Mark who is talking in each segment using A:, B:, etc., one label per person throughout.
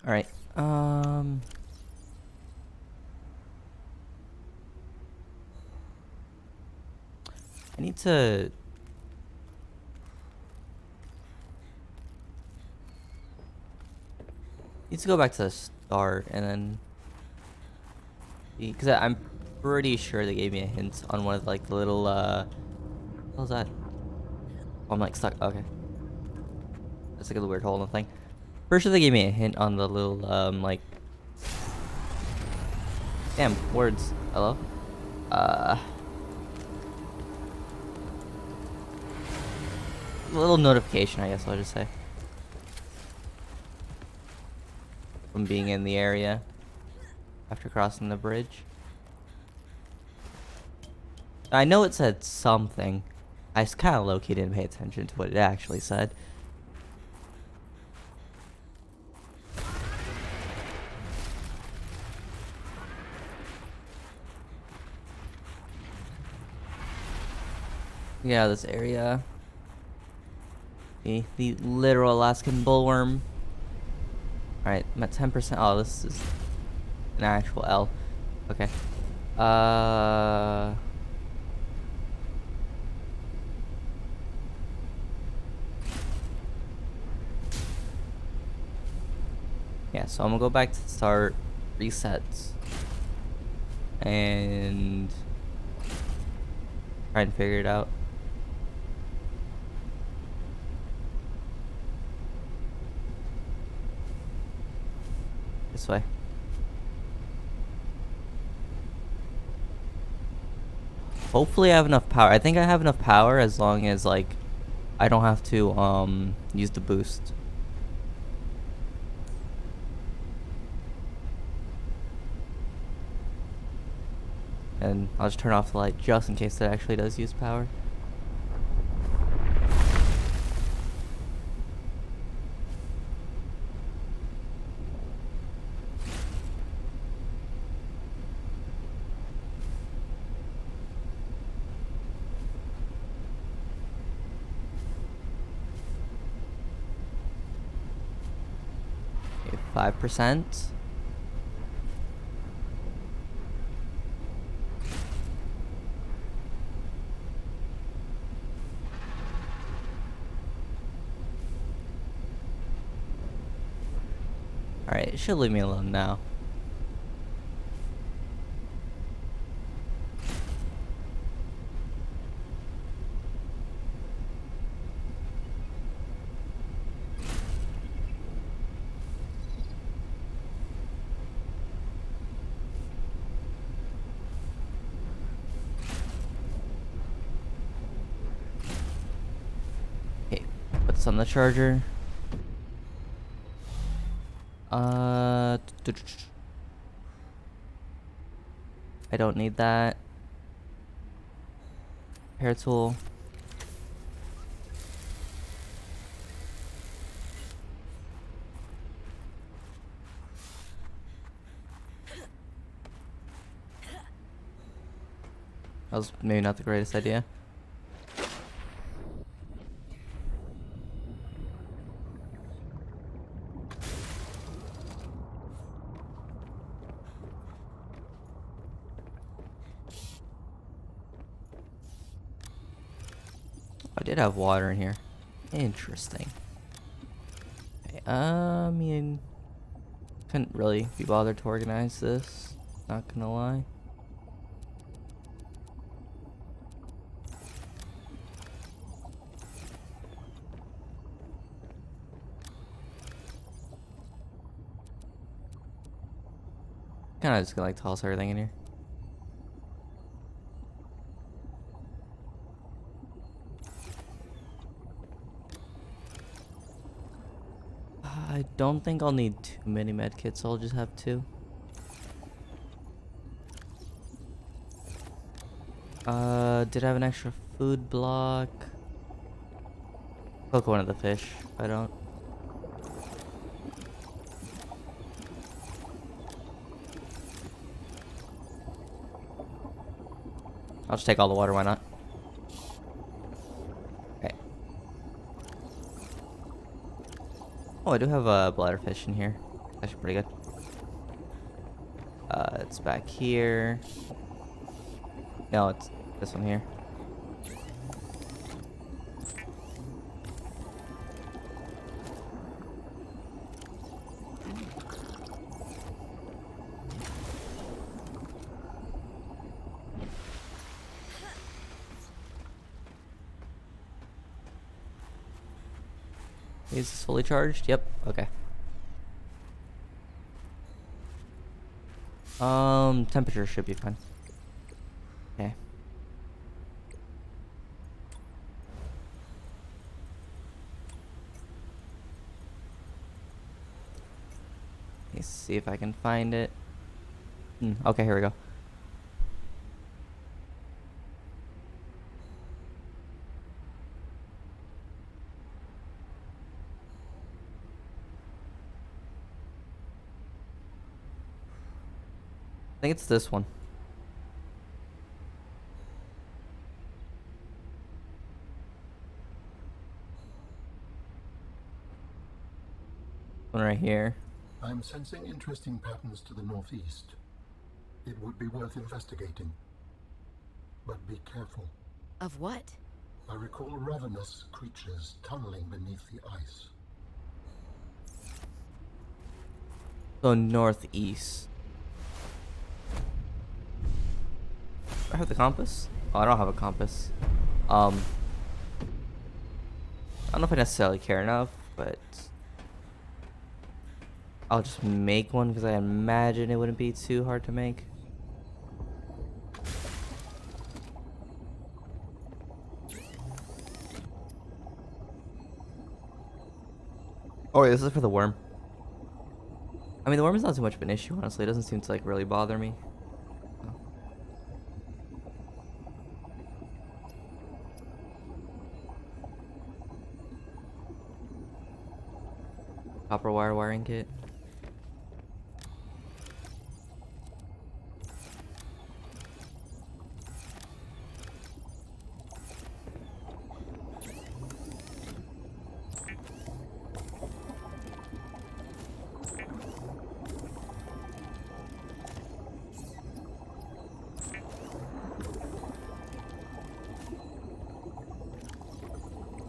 A: Alright. I need to go back to the start and then because I'm pretty sure they gave me a hint on one of like the little what was that? Oh, I'm like stuck. Okay. That's like a weird hole in the thing. Pretty sure they gave me a hint on the little like damn words. Hello? Uh little notification, I guess I'll just say. From being in the area after crossing the bridge. I know it said something. I kind of low-key didn't pay attention to what it actually said. Yeah, this area. The literal Alaskan bullworm. Alright, I'm at 10%. Oh, this is an actual L. Okay. Yeah, so I'm gonna go back to the start, resets, and try and figure it out. This way. Hopefully I have enough power. I think I have enough power as long as like I don't have to use the boost. And I'll just turn off the light just in case it actually does use power. Okay, 5%. Alright, it should leave me alone now. Okay, put this on the charger. I don't need that. Hair tool. That was maybe not the greatest idea. I did have water in here. Interesting. Okay, I mean, couldn't really be bothered to organize this. Not gonna lie. Kinda just gonna like toss everything in here. I don't think I'll need too many medkits, so I'll just have 2. Did I have an extra food block? Cook one of the fish. I don't. I'll just take all the water, why not? Okay. Oh, I do have a bladderfish in here. Actually pretty good. It's back here. No, it's this one here. Is this fully charged? Yep. Okay. Temperature should be fine. Okay. Let's see if I can find it. Okay, here we go. I think it's this one. One right here.
B: I'm sensing interesting patterns to the northeast. It would be worth investigating. But be careful.
C: Of what?
B: I recall ravenous creatures tunneling beneath the ice.
A: So northeast. Do I have the compass? Oh, I don't have a compass. I don't know if I necessarily care enough, but I'll just make one because I imagine it wouldn't be too hard to make. Oh wait, this is for the worm. I mean, the worm is not too much of an issue, honestly. It doesn't seem to like really bother me. Copper wire wiring kit.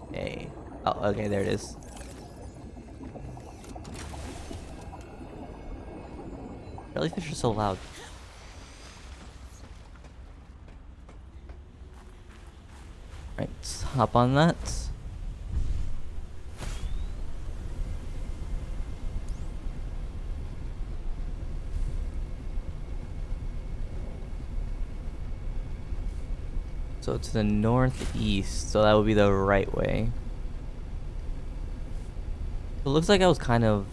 A: Okay. Oh, okay, there it is. Jellyfish are so loud. Right, let's hop on that. So to the northeast, so that would be the right way. It looks like I was kind of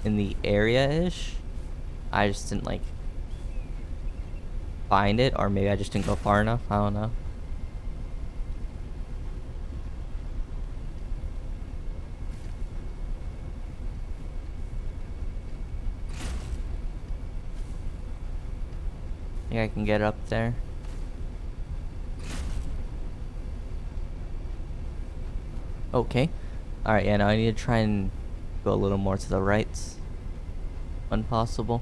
A: in the area-ish. I just didn't like find it, or maybe I just didn't go far enough. I don't know. Think I can get up there. Okay. Alright, yeah, now I need to try and go a little more to the right when possible.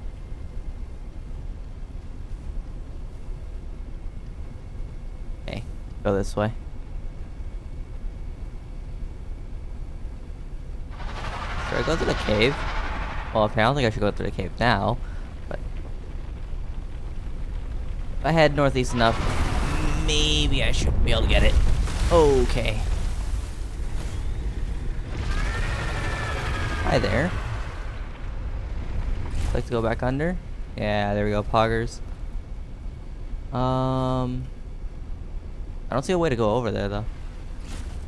A: Okay, go this way. Should I go to the cave? Well, okay, I don't think I should go through the cave now, but if I head northeast enough, maybe I should be able to get it. Okay. Hi there. Like to go back under? Yeah, there we go, poggers. I don't see a way to go over there though.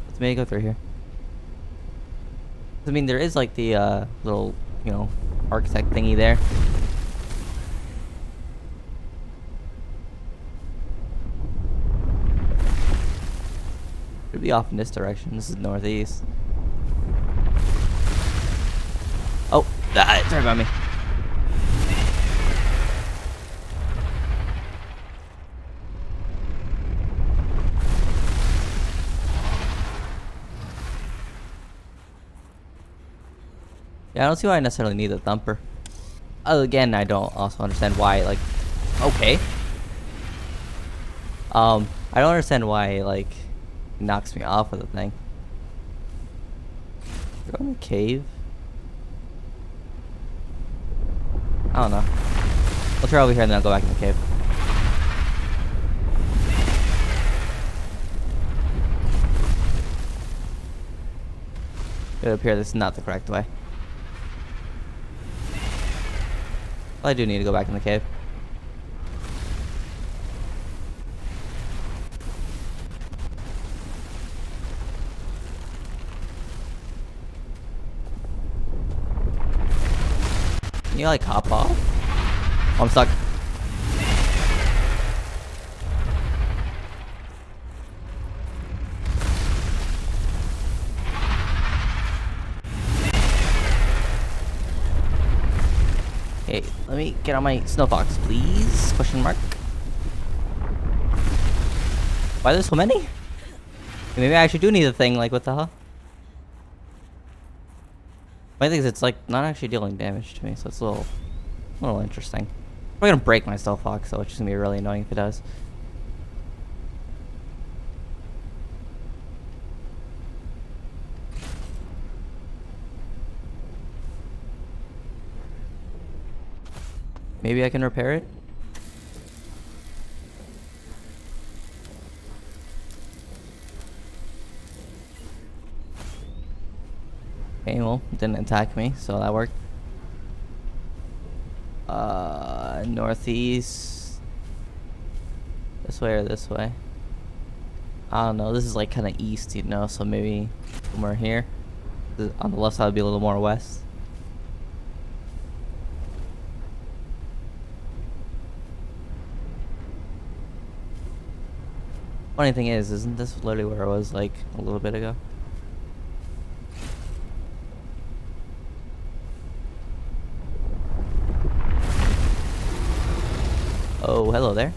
A: Let's maybe go through here. I mean, there is like the little, you know, architect thingy there. Should be off in this direction. This is northeast. Oh, sorry about me. Yeah, I don't see why I necessarily need the thumper. Again, I don't also understand why, like, okay. I don't understand why, like, it knocks me off of the thing. Go in the cave? I don't know. I'll try over here and then I'll go back in the cave. It would appear this is not the correct way. Well, I do need to go back in the cave. Can you like hop off? Oh, I'm stuck. Hey, let me get on my snow fox, please? Question mark. Why are there so many? Maybe I actually do need a thing, like what the hell? My thing is it's like not actually dealing damage to me, so it's a little interesting. I'm probably gonna break my snow fox, so it's just gonna be really annoying if it does. Maybe I can repair it? Okay, well, it didn't attack me, so that worked. Northeast. This way or this way? I don't know, this is like kind of east, you know, so maybe somewhere here. On the left side would be a little more west. Funny thing is, isn't this literally where I was like a little bit ago? Oh, hello there.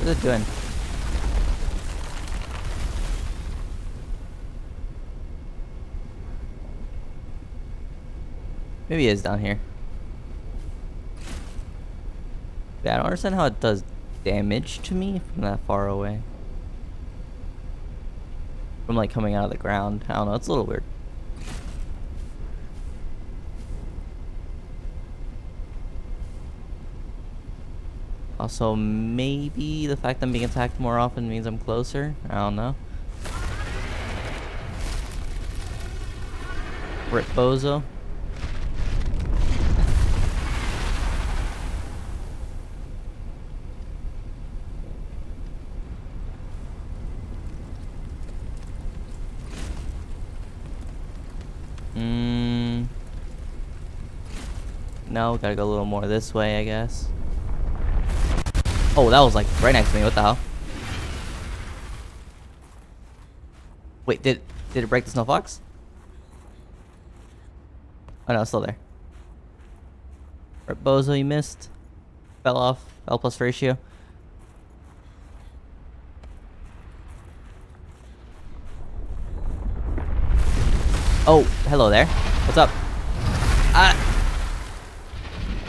A: What's it doing? Maybe it is down here. Yeah, I don't understand how it does damage to me from that far away. From like coming out of the ground. I don't know, it's a little weird. Also, maybe the fact that I'm being attacked more often means I'm closer. I don't know. Rip Bozo. No, gotta go a little more this way, I guess. Oh, that was like right next to me. What the hell? Wait, did it break the snow fox? Oh no, it's still there. Rip Bozo, you missed. Fell off. L plus ratio. Oh, hello there. What's up?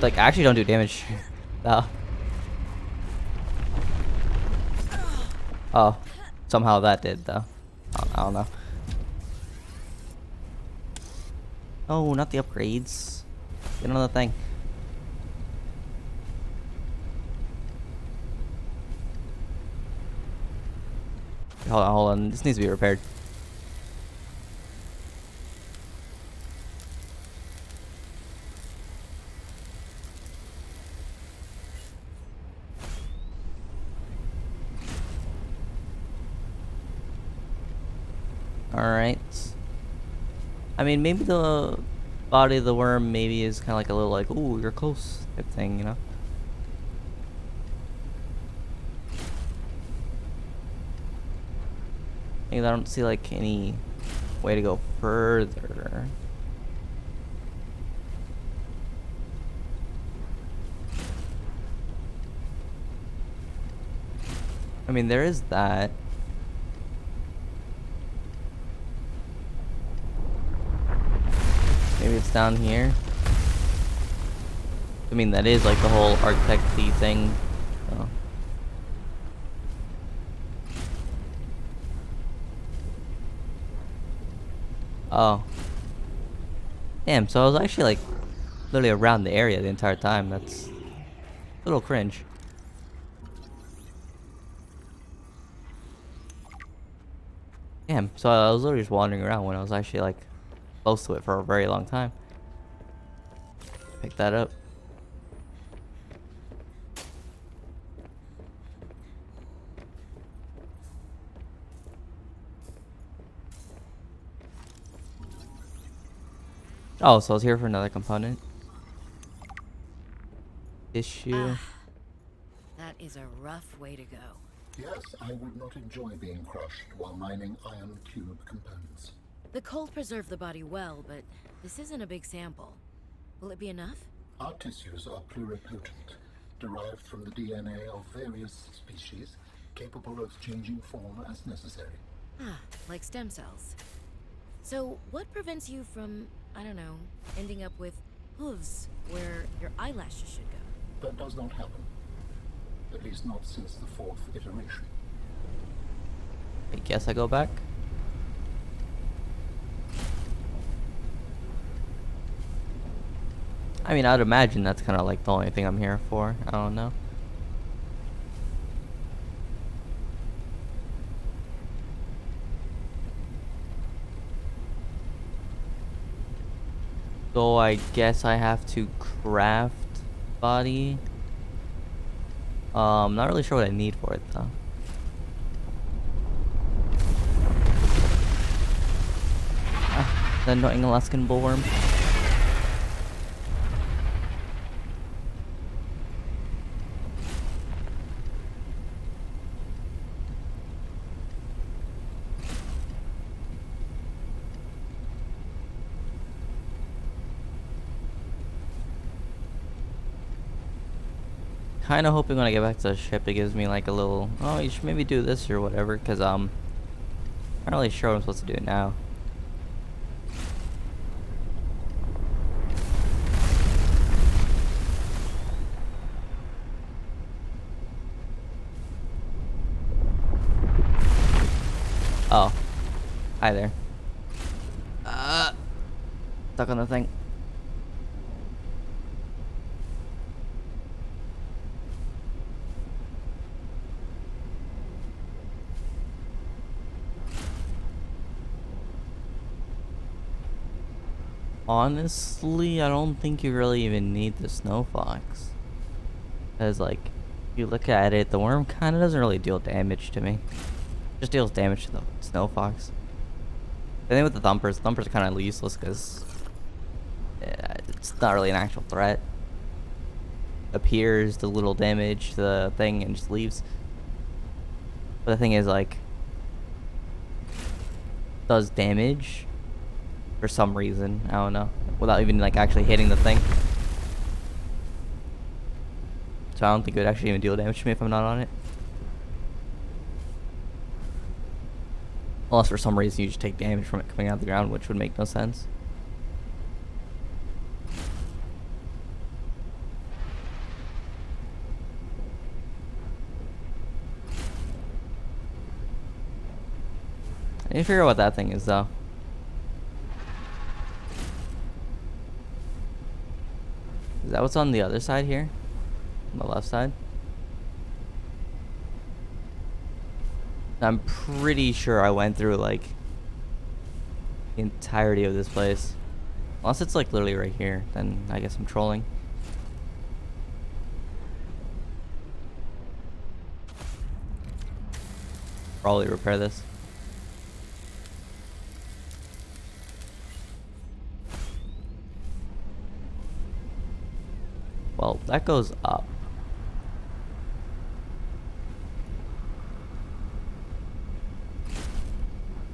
A: Like, I actually don't do damage. Oh, somehow that did though. I don't know. Oh, not the upgrades. Get another thing. Hold on. This needs to be repaired. Alright. I mean, maybe the body of the worm maybe is kind of like a little like, ooh, you're close type thing, you know? I don't see like any way to go further. I mean, there is that. Maybe it's down here. I mean, that is like the whole architect-y thing. So. Oh. Damn, so I was actually like literally around the area the entire time. That's a little cringe. Damn, so I was literally just wandering around when I was actually like close to it for a very long time. Pick that up. Oh, so I was here for another component. Issue.
C: That is a rough way to go.
B: Yes, I would not enjoy being crushed while mining iron cube components.
C: The cold preserved the body well, but this isn't a big sample. Will it be enough?
B: Our tissues are pluripotent, derived from the DNA of various species, capable of changing form as necessary.
C: Ah, like stem cells. So, what prevents you from, I don't know, ending up with hooves where your eyelashes should go?
B: That does not happen. At least not since the fourth iteration.
A: I guess I go back. I mean, I'd imagine that's kind of like the only thing I'm here for. I don't know. So I guess I have to craft body. Not really sure what I need for it though. The annoying Alaskan bullworm. Kind of hoping when I get back to the ship it gives me like a little, oh, you should maybe do this or whatever, because I'm not really sure what I'm supposed to do now. Oh, hi there. Stuck on the thing. Honestly, I don't think you really even need the snow fox. Because, like, if you look at it, the worm kind of doesn't really deal damage to me. Just deals damage to the snow fox. The thing with the thumpers are kind of useless because it's not really an actual threat. Appears, the little damage to the thing, and just leaves. But the thing is, like, does damage for some reason. I don't know. Without even, like, actually hitting the thing. So I don't think it would actually even deal damage to me if I'm not on it. Unless for some reason you just take damage from it coming out of the ground, which would make no sense. I need to figure out what that thing is, though. Is that what's on the other side here? On the left side? I'm pretty sure I went through, like, the entirety of this place. Unless it's, like, literally right here, then I guess I'm trolling. Probably repair this. Well, that goes up.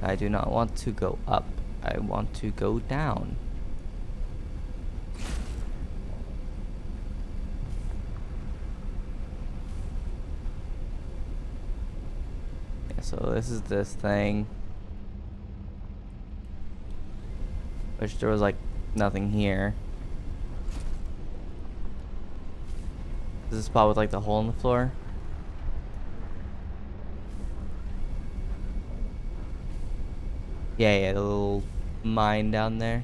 A: I do not want to go up. I want to go down. so this is this thing. Which there was like nothing here. This is the spot with like the hole in the floor. Yeah, the little mine down there.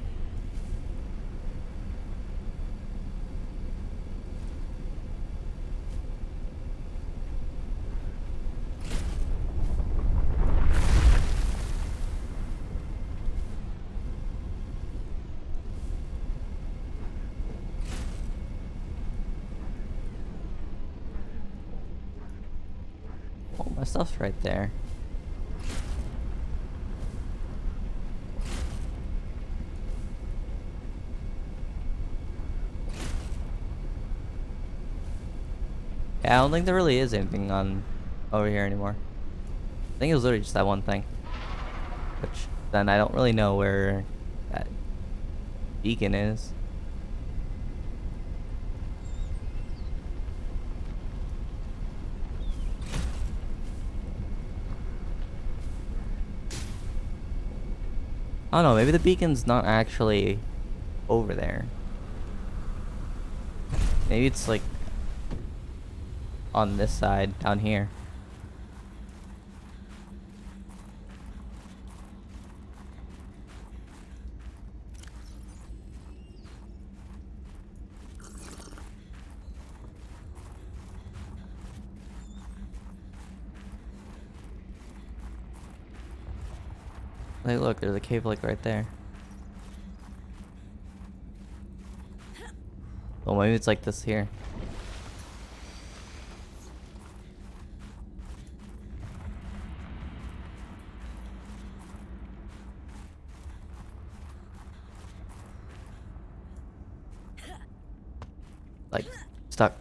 A: Oh, my stuff's right there. Yeah, I don't think there really is anything on over here anymore. I think it was literally just that one thing. Which then I don't really know where that beacon is. I don't know, maybe the beacon's not actually over there. Maybe it's like on this side, down here. Like, look, there's a cave like right there. Well, maybe it's like this here. Like, stuck.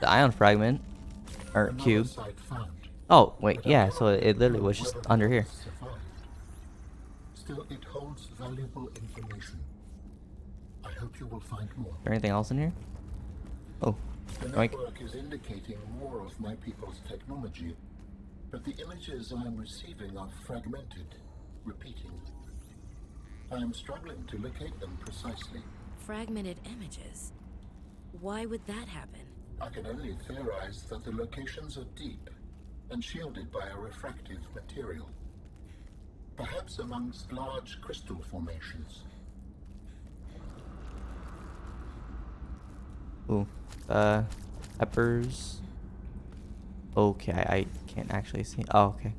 A: The ion fragment. Or
B: Another
A: cube.
B: site found.
A: Oh, wait,
B: But I
A: yeah,
B: do
A: so
B: not
A: it literally
B: know
A: was just
B: whether
A: under
B: it
A: here.
B: has survived. Still, it holds valuable information. I hope you will find more.
A: Is there anything else in here? Oh,
B: The
A: Mike.
B: network is indicating more of my people's technology, but the images I am receiving are fragmented, repeating. I am struggling to locate them precisely.
C: Fragmented images. Why would that happen?
B: I can only theorize that the locations are deep and shielded by a refractive material. Perhaps amongst large crystal formations.
A: Ooh. Peppers. Okay, I can't actually see. Oh, okay.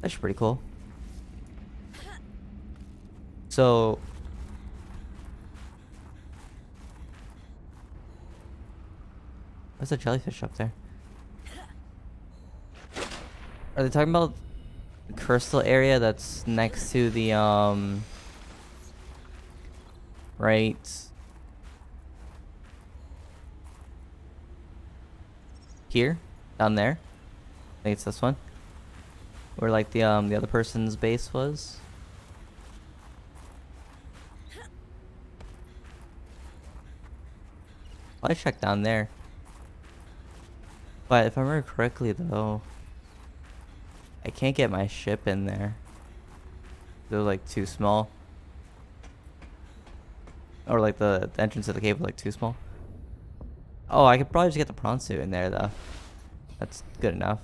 A: That's pretty cool. So... What's a jellyfish up there? Are they talking about the crystal area that's next to the, right here? Down there? I think it's this one. Where, like, the other person's base was? I checked down there. But if I remember correctly, though, I can't get my ship in there. They're like too small. Or like the entrance to the cave was like too small. Oh, I could probably just get the prawn suit in there though. That's good enough.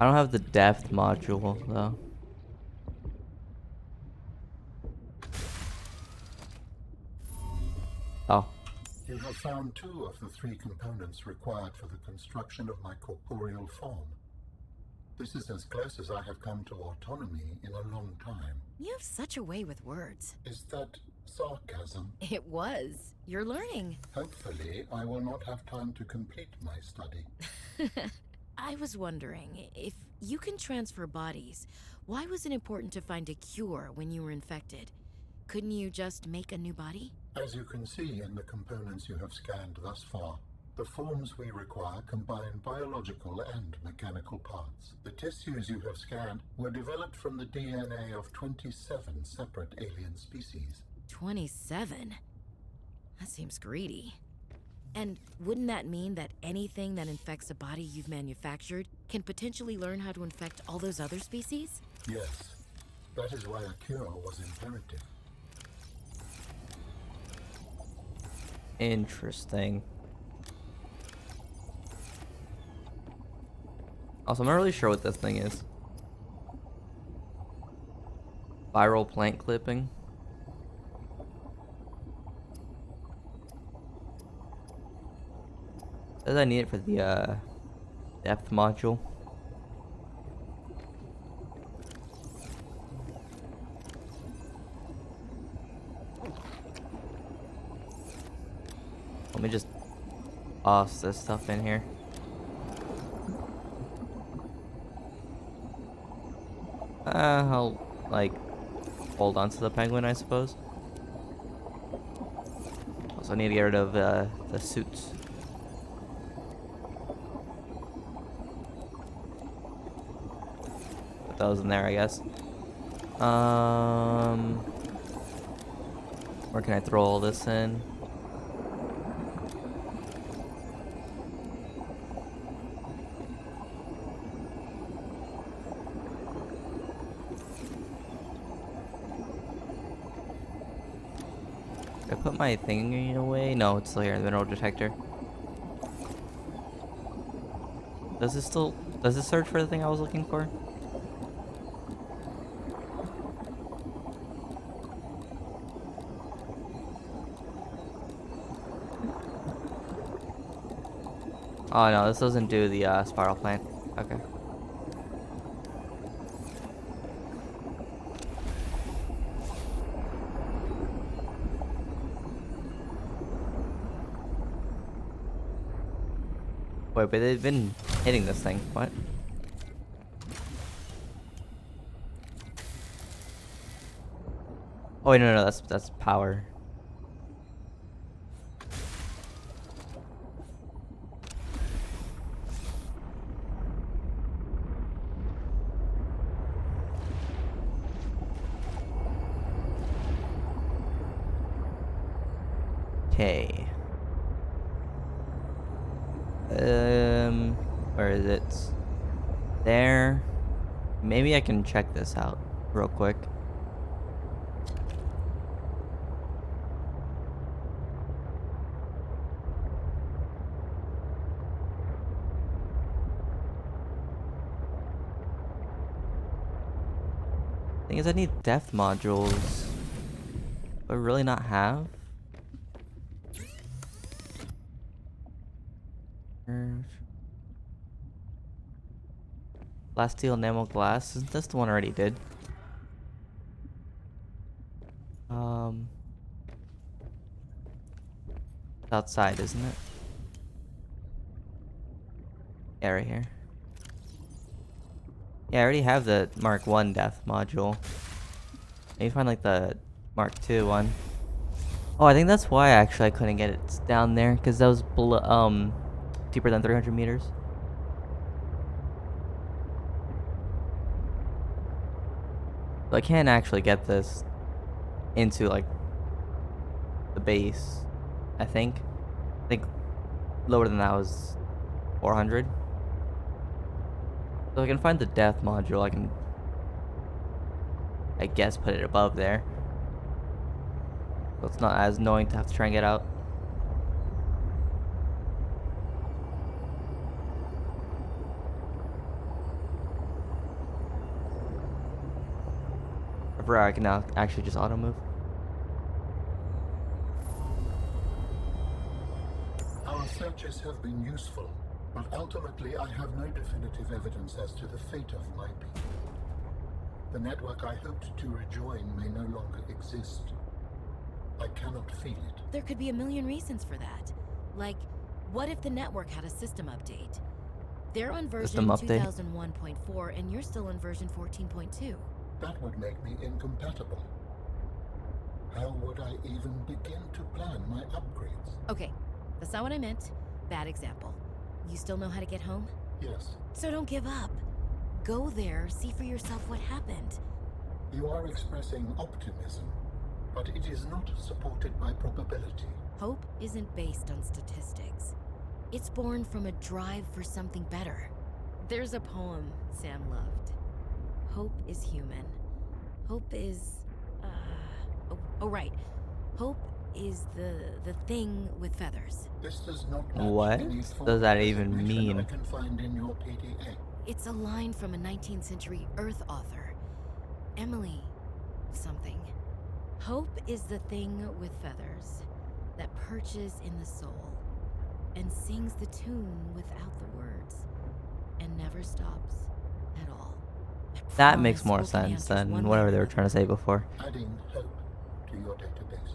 A: I don't have the depth module though. Oh,
B: You have found 2 of the 3 components required for the construction of my corporeal form. This is as close as I have come to autonomy in a long time.
C: You have such a way with words.
B: Is that sarcasm?
C: It was. You're learning.
B: Hopefully, I will not have time to complete my study.
C: I was wondering, if you can transfer bodies, why was it important to find a cure when you were infected? couldn't you just make a new body?
B: As you can see in the components you have scanned thus far, the forms we require combine biological and mechanical parts. The tissues you have scanned were developed from the DNA of 27 separate alien species.
C: 27? That seems greedy. And wouldn't that mean that anything that infects a body you've manufactured can potentially learn how to infect all those other species?
B: Yes, that is why a cure was imperative.
A: Interesting. Also, I'm not really sure what this thing is. Viral plant clipping. Does I need it for the depth module? Let me just toss this stuff in here. I'll like hold on to the penguin, I suppose. Also, I need to get rid of the suits. Put those in there, I guess. Where can I throw all this in? Did I put my thing away? No, it's still here, the mineral detector. Does it search for the thing I was looking for? Oh no, this doesn't do the spiral plant. Okay. Wait, but they've been hitting this thing. What? Oh wait, no, that's power. Okay. Where is it? There. Maybe I can check this out real quick. Thing is, I need depth modules. Do I really not have? Last steel enamel glass. Isn't this the one I already did? It's outside, isn't it? Yeah, right here. Yeah, I already have the Mark 1 depth module. Maybe find like the Mark 2 one. Oh, I think that's why actually I couldn't get it down there, because that was deeper than 300 meters. So I can't actually get this into like the base. I think lower than that was 400. So I can find the depth module. I guess put it above there. So it's not as annoying to have to try and get out. Or I can now actually just auto move.
B: Our searches have been useful, but ultimately I have no definitive evidence as to the fate of my people. The network I hoped to rejoin may no longer exist. I cannot feel it.
C: There could be a million reasons for that. Like, what if the network had a system update? They're on version 2001.4 and you're still on version 14.2.
B: That would make me incompatible. How would I even begin to plan my upgrades?
C: Okay, that's not what I meant. Bad example. You still know how to get home?
B: Yes,
C: So don't give up. Go there, see for yourself what happened.
B: you are expressing optimism, but it is not supported by probability.
C: Hope isn't based on statistics. It's born from a drive for something better. There's a poem Sam loved. Hope is human. Hope is, right. Hope is the thing with feathers.
B: This does not match
A: What
B: any
A: does
B: form
A: that
B: of
A: even
B: designation I
A: mean?
B: can find in your PDA.
C: It's a line from a 19th century Earth author. Emily something. Hope is the thing with feathers that perches in the soul and sings the tune without the words and never stops at all. I
A: That makes
C: promise
A: more
C: we'll get
A: sense
C: answers one
A: than
C: way or
A: whatever they were
C: another.
A: trying to say before.
B: Adding hope to your database.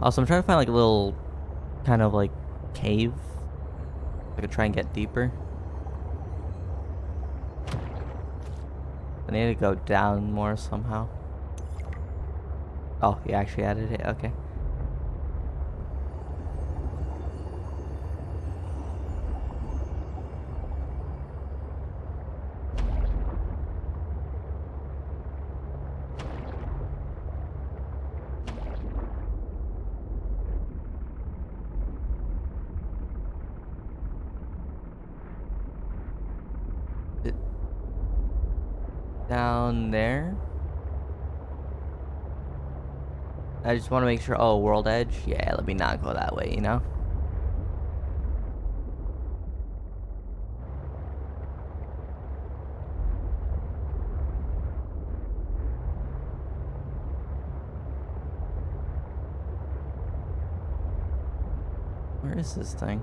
A: Also, I'm trying to find like a little kind of like cave. I could try and get deeper. I need to go down more somehow. Oh, you actually added it? Okay. It- Down there? I just want to make sure. Oh, world edge? Yeah, let me not go that way, you know? Where is this thing?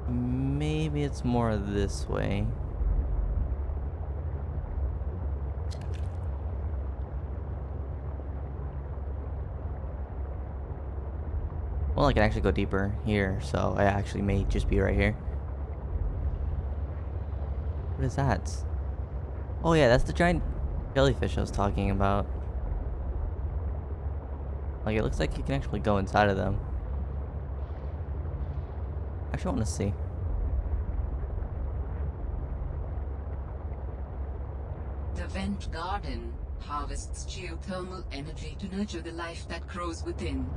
A: Maybe it's more this way. Well, I can actually go deeper here, so I actually may just be right here. What is that? Oh yeah, that's the giant jellyfish I was talking about. Like, it looks like you can actually go inside of them. Actually, I want to see.
D: The vent garden harvests geothermal energy to nurture the life that grows within.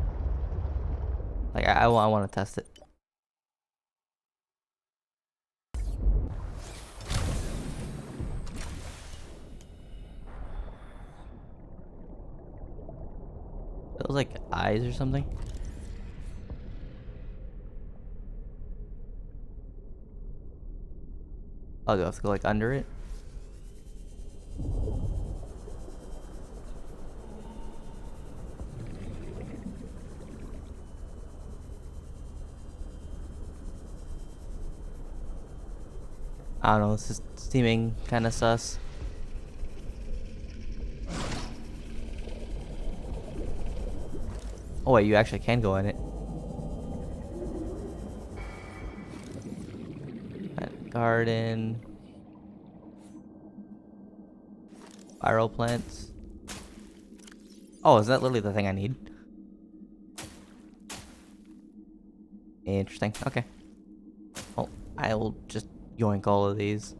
A: Like, I want to test it. Those like eyes or something? Oh, do I have to go like under it? I don't know, this is seeming kind of sus. Oh wait, you actually can go in it. Plant garden. Viral plants. Oh, is that literally the thing I need? Interesting. Okay. Well, I will just yoink all of these.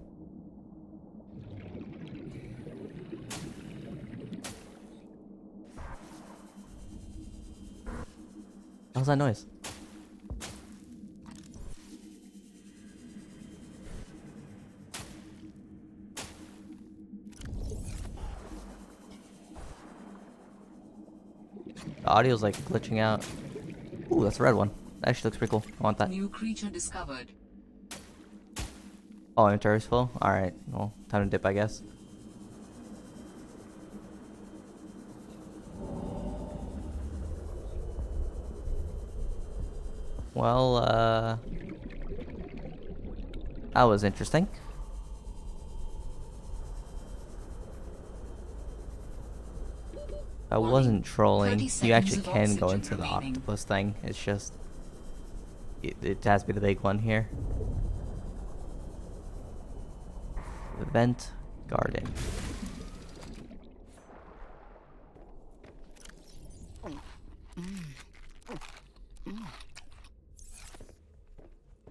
A: How's that noise? The audio's like glitching out. Ooh, that's a red one. That actually looks pretty cool. I want that.
D: New creature discovered.
A: Oh, inventory's full? Alright, well, time to dip, I guess. Well, that was interesting. I
D: Warning,
A: wasn't trolling.
D: 30
A: You
D: seconds
A: actually
D: of
A: can go
D: oxygen
A: into the
D: remaining.
A: octopus thing. It's just... It has to be the big one here. Vent garden.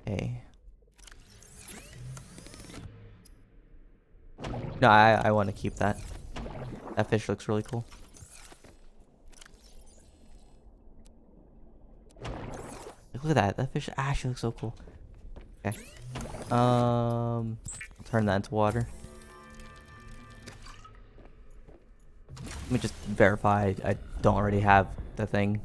A: Okay. No, I want to keep that. That fish looks really cool. Look at that. That fish actually looks so cool. Okay. I'll turn that into water. Let me just verify I don't already have the thing.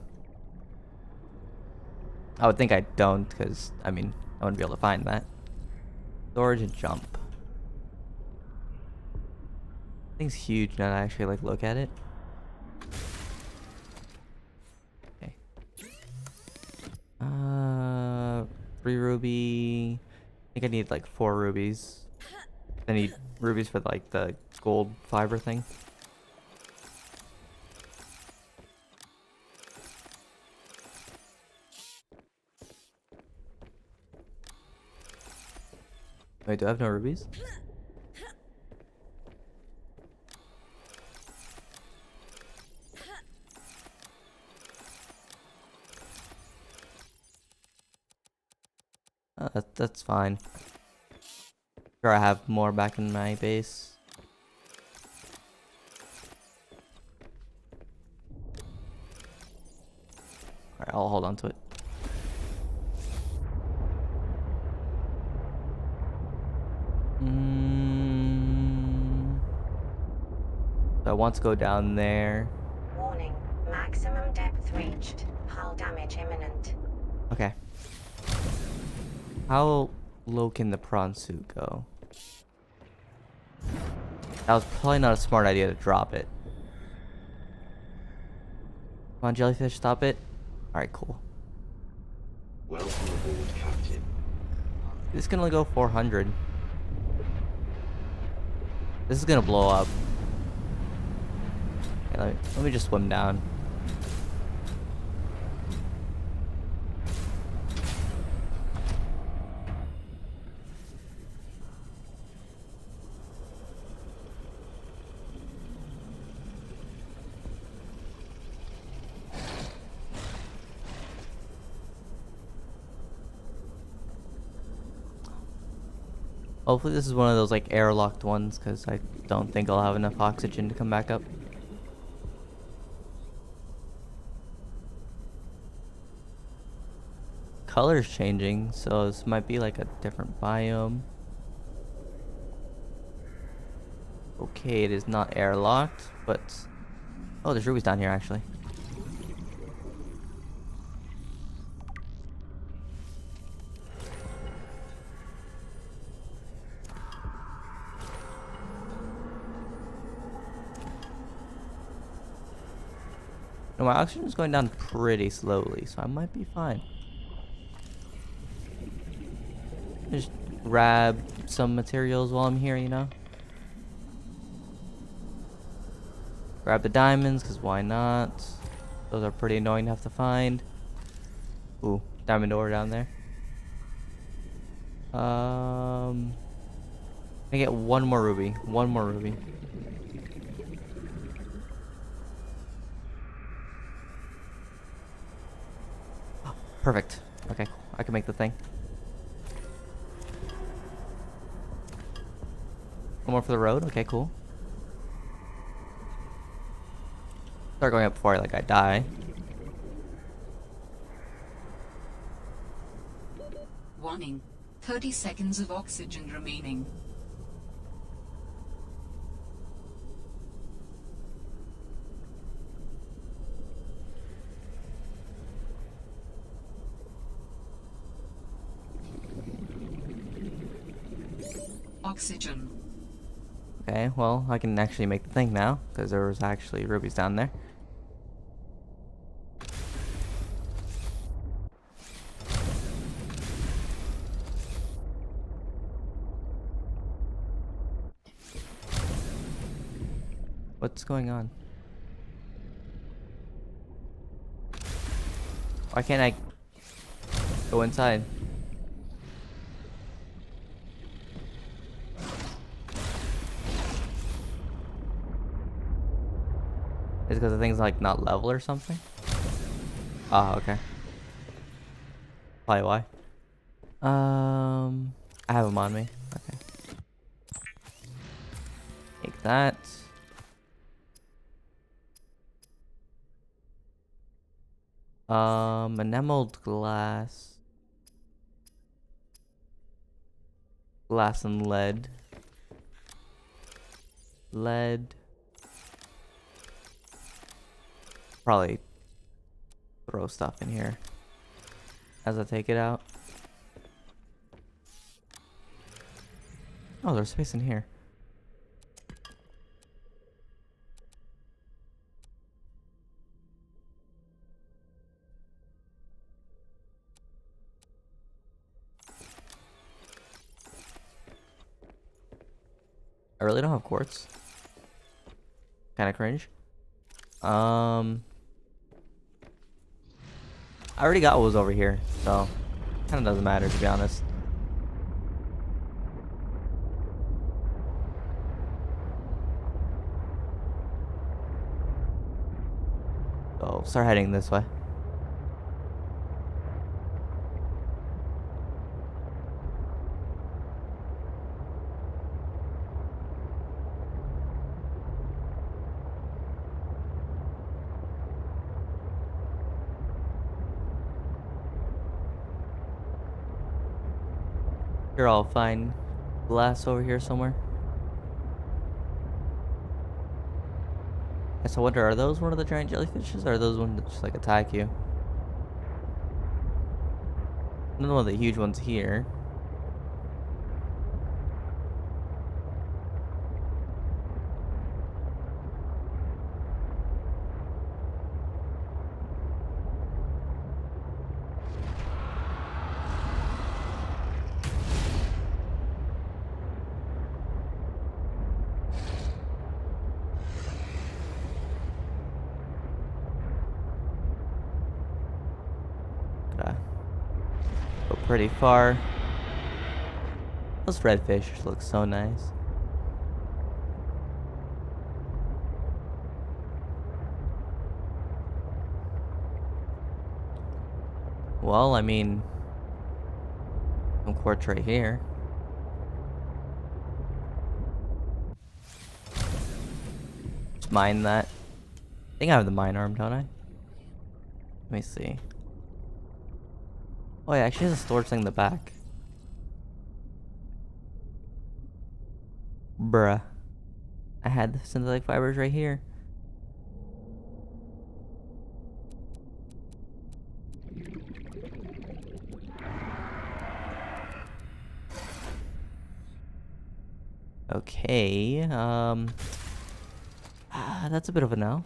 A: I would think I don't, because, I mean, I wouldn't be able to find that. Storage and jump. Thing's huge now that I actually, like, look at it. Okay. 3 ruby. I think I need, like, 4 rubies. I need rubies for, like, the gold fiber thing. Wait, do I have no rubies? That's fine. Sure, I have more back in my base. Alright, I'll hold on to it. So I want to go down there.
E: Warning, maximum depth reached. Hull damage imminent.
A: Okay. How low can the prawn suit go? That was probably not a smart idea to drop it. Come on, jellyfish, stop it. Alright, cool.
F: Welcome aboard, Captain.
A: This can only go 400. This is gonna blow up. Okay, let me just swim down. Hopefully this is one of those like airlocked ones, because I don't think I'll have enough oxygen to come back up. Color's changing, so this might be like a different biome. Okay, it is not airlocked, but... Oh, there's rubies down here actually. No, my oxygen is going down pretty slowly, so I might be fine. Just grab some materials while I'm here, you know? Grab the diamonds, because why not? Those are pretty annoying to have to find. Ooh, diamond ore down there. I get one more ruby. One more ruby. Perfect. Okay, cool. I can make the thing. One more for the road. Okay, cool. Start going up before I die.
D: Warning, 30 seconds of oxygen remaining. oxygen.
A: Okay, well, I can actually make the thing now, because there was actually rubies down there. What's going on? Why can't I go inside? Is it because the thing's like not level or something? Oh, okay. Probably why. I have them on me. Okay. Take that. Enameled glass. Glass and lead. Lead. Probably throw stuff in here as I take it out. Oh, there's space in here. I really don't have quartz. Kind of cringe. I already got what was over here, so kind of doesn't matter to be honest. So start heading this way. Here I'll find glass over here somewhere. I so wonder, are those one of the giant jellyfishes, or are those ones that just like attack you? Another one of the huge ones here. Gotta go pretty far. Those redfish look so nice. Well, I mean, some quartz right here. Just mine that. I think I have the mine arm, don't I? Let me see. Oh, yeah, actually has a storage thing in the back. Bruh. I had the synthetic fibers right here. Okay, that's a bit of a no.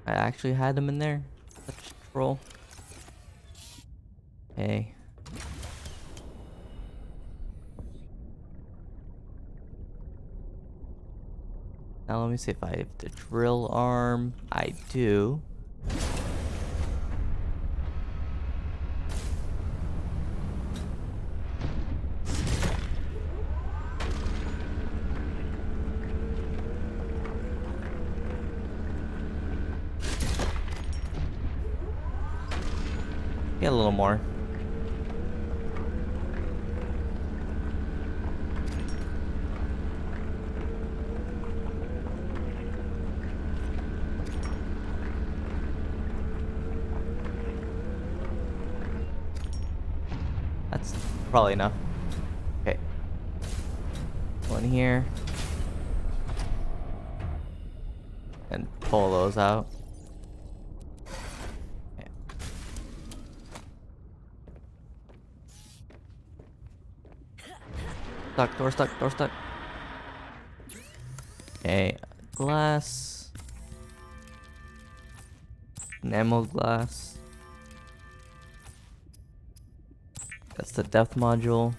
A: I actually had them in there. Such a troll. Hey. Now let me see if I have the drill arm. I do. Get a little more. That's probably enough. Okay. One here. and pull those out. Okay. Stuck, door stuck, door stuck. Okay, glass. Enamel glass. That's the depth module.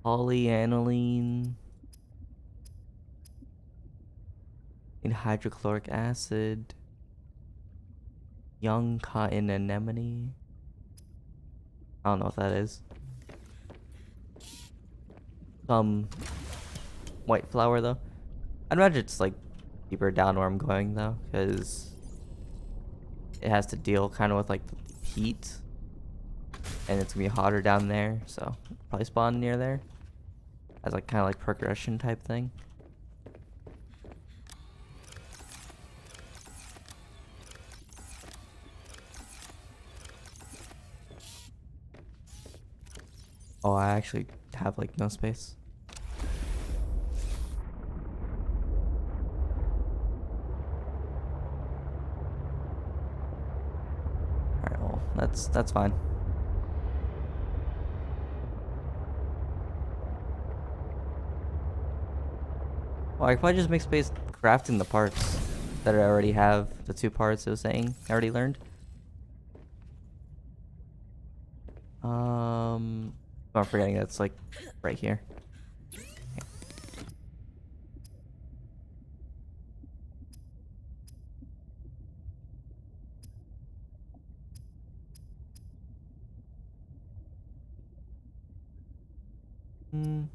A: Polyaniline. In hydrochloric acid. Young cotton anemone. I don't know what that is. Some white flour though. I'd imagine it's like deeper down where I'm going though, because it has to deal kind of with like the heat, and it's gonna be hotter down there, so probably spawn near there as like kind of like progression type thing. Oh, I actually have like no space. Alright, well, that's fine. Well, I could probably just make space crafting the parts that I already have. The 2 parts it was saying I already learned. I'm forgetting that's like right here. I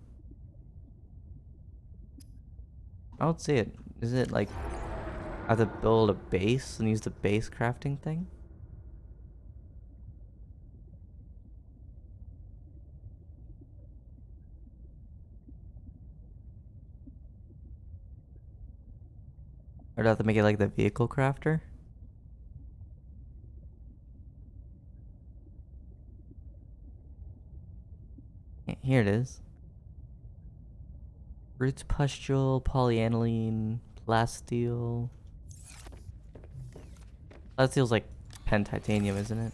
A: don't see it. Is it like I have to build a base and use the base crafting thing? Or do I have to make it like the vehicle crafter? Here it is. Roots pustule, polyaniline, plasteel. Plasteel's like pentitanium, isn't it?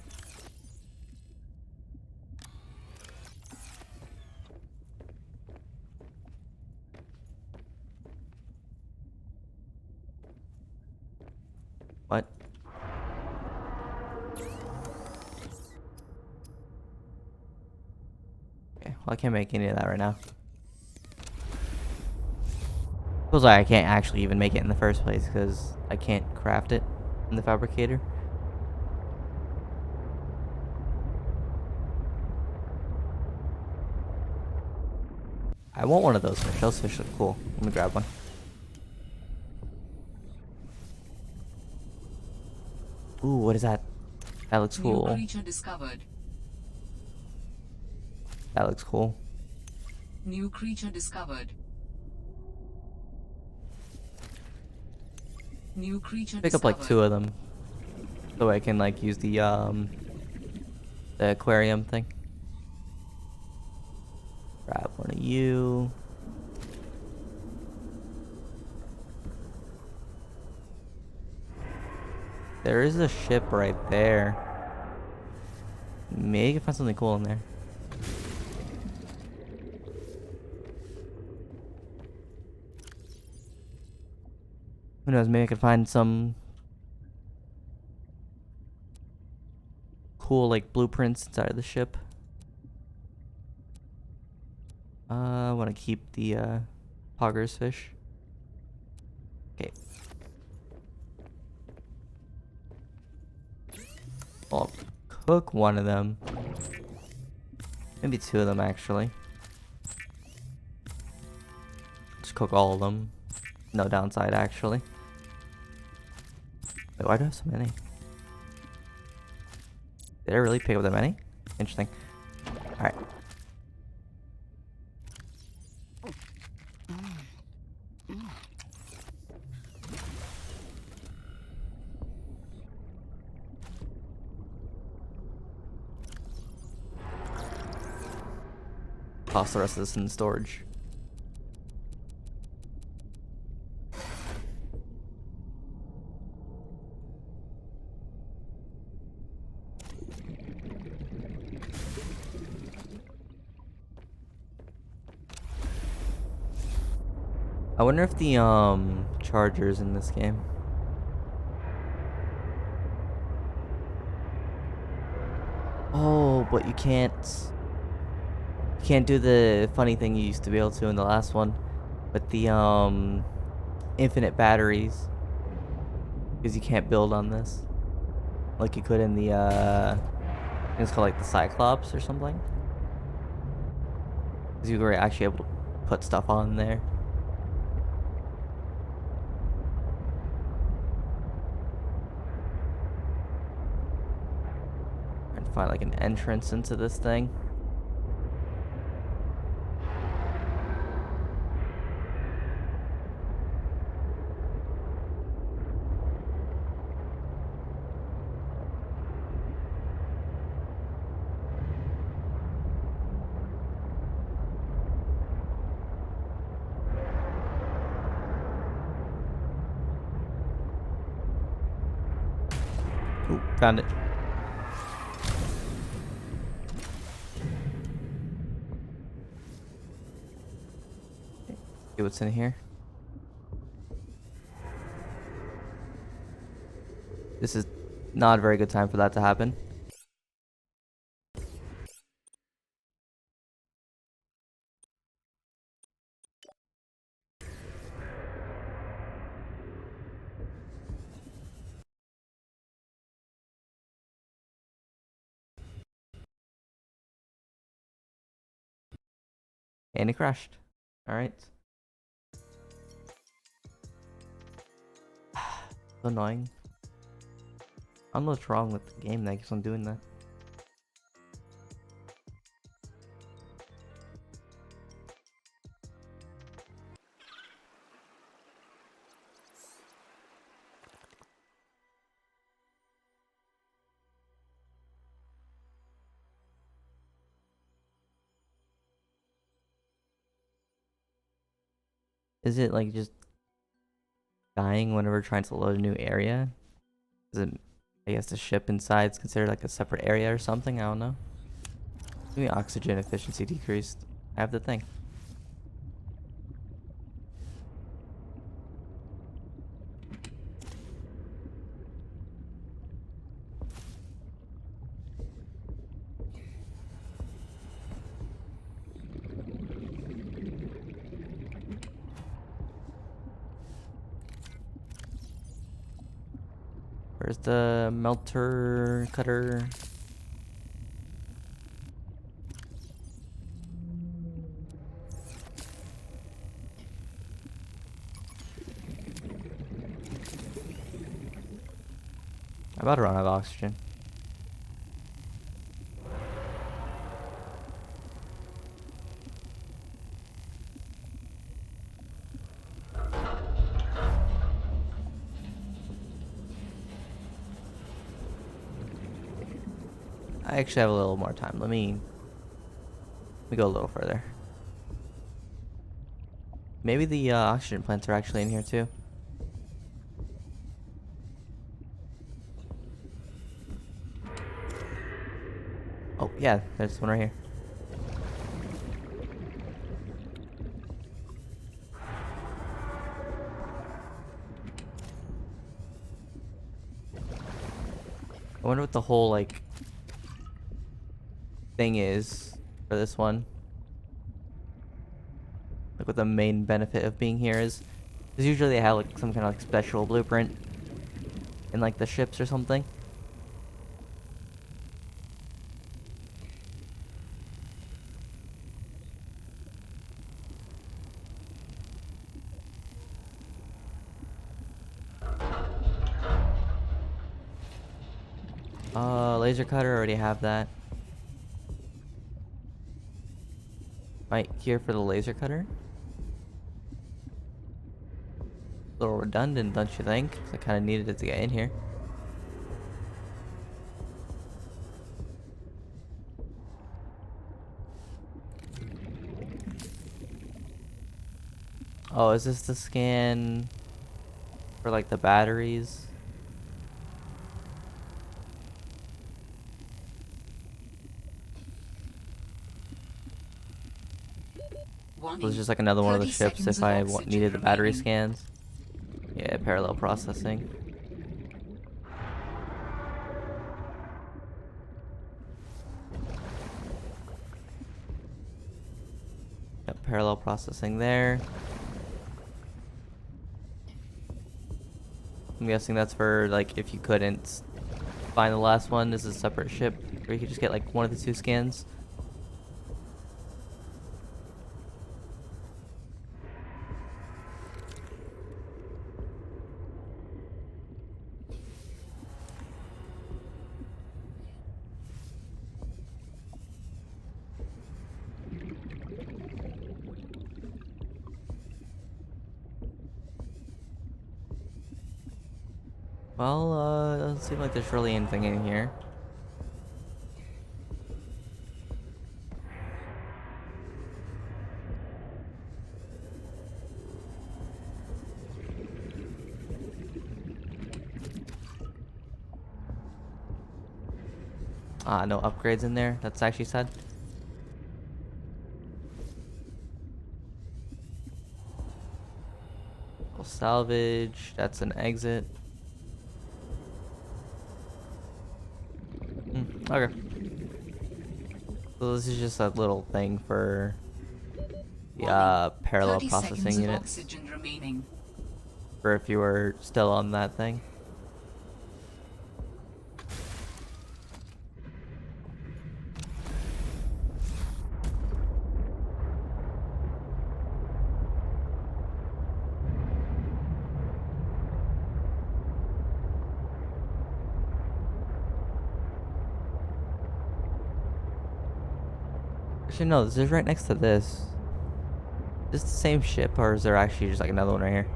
A: What? Okay, well I can't make any of that right now. Feels like I can't actually even make it in the first place because I can't craft it in the fabricator. I want one of those fish. Those fish look cool. Let me grab one. Ooh, what is that? That looks cool.
D: New creature discovered.
A: That looks cool.
D: New creature discovered. New creature
A: Pick up like 2 of them, so I can like use the aquarium thing. Grab one of you. There is a ship right there. Maybe I can find something cool in there. Who knows, maybe I can find some cool like blueprints inside of the ship. I want to keep the Pogger's fish. Okay. I'll cook one of them. Maybe 2 of them actually. Just cook all of them. No downside actually. Wait, why do I have so many? Did I really pick up that many? Interesting. Alright. toss the rest of this in storage. I wonder if the chargers in this game. Oh, but you can't do the funny thing you used to be able to in the last one with the infinite batteries, because you can't build on this like you could in the I think it's called like the Cyclops or something, because you were actually able to put stuff on there. Trying to find like an entrance into this thing. Ooh, found it. See what's in here. This is not a very good time for that to happen. And it crashed. Alright. So annoying. I don't know what's wrong with the game that keeps on doing that. Is it like just dying whenever trying to load a new area? Is it, I guess the ship inside is considered like a separate area or something? I don't know. Maybe oxygen efficiency decreased. I have the thing. Where's the melter cutter? I'm about to run out of oxygen. I actually have a little more time. Let me go a little further. Maybe the oxygen plants are actually in here too. Oh yeah, there's one right here. I wonder what the whole like thing is for this one. Like what the main benefit of being here is. Because usually they have like some kind of like special blueprint in like the ships or something. Laser cutter, already have that. Right here for the laser cutter. A little redundant, don't you think? 'Cause I kind of needed it to get in here. Oh, is this the scan for like the batteries? So it's just like another one of the
D: 30
A: ships
D: seconds
A: if
D: of
A: I
D: oxygen
A: needed the battery
D: remaining.
A: scans. Yeah, parallel processing. Yep, parallel processing there. I'm guessing that's for like if you couldn't find the last one. This is a separate ship where you could just get like one of the two scans. Well, doesn't seem like there's really anything in here. Ah, no upgrades in there. That's actually sad. We'll salvage. That's an exit. Okay. So this is just a little thing for the parallel
D: 30 seconds
A: processing
D: of
A: units.
D: oxygen remaining.
A: For if you were still on that thing. Actually, no, this is right next to this. Is this the same ship, or is there actually just like another one right here?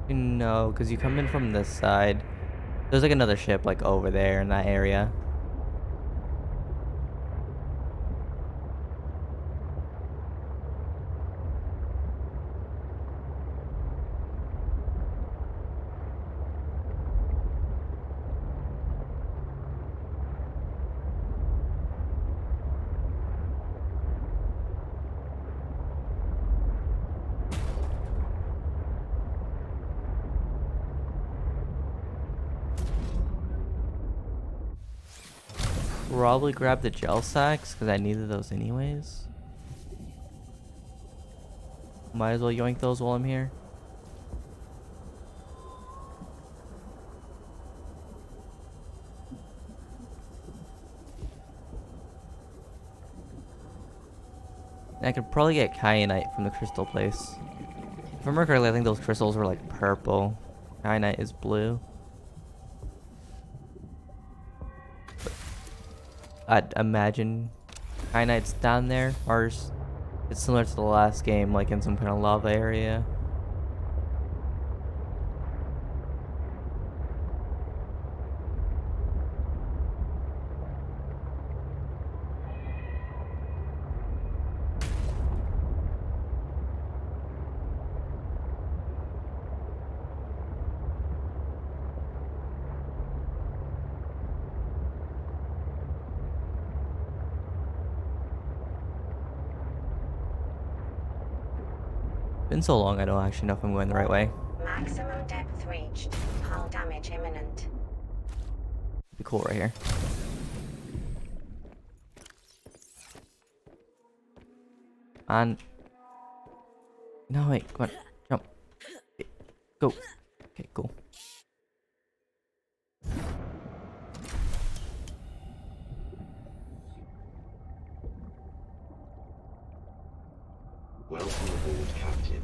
A: No, because you come in from this side. There's like another ship like over there in that area. Probably grab the gel sacks because I needed those anyways. Might as well yoink those while I'm here. And I could probably get kyanite from the crystal place. If I remember correctly, I think those crystals were like purple. Kyanite is blue. I'd imagine kyanite's down there. Ours, it's similar to the last game, like in some kind of lava area. Been so long, I don't actually know if I'm going the right way.
E: Maximum depth reached. Hull damage imminent.
A: Be cool right here. And no, wait, come on, jump. Okay, go. Okay, cool.
F: Welcome aboard, Captain.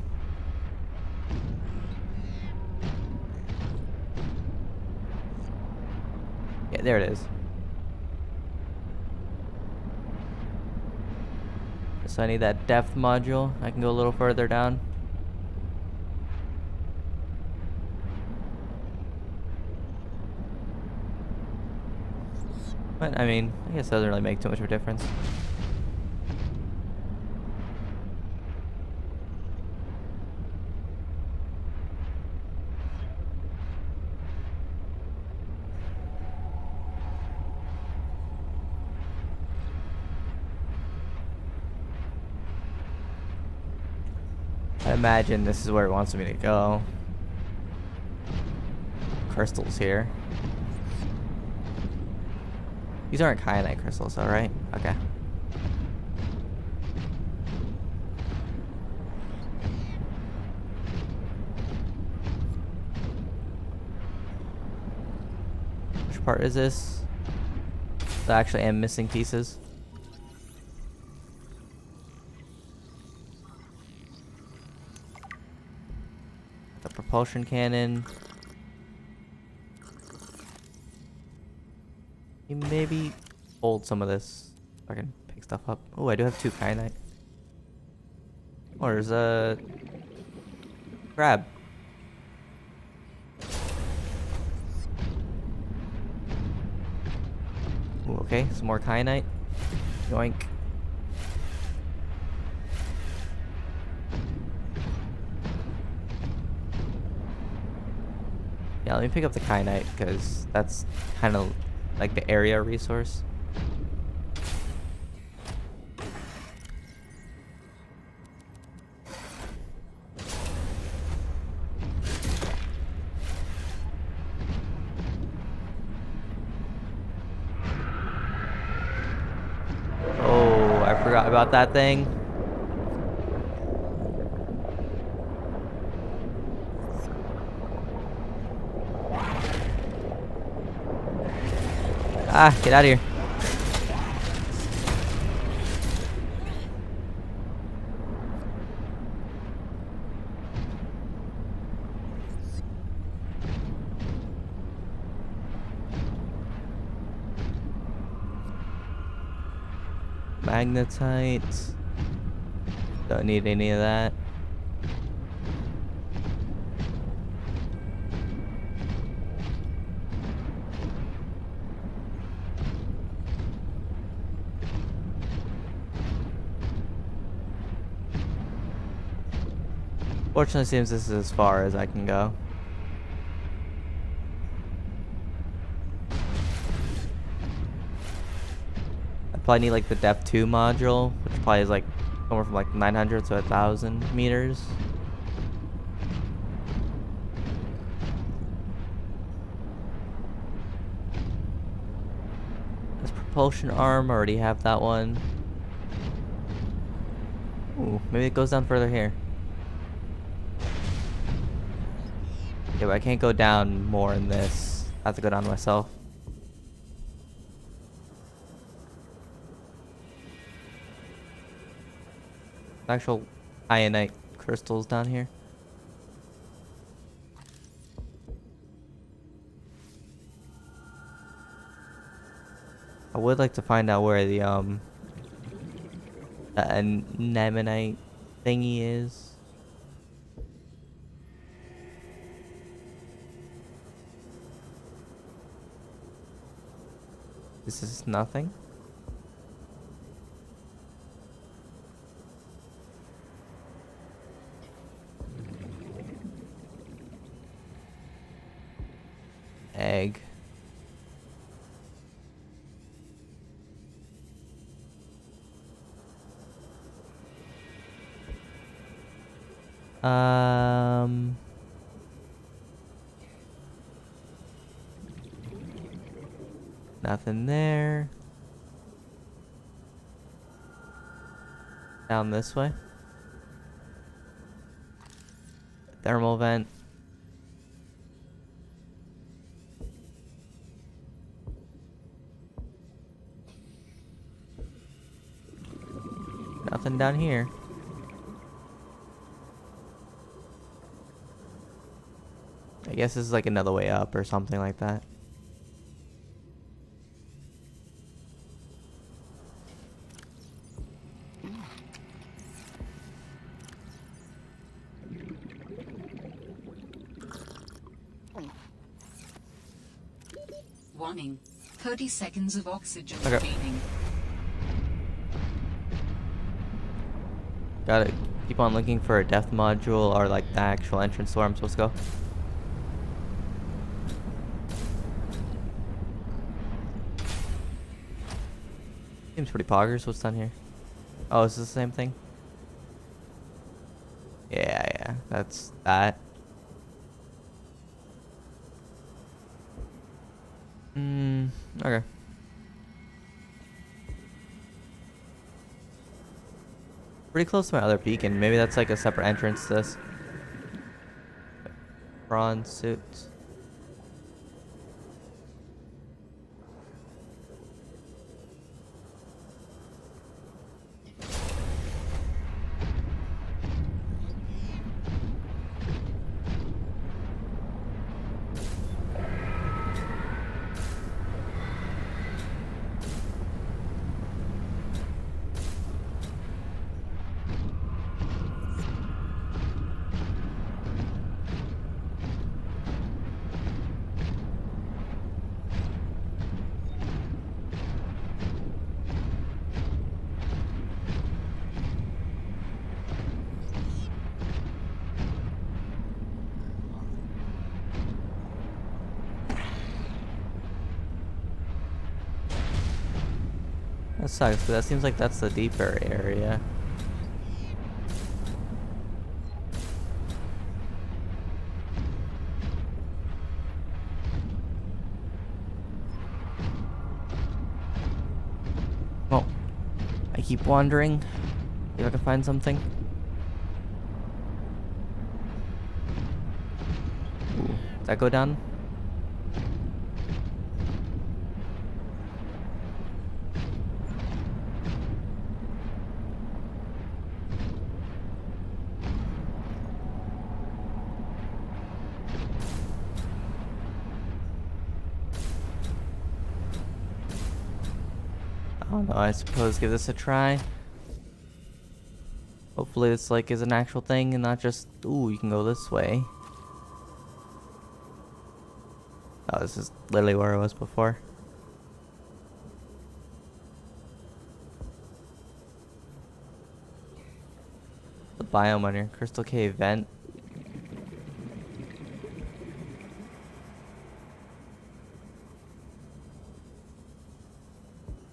A: Yeah, there it is. So I need that depth module. I can go a little further down. But I mean, I guess it doesn't really make too much of a difference. I imagine this is where it wants me to go. Crystals here. These aren't kyanite crystals, though, right? Okay. Which part is this? I actually am missing pieces. The propulsion cannon. You maybe hold some of this so I can pick stuff up. Oh, I do have 2 kyanite. Oh, there's a crab. Ooh, okay, some more kyanite. Yoink. Yeah, let me pick up the kyanite because that's kind of like the area resource. Oh, I forgot about that thing. Ah, get out of here. Magnetite. Don't need any of that. Fortunately, seems this is as far as I can go. I probably need like the depth 2 module, which probably is like somewhere from like 900 to 1,000 meters. This propulsion arm, already have that one. Ooh, maybe it goes down further here. Yeah, but I can't go down more in this. I have to go down myself. Actual ionite crystals down here. I would like to find out where the anemonite thingy is. This is nothing. Egg. Nothing there. Down this way. Thermal vent. Nothing down here. I guess this is like another way up or something like that.
D: Warning. 30 seconds of oxygen
A: Okay.
D: remaining.
A: Gotta keep on looking for a death module or like the actual entrance to where I'm supposed to go. Seems pretty poggers. What's done here? Oh, is this the same thing? Yeah, that's that. Okay. Pretty close to my other beacon. Maybe that's like a separate entrance to this. Prawn suit. That sucks, but that seems like that's the deeper area. Well, I keep wandering. See if I can find something. Ooh, does that go down? I don't know, I suppose give this a try. Hopefully this like is an actual thing and not just, ooh, you can go this way. Oh, this is literally where I was before. The biome on here, Crystal Cave vent.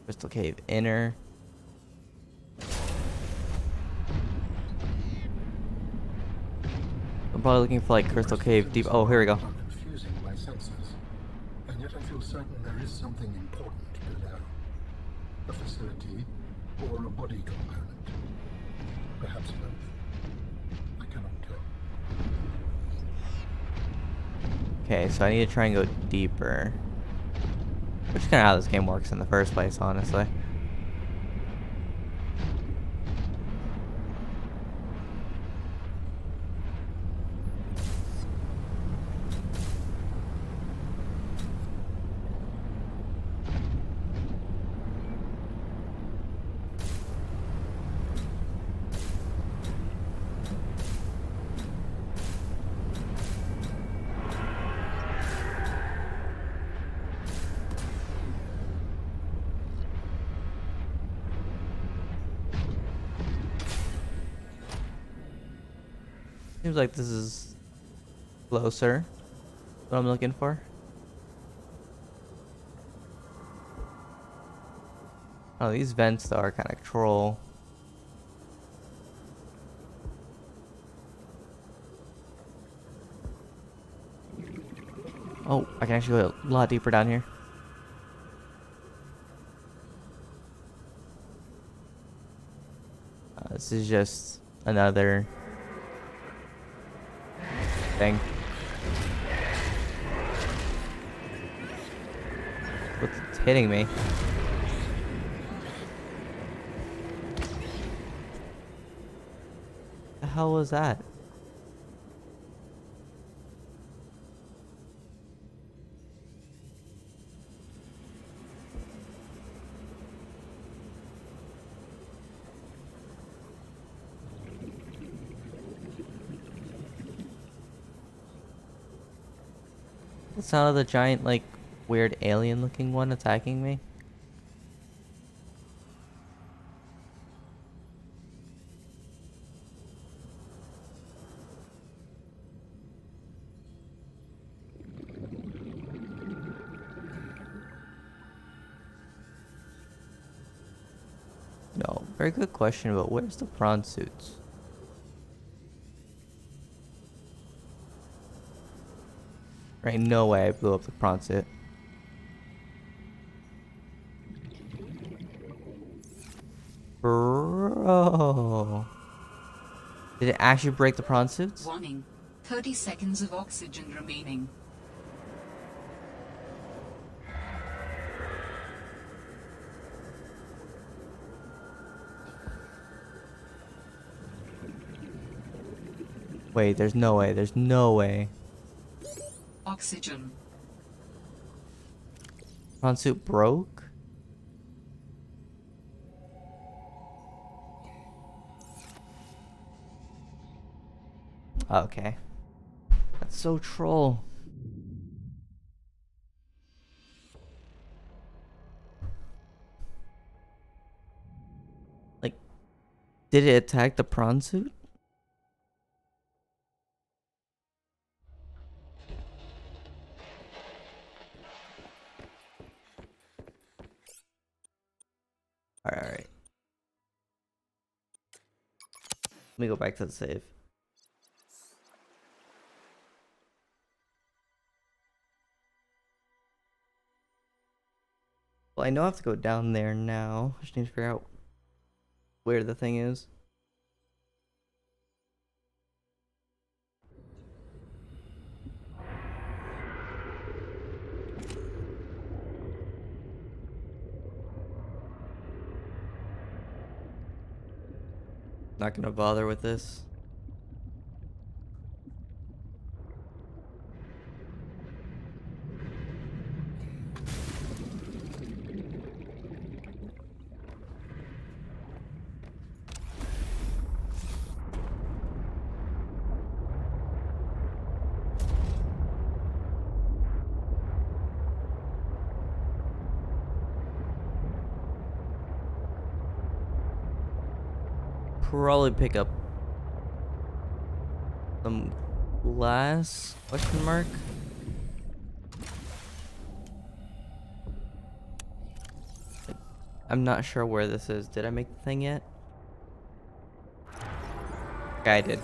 A: Crystal Cave inner. I'm probably looking for like Crystal Cave deep. Oh, here we go.
B: Are confusing my senses, and yet I feel certain there is something important below. A facility or a body component. Perhaps both. I cannot tell.
A: Okay, so I need to try and go deeper. Which is kind of how this game works in the first place, honestly. Seems like this is closer. What I'm looking for. Oh, these vents though are kind of troll. Oh, I can actually go a lot deeper down here. This is just another thing. What's hitting me? The hell was that? The sound of the giant like weird alien looking one attacking me. No, very good question, but where's the prawn suits? Right, no way I blew up the prawn suit. Bro. Did it actually break the prawn suits?
D: Warning. 30 seconds of oxygen remaining.
A: Wait, there's no way. There's no way.
D: Oxygen.
A: Prawn suit broke? Okay. That's so troll. Like, did it attack the prawn suit? Alright. Let me go back to the save. Well, I know I have to go down there now. I just need to figure out where the thing is. Not gonna bother with this. Probably pick up some glass? Question mark? I'm not sure where this is. Did I make the thing yet? Okay, I did.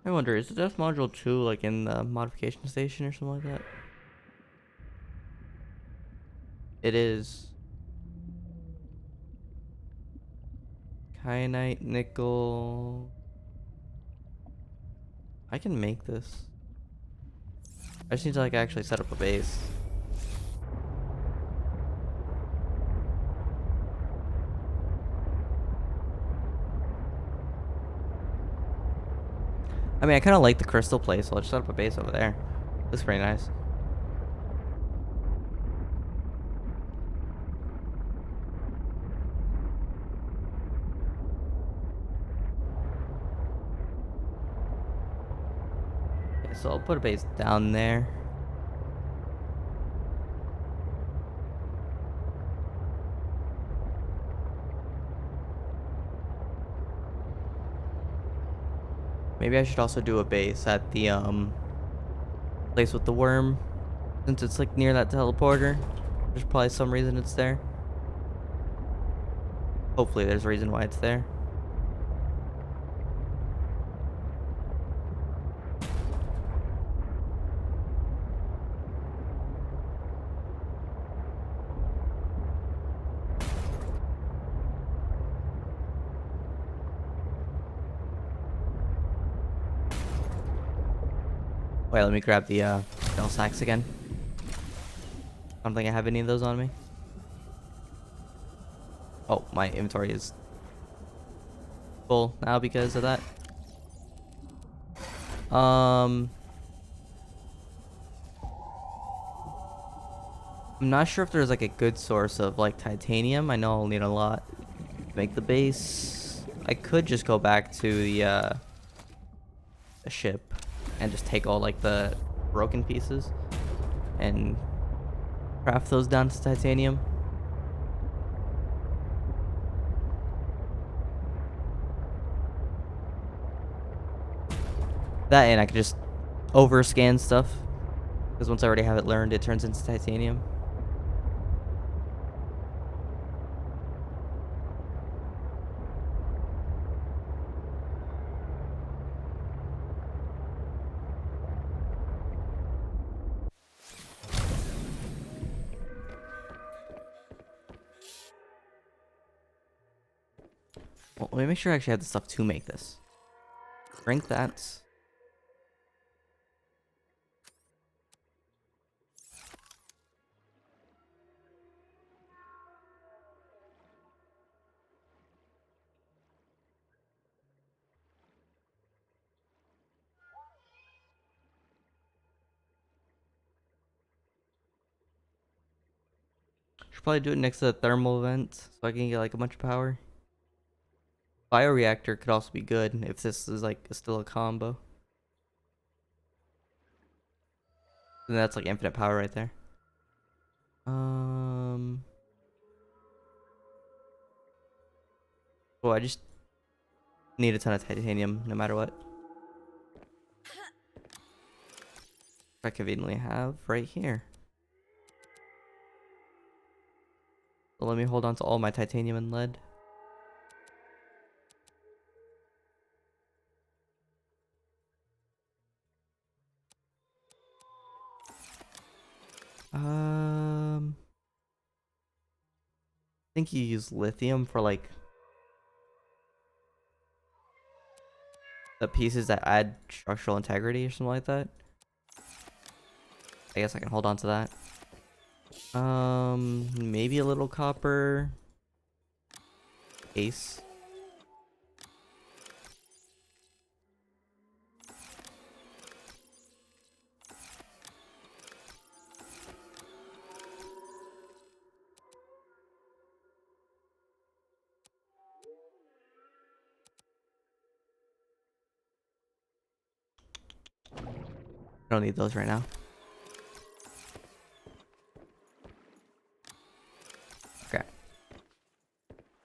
A: I wonder, is the death module 2 like in the modification station or something like that? It is. Kyanite, nickel. I can make this. I just need to like actually set up a base. I mean, I kind of like the crystal place, so I'll just set up a base over there. Looks pretty nice. Okay, so I'll put a base down there. Maybe I should also do a base at the place with the worm, since it's like near that teleporter. There's probably some reason it's there. Hopefully there's a reason why it's there. Wait, let me grab the bell sacks again. I don't think I have any of those on me. Oh, my inventory is full now because of that. I'm not sure if there's like a good source of like titanium. I know I'll need a lot to make the base. I could just go back to the ship and just take all like the broken pieces and craft those down to titanium. That, and I could just overscan stuff, because once I already have it learned, it turns into titanium. Well, let me make sure I actually have the stuff to make this. Drink that. Should probably do it next to the thermal vent so I can get like a bunch of power. Bioreactor could also be good if this is like still a combo. And that's like infinite power right there. Well, I just need a ton of titanium no matter what. I conveniently have right here. So let me hold on to all my titanium and lead. I think you use lithium for like the pieces that add structural integrity or something like that. I guess I can hold on to that. Maybe a little copper. Ace. I don't need those right now. Okay.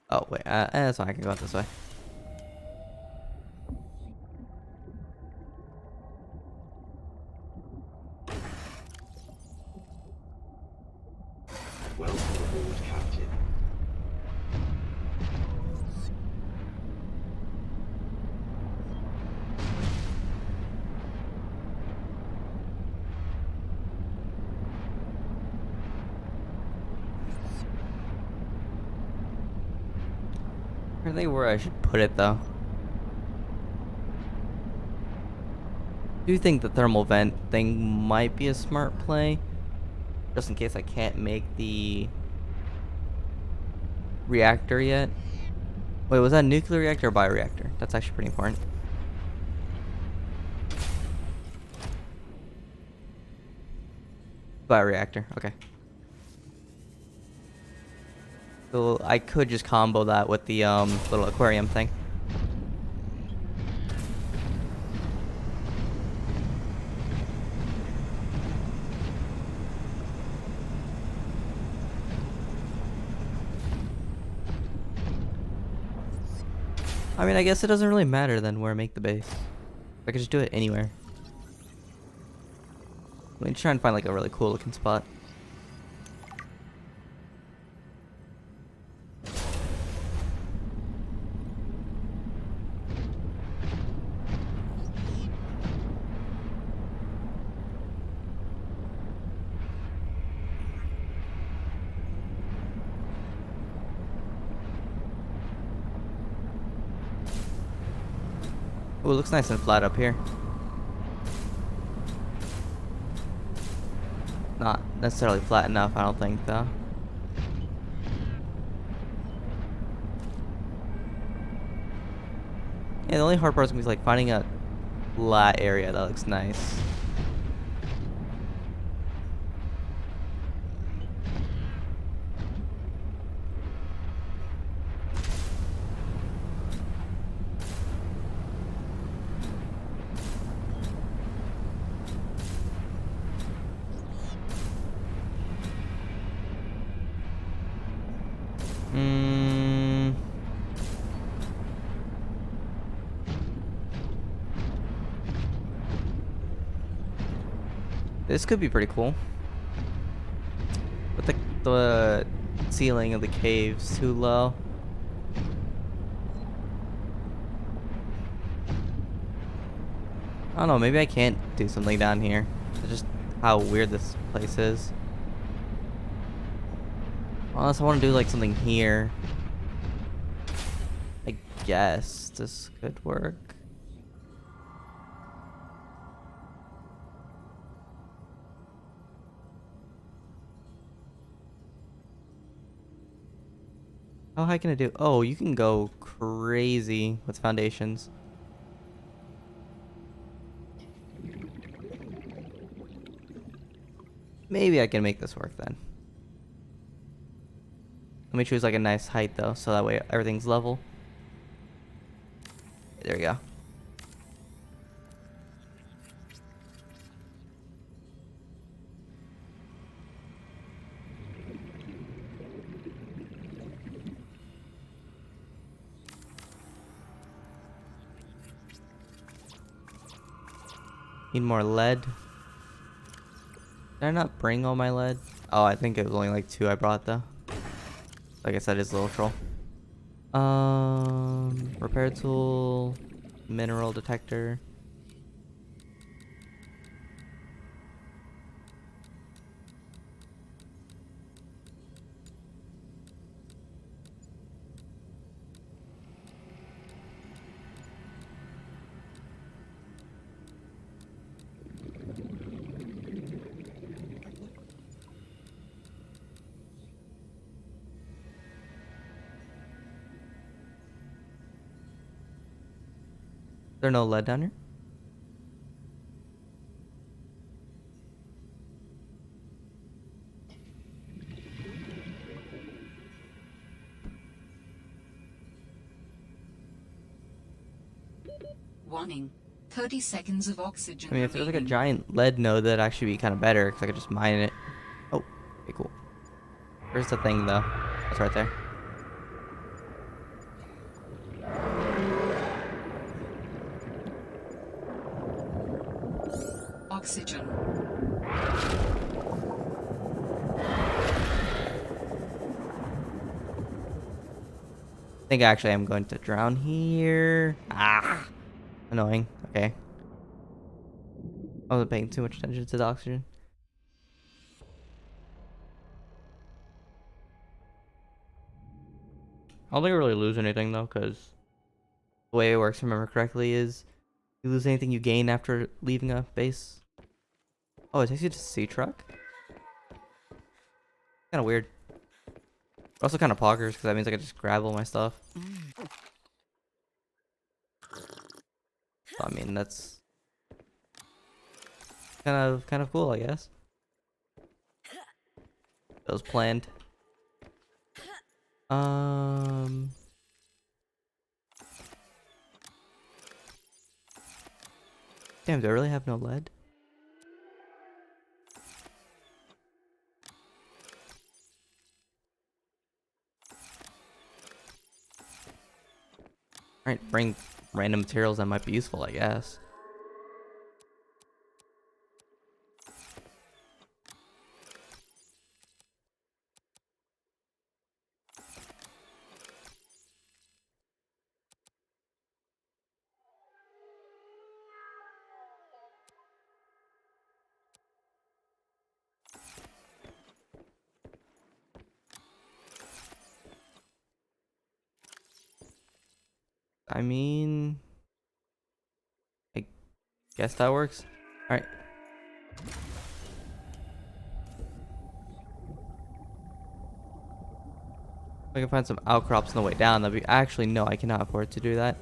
A: Oh wait, that's fine. I can go out this way.
F: Welcome aboard, Captain.
A: I think where I should put it though. I do think the thermal vent thing might be a smart play, just in case I can't make the reactor yet. Wait, was that a nuclear reactor or bioreactor? That's actually pretty important. Bioreactor, okay. So I could just combo that with the little aquarium thing. I mean, I guess it doesn't really matter then where I make the base. I could just do it anywhere. Let me try and find like a really cool looking spot. Ooh, it looks nice and flat up here. Not necessarily flat enough, I don't think, though. Yeah, the only hard part is gonna be like finding a flat area. That looks nice. Hmm. This could be pretty cool. But the ceiling of the cave's too low. I don't know, maybe I can't do something down here. It's just how weird this place is. Unless I want to do like something here. I guess this could work. How high can I do? Oh, you can go crazy with foundations. Maybe I can make this work then. Let me choose like a nice height though, so that way everything's level. There we go. Need more lead. Did I not bring all my lead? Oh, I think it was only like 2 I brought though. Like I said, it's a little troll. Repair tool, mineral detector. There no lead down here?
D: Warning. 30 seconds of oxygen
A: I mean, if there's like a
D: remaining.
A: giant lead node, that'd actually be kind of better because I could just mine it. Oh, okay, cool. Where's the thing though? It's right there.
D: Oxygen.
A: I think actually I'm going to drown here. Ah, annoying. Okay. I wasn't paying too much attention to the oxygen. I don't think I really lose anything though, because the way it works, if I remember correctly, is you lose anything you gain after leaving a base. Oh, it takes you to sea truck? Kind of weird. But also kind of poggers, because that means I can just grab all my stuff. So, I mean, that's kind of cool, I guess. That was planned. Um, Damn, do I really have no lead? Alright, bring random materials that might be useful, I guess. I mean, I guess that works. Alright. If I can find some outcrops on the way down, that'd be... Actually, no, I cannot afford to do that.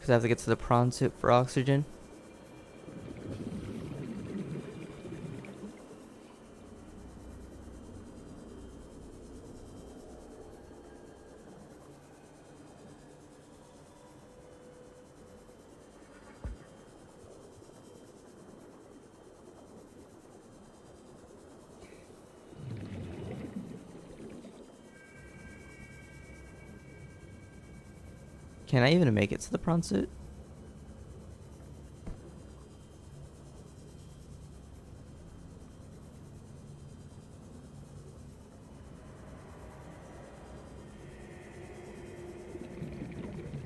A: Because I have to get to the prawn suit for oxygen. Can I even make it to the prawn suit?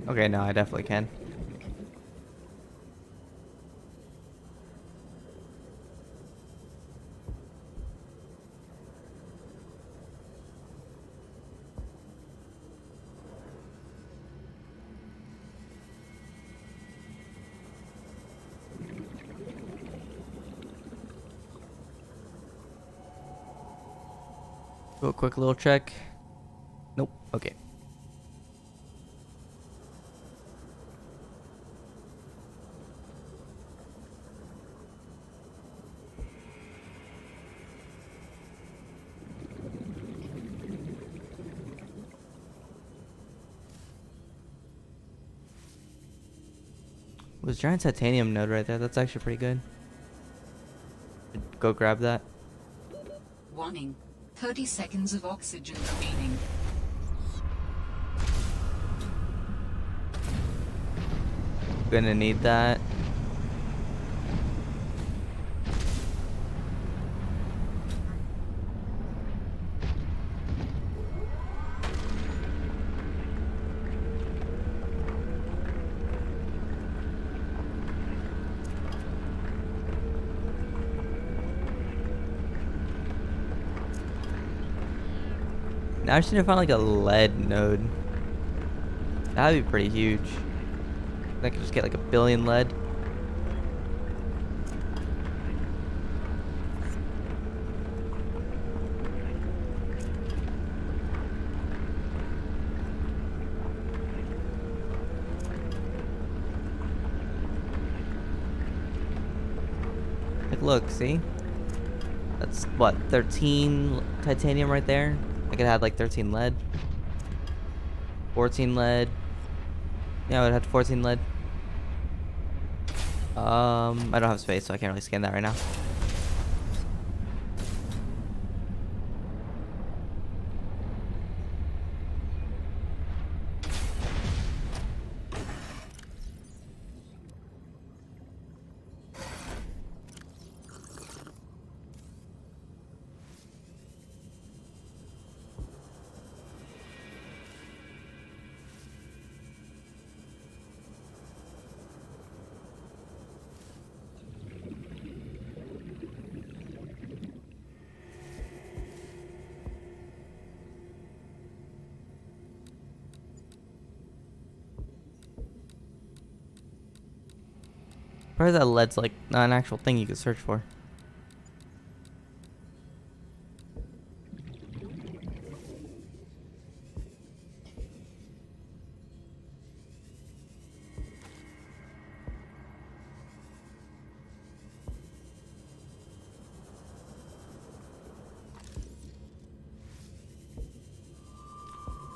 A: Okay, no, I definitely can. Do a quick little check. Nope. Okay. Was giant titanium node right there? That's actually pretty good. Go grab that.
D: Warning. 30 seconds of oxygen remaining.
A: Gonna need that. Now I just need to find like a lead node. That'd be pretty huge. I could just get like a billion lead. Like, look, see? That's what, 13 titanium right there? I could have like 13 lead. 14 lead. Yeah, I would have 14 lead. I don't have space, so I can't really scan that right now. Probably that lead's like not an actual thing you could search for.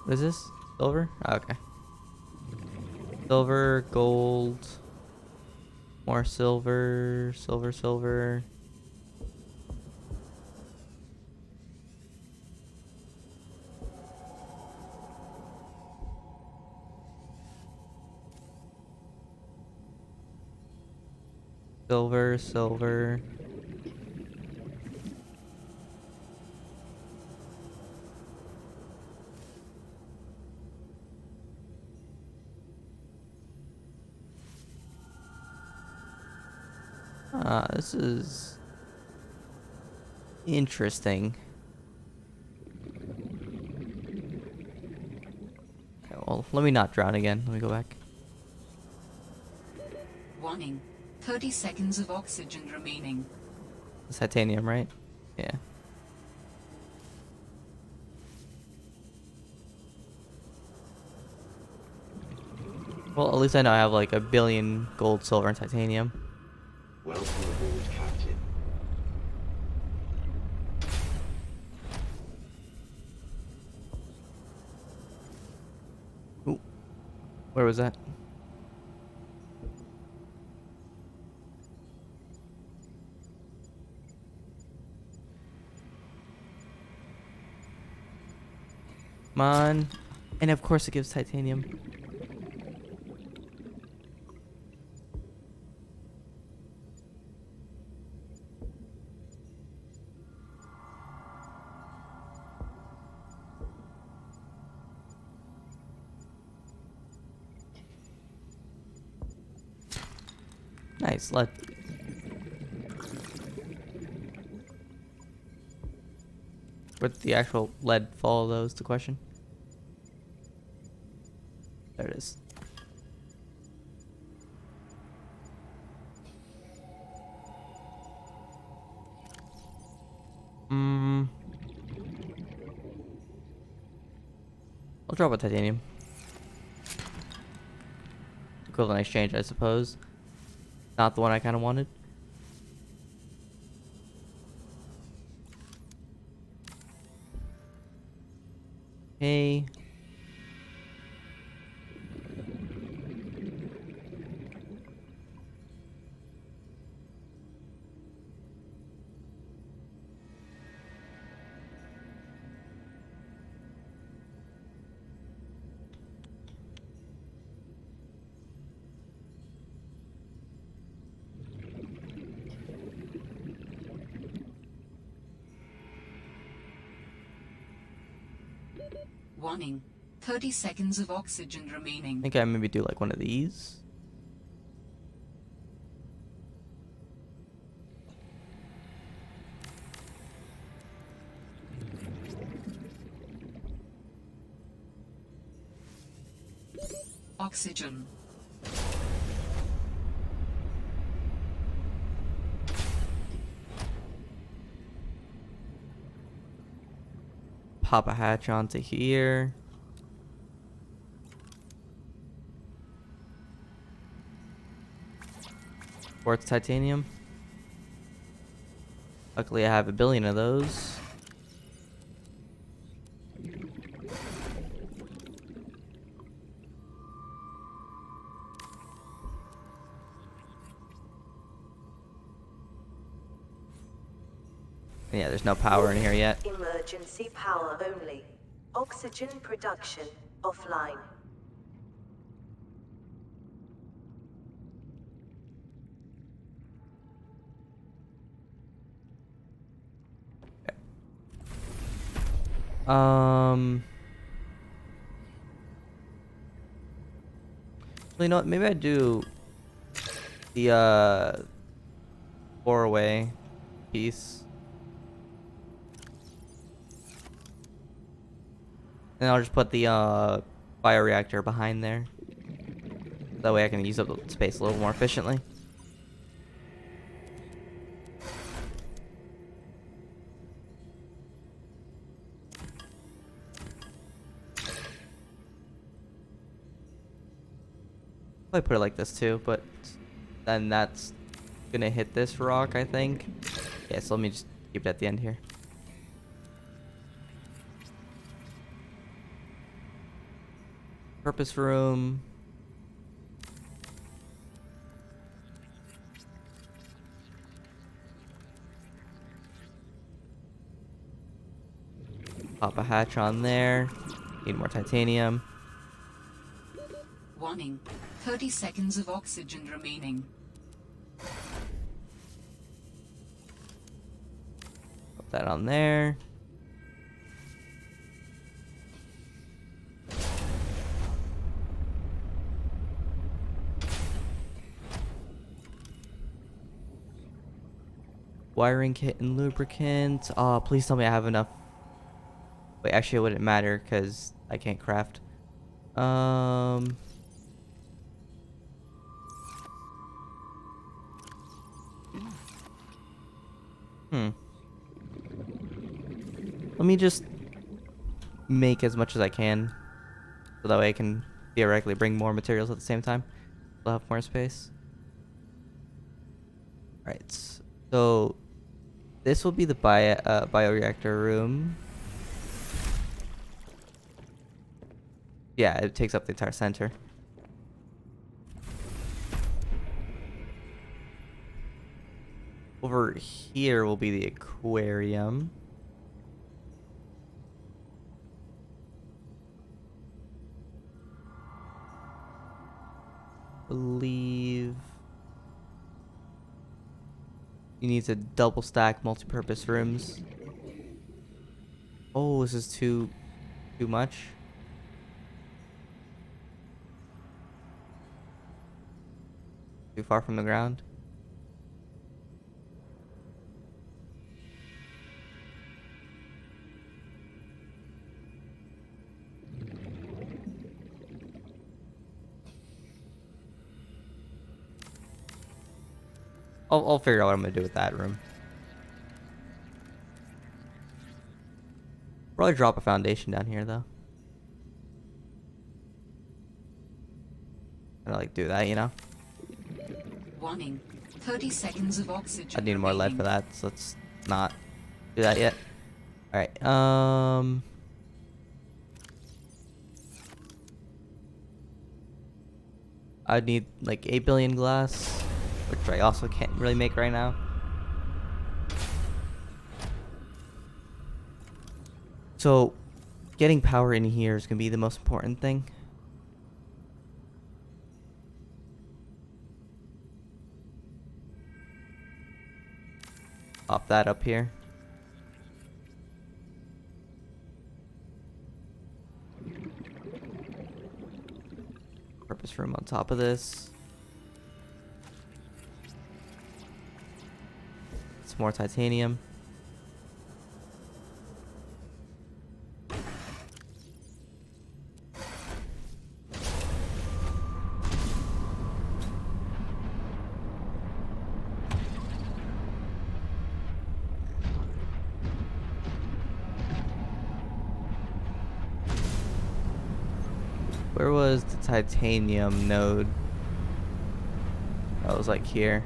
A: What is this? Silver? Oh, okay. Silver, gold, more silver, silver. Silver. Ah, this is interesting. Okay, well, let me not drown again. Let me go back.
D: Warning. 30 seconds of oxygen remaining.
A: It's titanium, right? Yeah. Well, at least I know I have like 1,000,000,000 gold, silver, and titanium.
F: Welcome aboard, Captain.
A: Ooh. Where was that? Come on. And of course it gives titanium. Nice, lead. Where'd the actual lead fall, though, is the question. There it is. I'll drop a titanium. Equivalent exchange, I suppose. Not the one I kind of wanted. Okay.
D: Warning. 30 seconds of oxygen
A: I
D: remaining.
A: think I maybe do like one of these.
D: Oxygen.
A: Pop a hatch onto here. Quartz titanium. Luckily I have 1,000,000,000 of those. And yeah, there's no power in here yet.
G: Emergency power only. Oxygen production offline.
A: Well, you know what? Maybe I do the 4-way piece. And I'll just put the bioreactor behind there. That way I can use up the space a little more efficiently. Probably put it like this too, but then that's gonna hit this rock, I think. Yeah, so let me just keep it at the end here. Purpose room. Pop a hatch on there. Need more titanium.
D: Warning. 30 seconds of oxygen remaining.
A: Put that on there. Wiring kit and lubricant. Oh, please tell me I have enough. Wait, actually it wouldn't matter because I can't craft. Let me just make as much as I can, so that way I can theoretically bring more materials at the same time. We'll have more space. Right. So this will be the bioreactor room. Yeah, it takes up the entire center. Over here will be the aquarium. Believe he needs a double stack multi-purpose rooms. Oh, this is too much. Too far from the ground. I'll figure out what I'm gonna do with that room. Probably drop a foundation down here though. Gonna like do that, you know?
D: Warning. 30 seconds of oxygen.
A: I need more lead
D: remaining.
A: for that, so let's not do that yet. Alright, I'd need like 8 billion glass, which I also can't really make right now. So, getting power in here is gonna be the most important thing. Pop that up here. Purpose room on top of this. Some more titanium. Where was the titanium node? That was like here.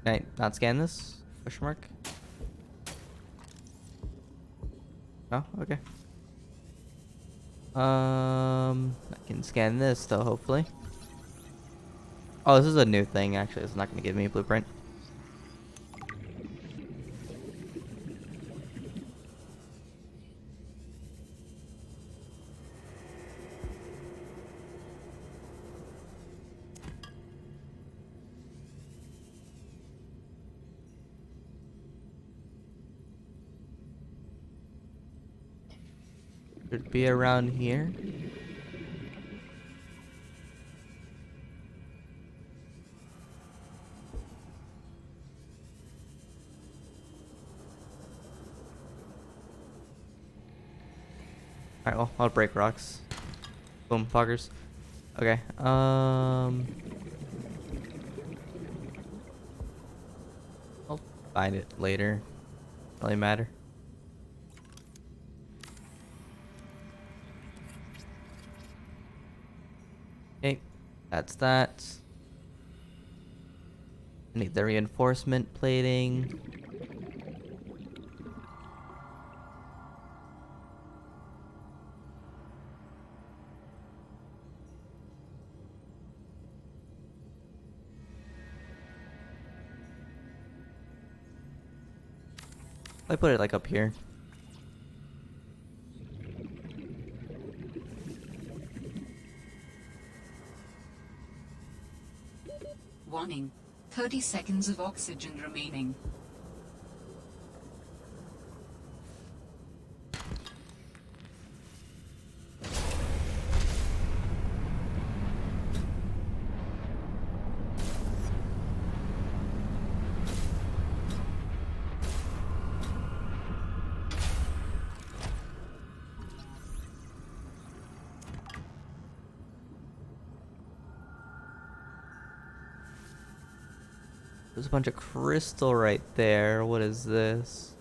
A: Can I not scan this? Question mark? Oh, okay. I can scan this though, hopefully. Oh, this is a new thing, actually. It's not going to give me a blueprint. Should be around here. Alright, well, I'll break rocks. Boom, poggers. Okay, I'll find it later. Doesn't really matter. Okay, that's that. I need the reinforcement plating. I put it like up here.
D: Warning. 30 seconds of oxygen remaining.
A: There's a bunch of crystal right there. What is this?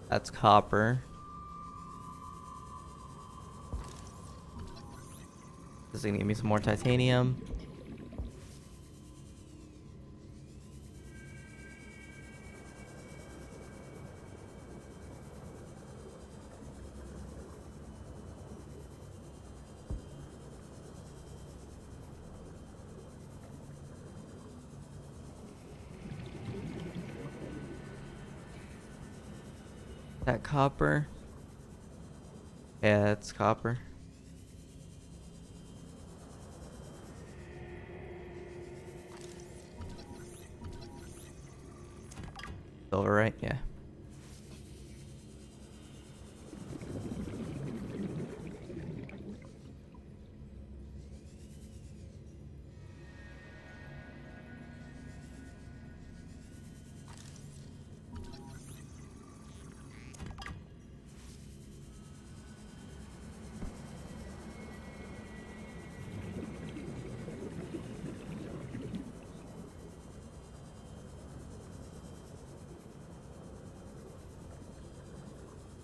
A: That's copper. This is gonna give me some more titanium. That copper. Yeah, that's copper. Silver, right? Yeah.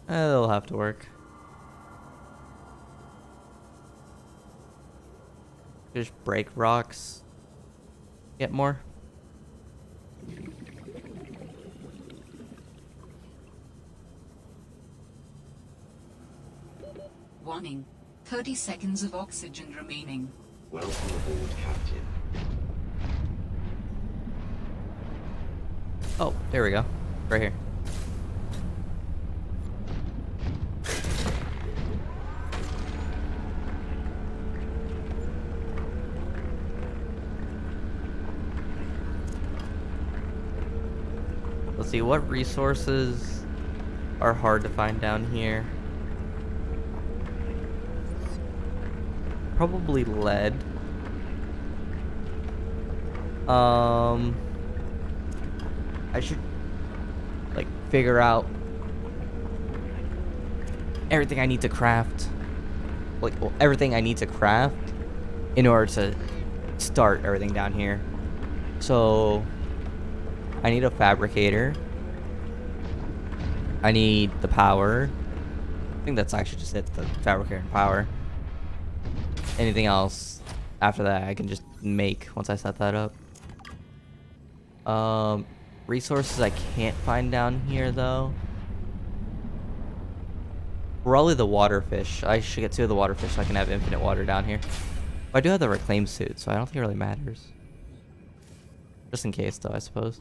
A: It'll have to work. Just break rocks. Get more.
D: Warning. 30 seconds of oxygen remaining.
F: Welcome aboard, Captain.
A: Oh, there we go. Right here. Let's see, what resources are hard to find down here? Probably lead. I should like figure out everything I need to craft. Like, well, everything I need to craft in order to start everything down here. So I need a fabricator. I need the power. I think that's actually just it, the fabricator and power. Anything else after that I can just make once I set that up. Resources I can't find down here though. Probably the water fish. I should get 2 of the water fish so I can have infinite water down here. I do have the reclaim suit, so I don't think it really matters. Just in case though, I suppose.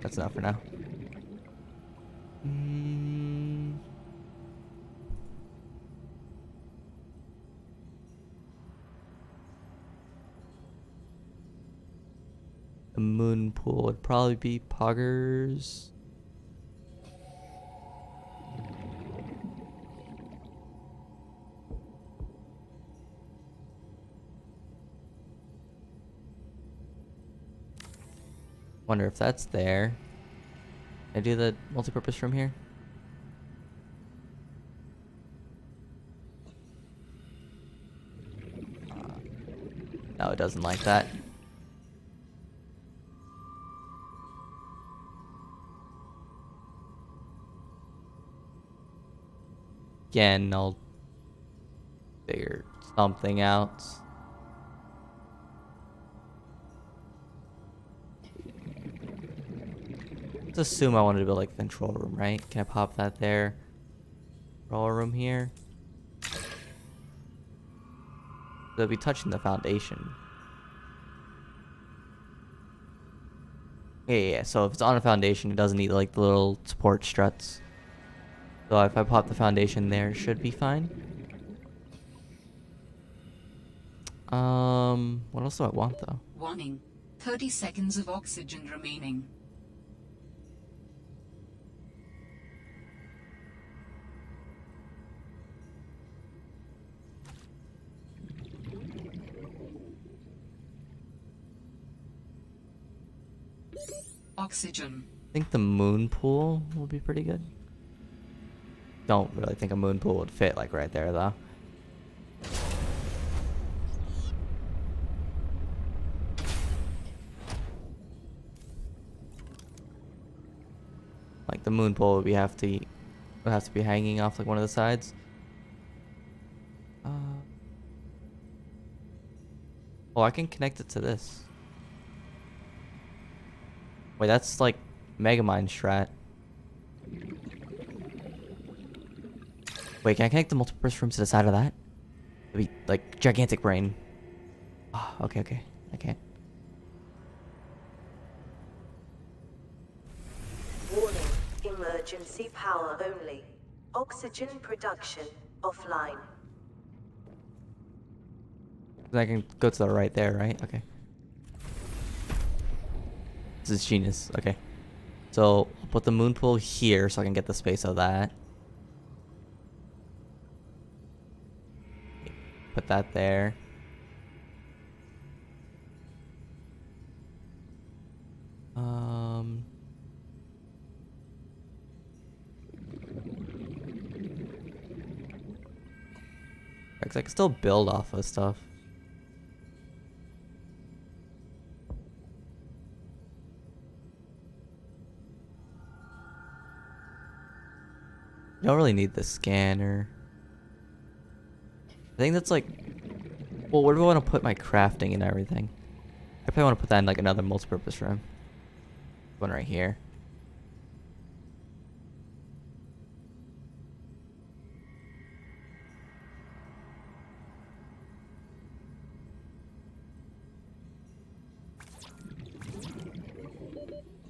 A: That's enough for now. The moon pool would probably be poggers. Wonder if that's there. Can I do the multi-purpose room here? No, it doesn't like that. Again, I'll figure something out. Let's assume I wanted to build like a control room, right? Can I pop that there? Control room here. They'll be touching the foundation. Yeah. So if it's on a foundation, it doesn't need like the little support struts. So if I pop the foundation there, it should be fine. What else do I want though?
D: Warning. 30 seconds of oxygen remaining. Oxygen.
A: I think the moon pool will be pretty good. Don't really think a moon pool would fit like right there though. Like the moon pool would have to be hanging off like one of the sides. Oh, I can connect it to this. Wait, that's like Megamind strat. Wait, can I connect the multipurpose rooms to the side of that? It'd be like gigantic brain. Oh, okay. I can't.
G: Warning, emergency power only. Oxygen production offline.
A: I can go to the right there, right? Okay. This is genius. Okay. So I'll put the moon pool here so I can get the space of that. Put that there. Cause I can still build off of stuff. You don't really need the scanner. I think that's like, well, where do I want to put my crafting and everything? I probably want to put that in like another multi-purpose room. One right here.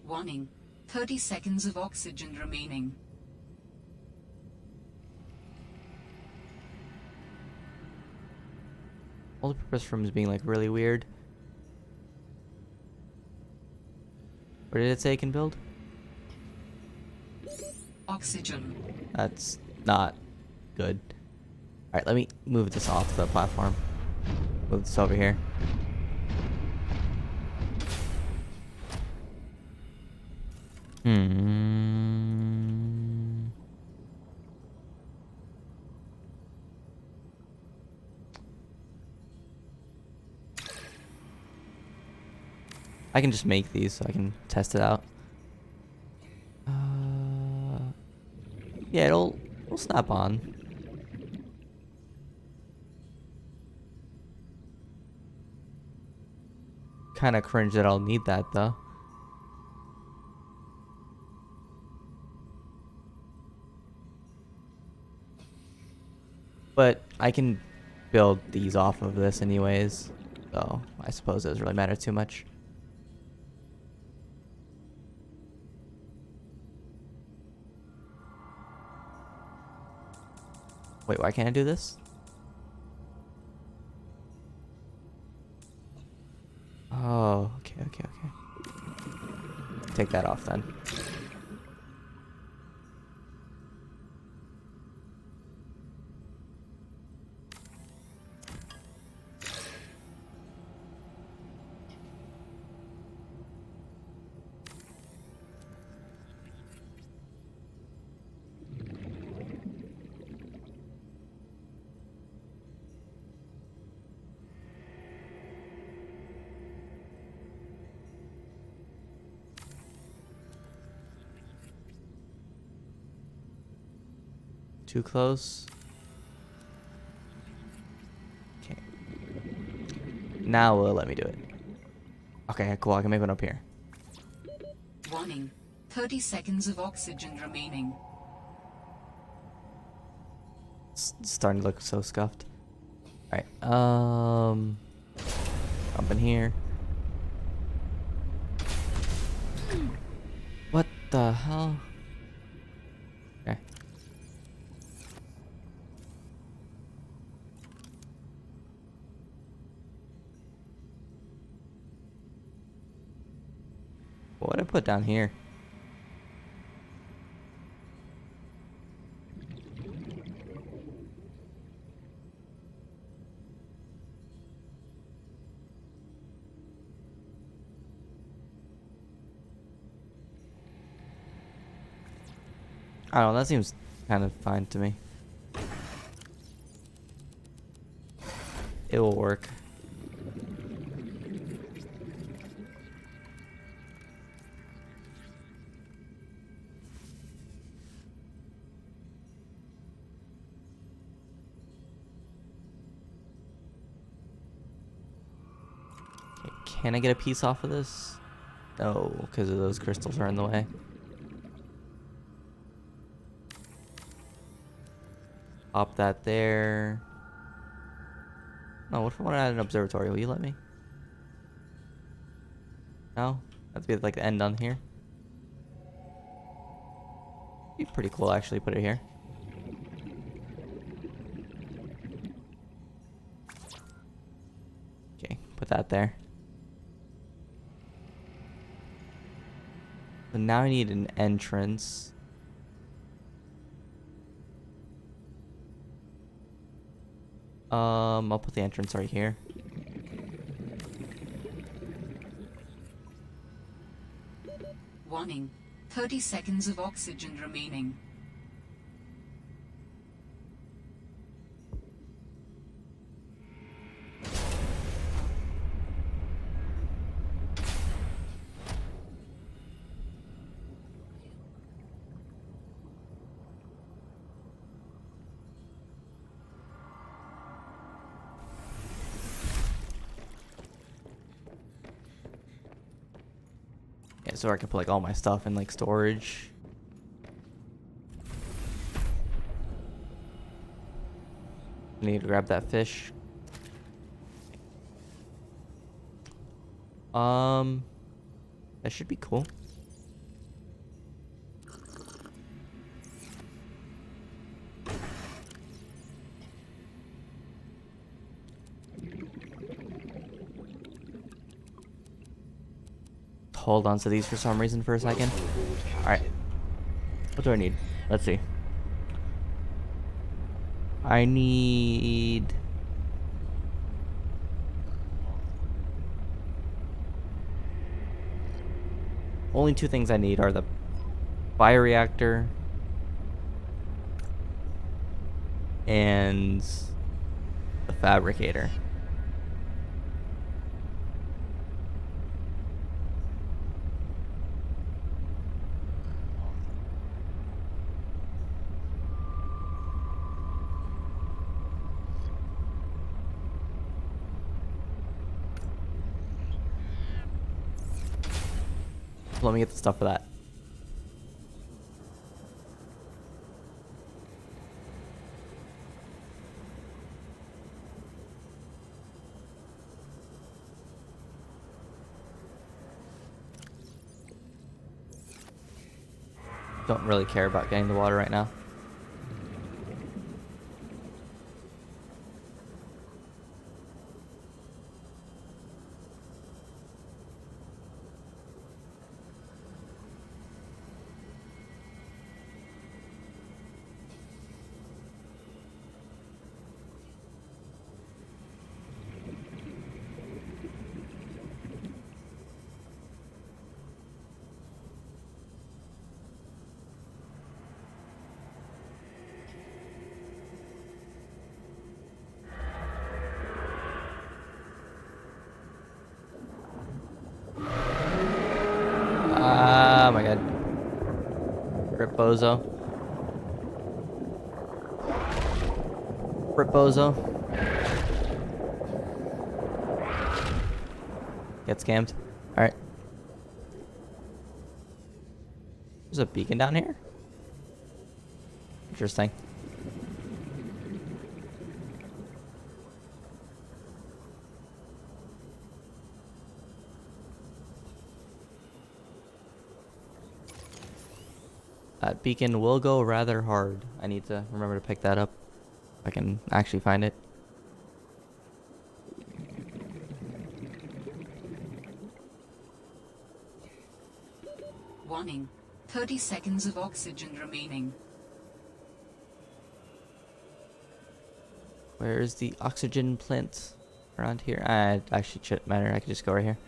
D: Warning. 30 seconds of oxygen remaining.
A: Multi-purpose rooms being like really weird. Where did it say it can build?
D: Oxygen.
A: That's not good. Alright, let me move this off the platform. Move this over here. I can just make these so I can test it out. Yeah, it'll snap on. Kind of cringe that I'll need that though. But I can build these off of this anyways, so I suppose it doesn't really matter too much. Wait, why can't I do this? Oh, okay. Take that off then. Too close. Okay. Now will it let me do it? Okay, cool. I can make one up here.
D: Warning. 30 seconds of oxygen remaining.
A: It's starting to look so scuffed. Alright, jump in here. What the hell? Okay. What did I put down here? I don't know, that seems kind of fine to me. It will work. Okay, can I get a piece off of this? No, because of those crystals are in the way. Pop that there. Oh, what if I want to add an observatory? Will you let me? No? That'd be like the end on here. Be pretty cool actually, put it here. Okay, put that there. So now I need an entrance. I'll put the entrance right here.
D: Warning. 30 seconds of oxygen remaining.
A: Yeah, so I can put like all my stuff in like storage. I need to grab that fish. That should be cool. Hold on to these for some reason for a second.
F: Welcome aboard,
A: Alright.
F: Captain.
A: What do I need? Let's see. I need... Only two things I need are the bioreactor and the fabricator. Let me get the stuff for that. Don't really care about getting the water right now. Ah, my god. Rip bozo. Rip bozo. Get scammed. Alright. There's a beacon down here? Interesting. That beacon will go rather hard. I need to remember to pick that up. If I can actually find it.
D: Warning. 30 seconds of oxygen remaining.
A: Where's the oxygen plant? Around here? I actually shouldn't matter. I could just go right here.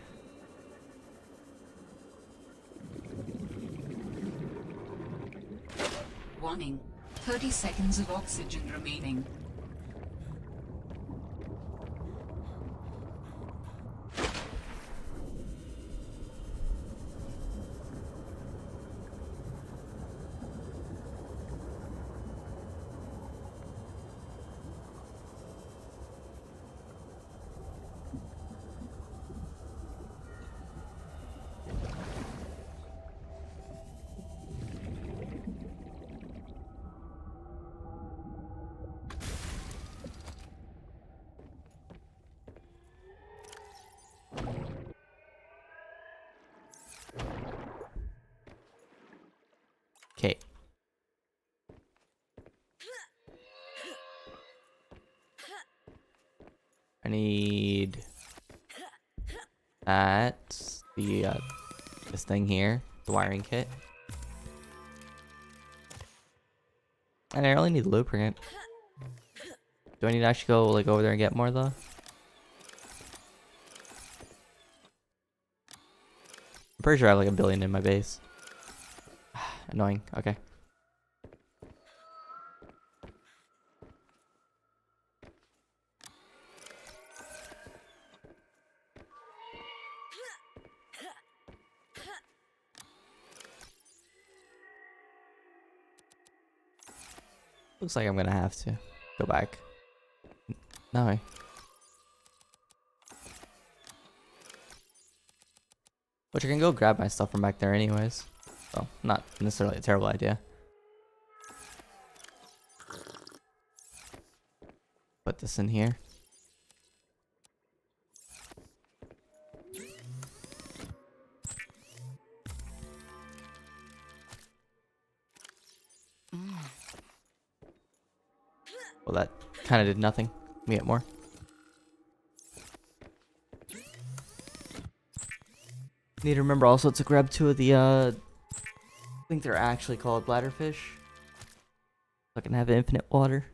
D: 30 seconds of oxygen remaining.
A: Okay. I need that, this thing here, the wiring kit. And I only need lubricant. Do I need to actually go like over there and get more though? I'm pretty sure I have like 1 billion in my base. Annoying. Okay. Looks like I'm gonna have to go back. No. Which I can go grab my stuff from back there anyways. So, not necessarily a terrible idea. Put this in here. Well, that kind of did nothing. Let me get more. Need to remember also to grab 2 of the, I think they're actually called bladderfish. So I can have infinite water.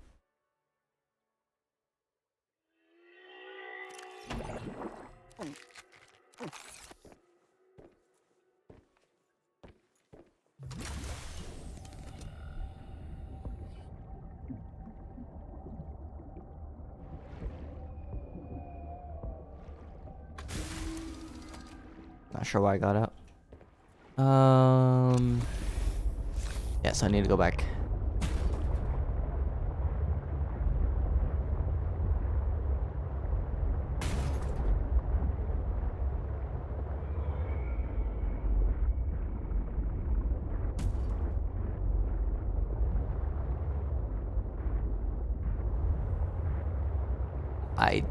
A: Not sure why I got out. Yes, I need to go back. I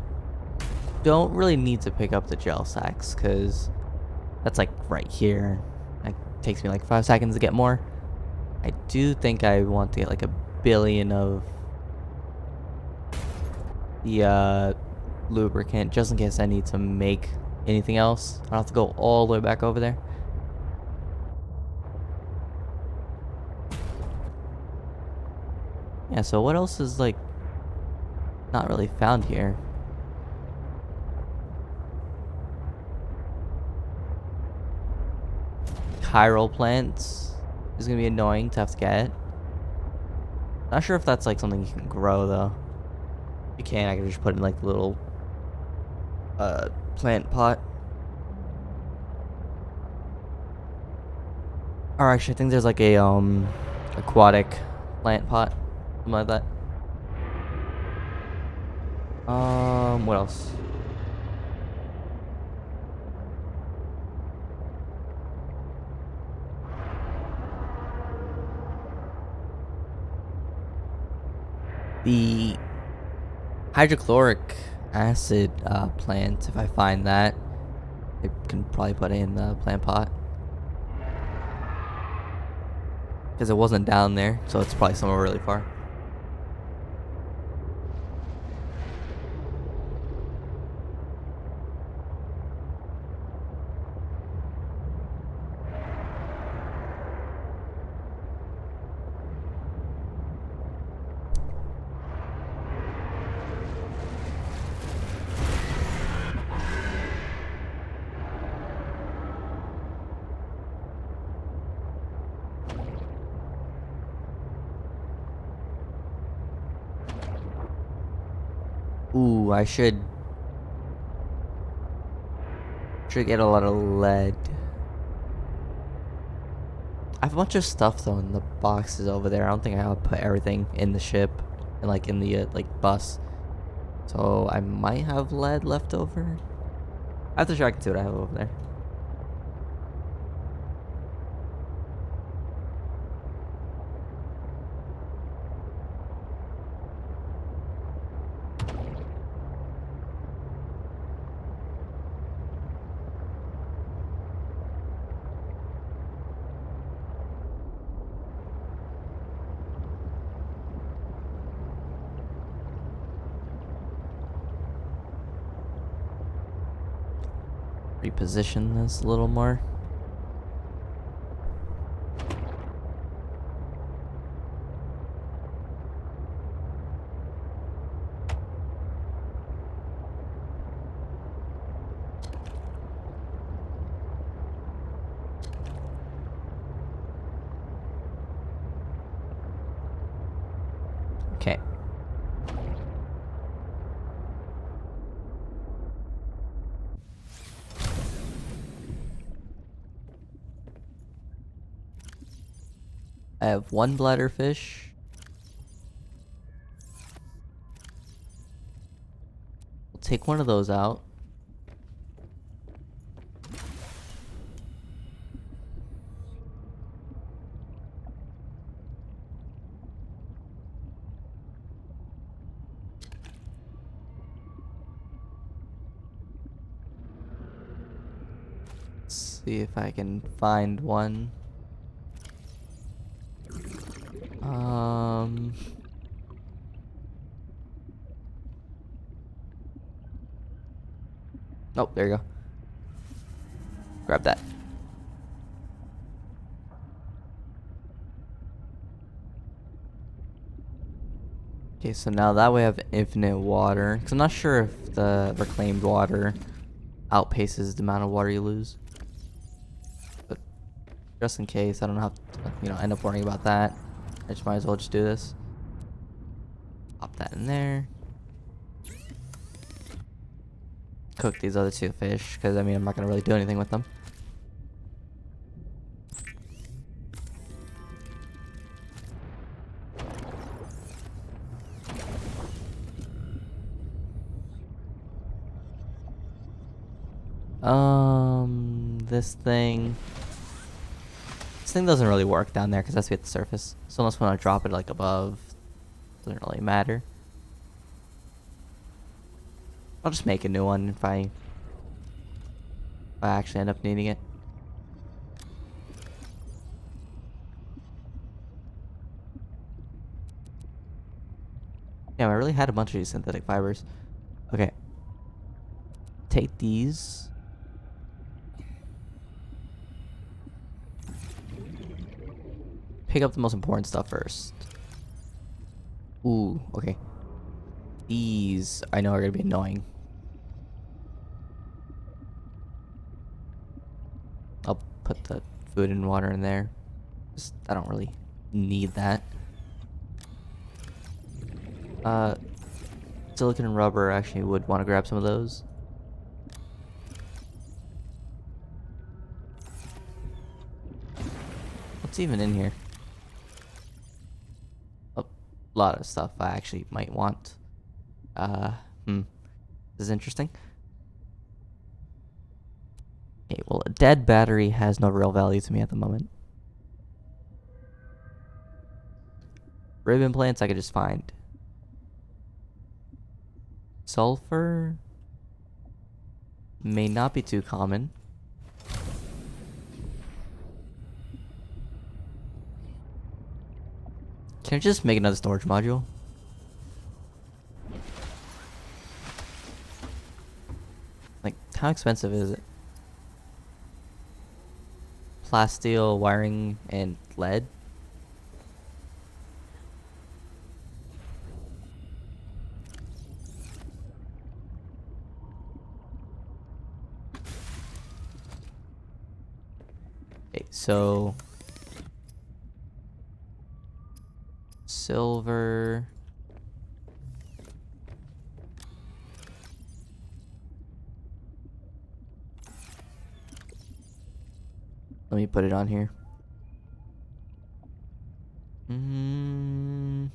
A: don't really need to pick up the gel sacks because that's like right here. It takes me like 5 seconds to get more. I do think I want to get like 1 billion of the lubricant just in case I need to make anything else. I don't have to go all the way back over there. Yeah, so what else is like not really found here? Chiral plants is gonna be annoying to have to get. Not sure if that's like something you can grow though. If you can, I can just put in like the little plant pot. Or actually, I think there's like a aquatic plant pot, something like that. What else? The hydrochloric acid plant, if I find that, I can probably put it in the plant pot. Because it wasn't down there, so it's probably somewhere really far. Ooh, I should get a lot of lead. I have a bunch of stuff though in the boxes over there. I don't think I'll put everything in the ship and like in the like bus. So I might have lead left over. I have to check and see what I have over there. Reposition this a little more. Okay. I have one bladderfish. We'll take one of those out. Let's see if I can find one. Oh, there you go. Grab that. Okay, so now that we have infinite water. Because I'm not sure if the reclaimed water outpaces the amount of water you lose. But just in case, I don't have to, end up worrying about that. I just might as well just do this. Pop that in there. Cook these other two fish, because, I'm not going to really do anything with them. This thing doesn't really work down there because it has to be at the surface. So unless when I drop it like above, doesn't really matter. I'll just make a new one if I actually end up needing it. Yeah, I really had a bunch of these synthetic fibers. Okay. Take these. Pick up the most important stuff first. Ooh, okay. These I know are gonna be annoying. I'll put the food and water in there. I don't really need that. Silicon and rubber, actually would want to grab some of those. What's even in here? A lot of stuff I actually might want. This is interesting. Okay, well, a dead battery has no real value to me at the moment. Ribbon plants I could just find. Sulfur may not be too common. Can I just make another storage module? Like, how expensive is it? Plasteel, wiring, and lead? Okay, so silver, Let me put it on here. Mm.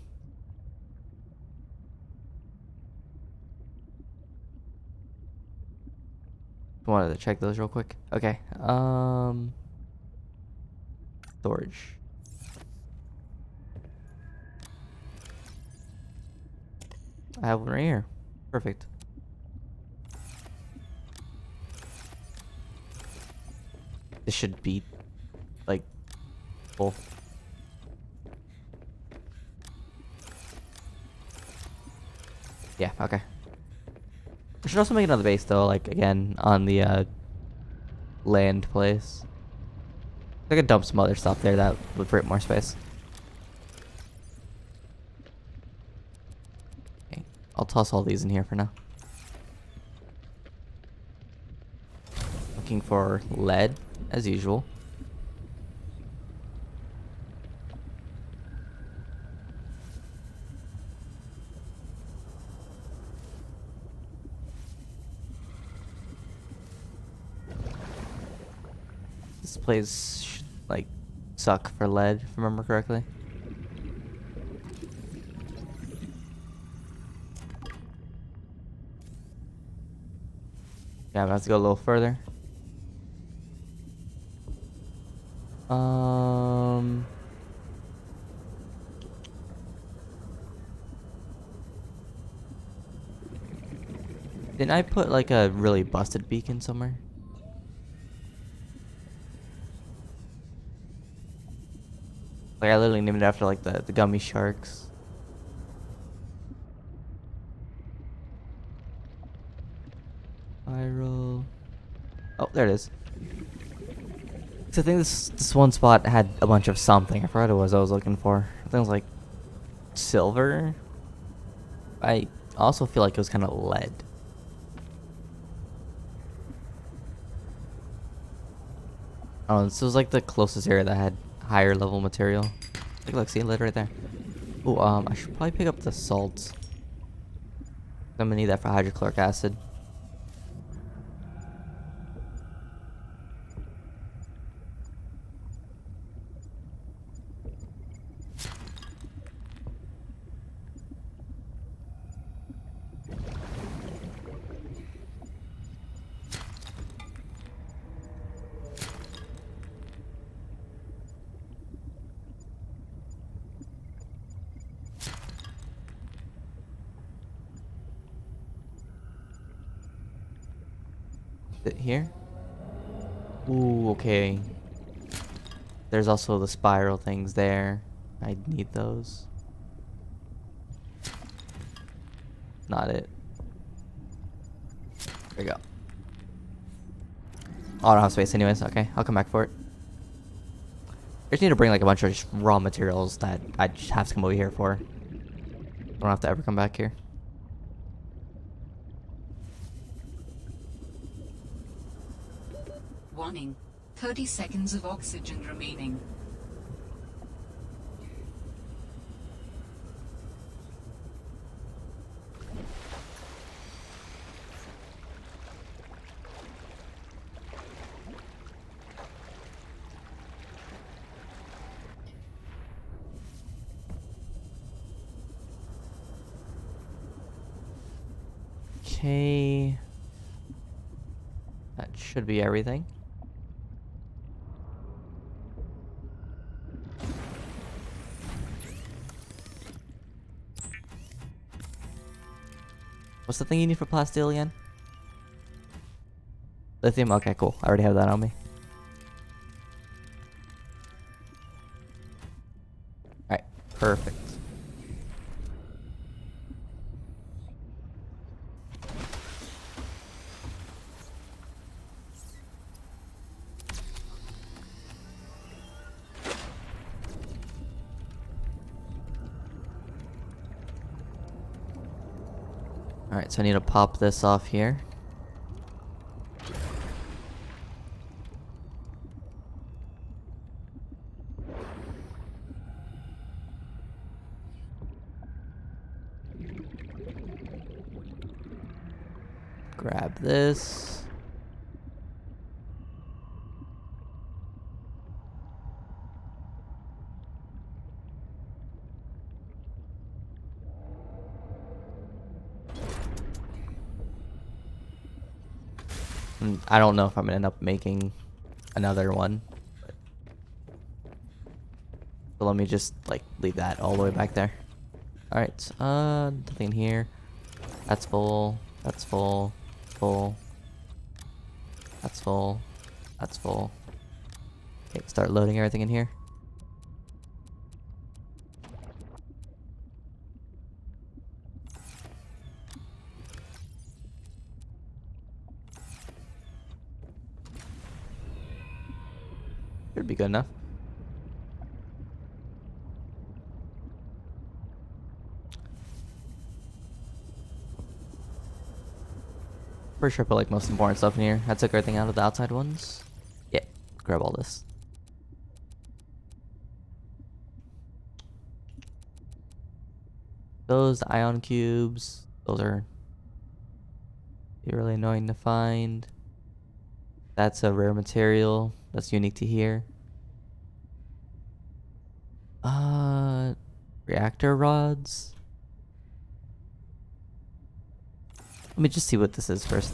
A: Wanted to check those real quick. Okay. Storage. I have one right here. Perfect. This should be like full. Yeah, okay. I should also make another base though, like again on the land place. I could dump some other stuff there that would create more space. Okay, I'll toss all these in here for now. Looking for lead as usual. This place should, like, suck for lead, if I remember correctly. Yeah, I'm gonna have to go a little further. Didn't I put like a really busted beacon somewhere? Like I literally named it after like the gummy sharks. Viral. Oh, there it is. So I think this one spot had a bunch of something. I forgot what it was I was looking for. I think it was like silver. I also feel like it was kind of lead. Oh, this was like the closest area that had higher level material. Look, see lead right there. Oh, I should probably pick up the salts. I'm gonna need that for hydrochloric acid. Is it here? Ooh, okay. There's also the spiral things there. I need those. Not it. There we go. Oh, I don't have space anyways. Okay, I'll come back for it. I just need to bring like a bunch of just raw materials that I just have to come over here for. Don't have to ever come back here.
D: Warning. 30 seconds of oxygen remaining.
A: Okay. That should be everything. What's the thing you need for plasteel again? Lithium? Okay, cool. I already have that on me. Alright, perfect. Alright, so I need to pop this off here. Grab this. And I don't know if I'm gonna end up making another one. So let me just like leave that all the way back there. Alright, nothing here. That's full. That's full. Full. That's full. That's full. Okay, start loading everything in here. Should be good enough. Pretty sure I put like most important stuff in here. I took everything out of the outside ones. Yeah, grab all this. Those ion cubes, those are really annoying to find. That's a rare material that's unique to here. Reactor rods. Let me just see what this is first.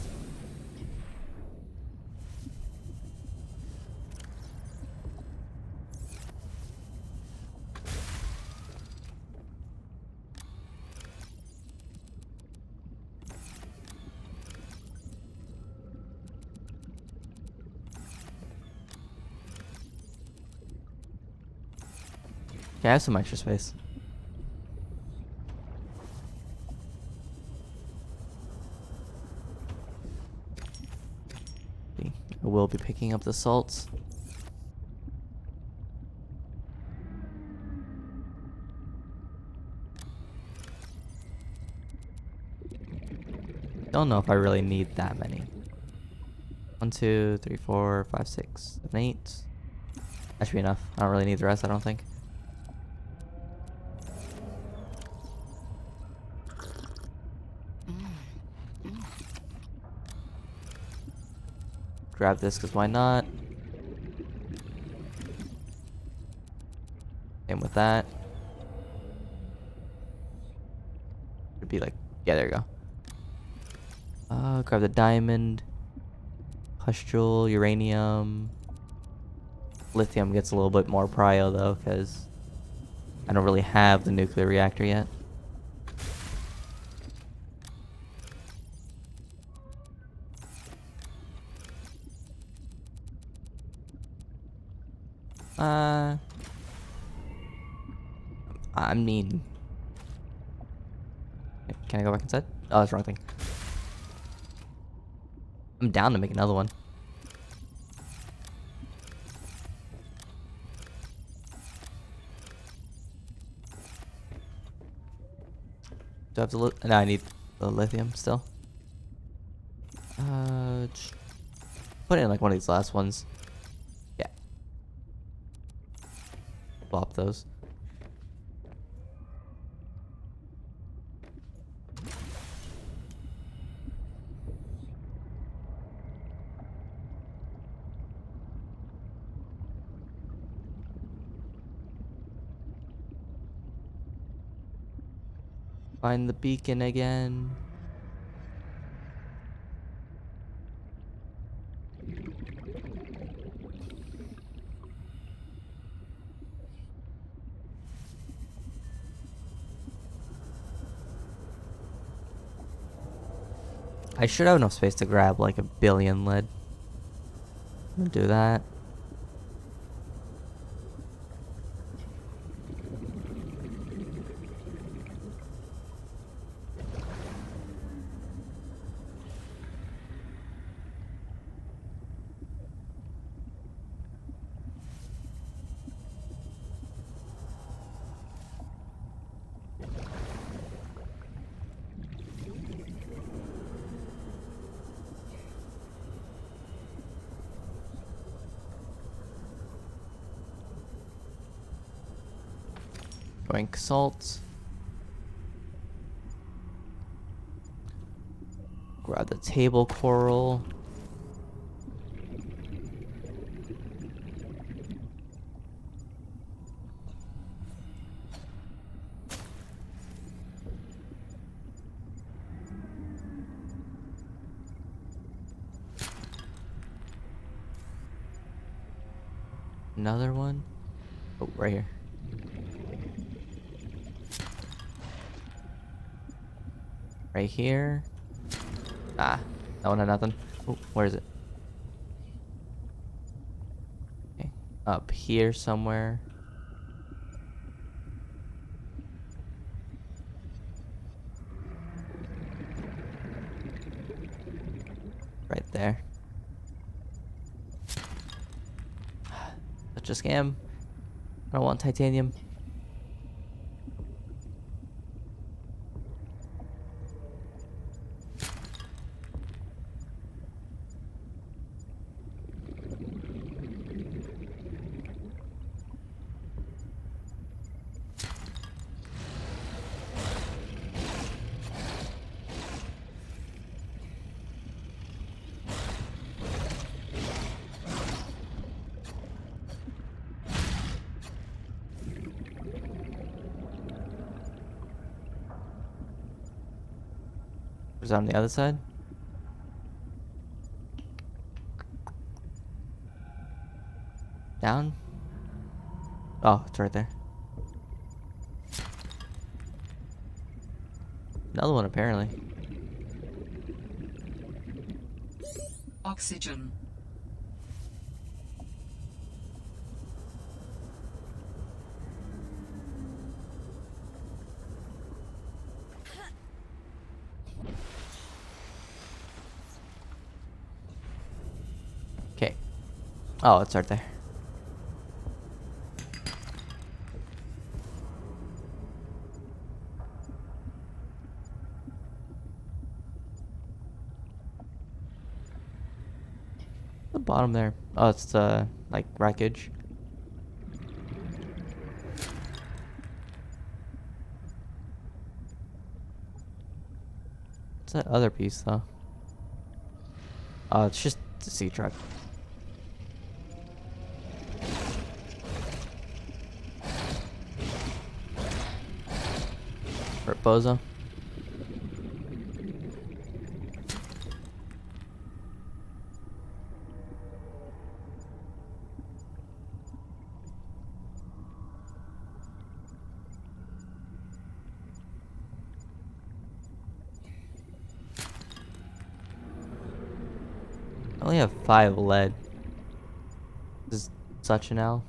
A: Okay, I have some extra space. I will be picking up the salts. Don't know if I really need that many. 1, 2, 3, 4, 5, 6, 7, 8. That should be enough. I don't really need the rest, I don't think. Grab this, because why not? Same with that. Should be like, yeah, there you go. Grab the diamond. Pustule, uranium. Lithium gets a little bit more prio though, because I don't really have the nuclear reactor yet. I mean, can I go back inside? Oh, that's the wrong thing. I'm down to make another one. Do I have to no, I need the lithium still. Put it in like one of these last ones. Yeah. Plop those. Find the beacon again. I should have enough space to grab like 1,000,000,000 lead. I'm gonna do that. Going salt. Grab the table coral. Another one. Oh, right here. Right here. Ah, that one had nothing. Oh, where is it? Okay. Up here somewhere. Right there. Such a scam. I don't want titanium. Was that on the other side? Down? Oh, it's right there. Another one apparently.
D: Oxygen.
A: Okay. Oh, it's right there. The bottom there. Oh, it's like wreckage. What's that other piece though? Oh, it's just the sea truck. Bozo. I only have 5 lead. This is such an L.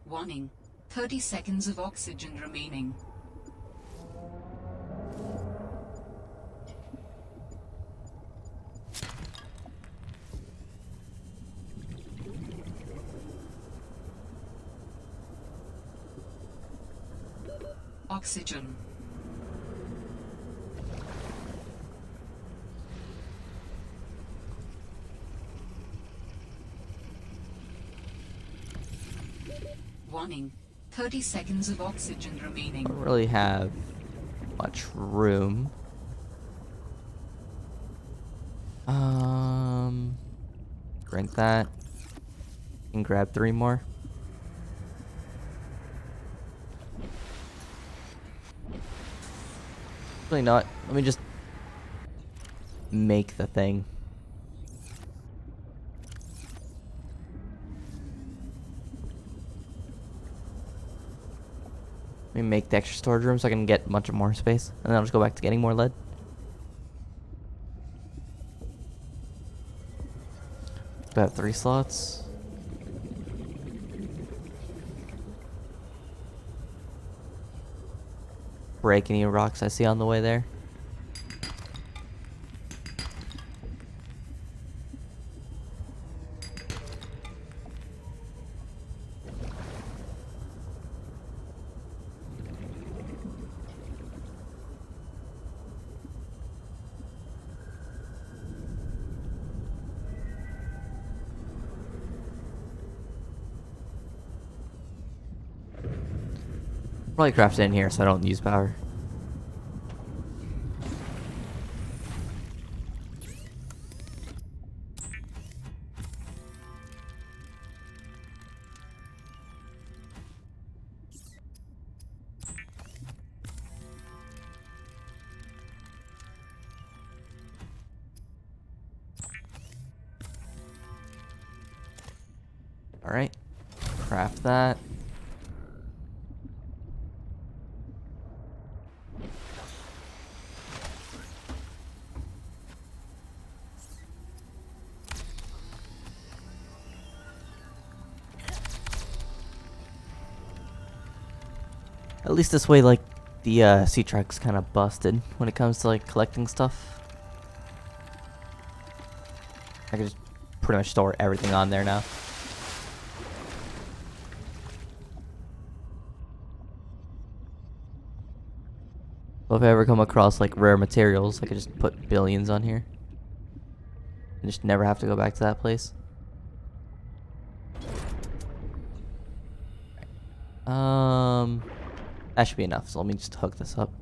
D: Warning. 30 seconds of oxygen remaining. Oxygen. Warning. 30 seconds of oxygen remaining.
A: Don't really have much room. Drink that. And grab 3 more. Really not. Let me just make the thing. Let me make the extra storage room so I can get a bunch of more space. And then I'll just go back to getting more lead. About 3 slots. Break any rocks I see on the way there. Probably craft it in here so I don't use power. Alright. Craft that. At least this way, like, the sea track's kind of busted when it comes to, like, collecting stuff. I can just pretty much store everything on there now. So if I ever come across, like, rare materials, I could just put billions on here. And just never have to go back to that place. That should be enough, so let me just hook this up.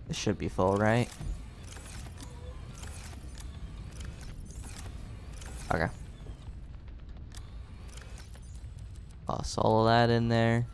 A: This should be full, right? Okay. Toss all of that in there.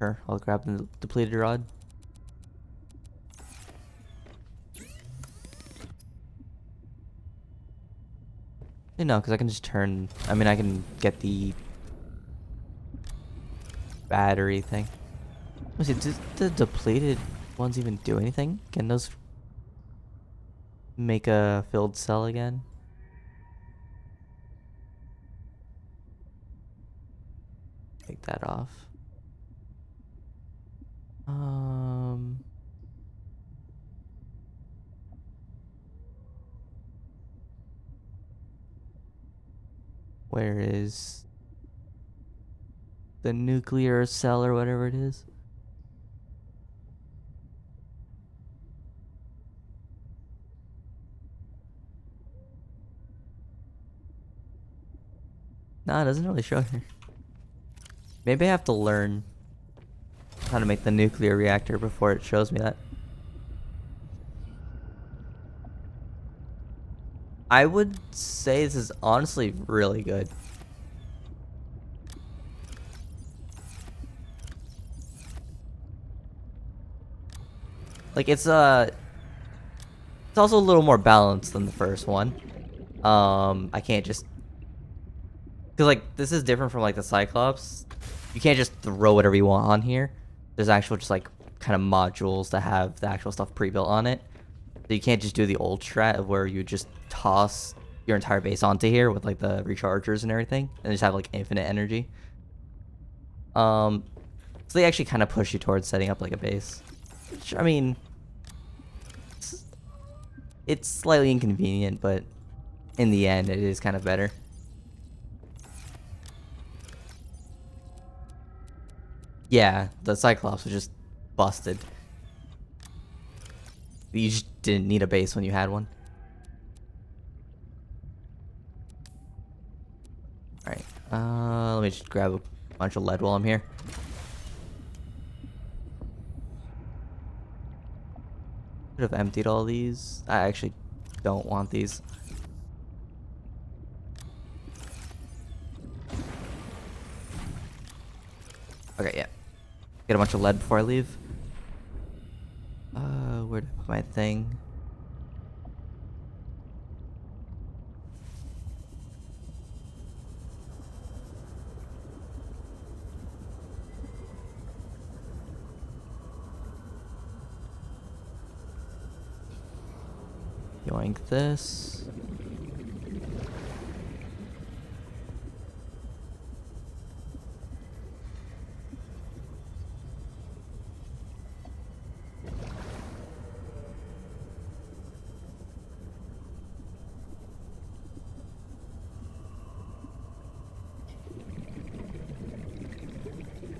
A: Sure, I'll grab the depleted rod. No, because I can just turn. I mean, I can get the battery thing. Let's see, did the depleted ones even do anything? Can those make a filled cell again? Take that off. Where is the nuclear cell or whatever it is? Nah, it doesn't really show here. Maybe I have to learn how to make the nuclear reactor before it shows me that. I would say this is honestly really good. Like it's also a little more balanced than the first one. I can't just, cause like this is different from like the Cyclops. You can't just throw whatever you want on here. There's actual just like kind of modules that have the actual stuff pre-built on it. So you can't just do the old strat of where you just toss your entire base onto here with like the rechargers and everything, and just have like infinite energy. So they actually kind of push you towards setting up like a base. Which, I mean, it's slightly inconvenient, but in the end, it is kind of better. Yeah, the Cyclops was just busted. You just didn't need a base when you had one. Alright, let me just grab a bunch of lead while I'm here. Could have emptied all these. I actually don't want these. Okay, yeah. Get a bunch of lead before I leave. Where did I put my thing? Doink this.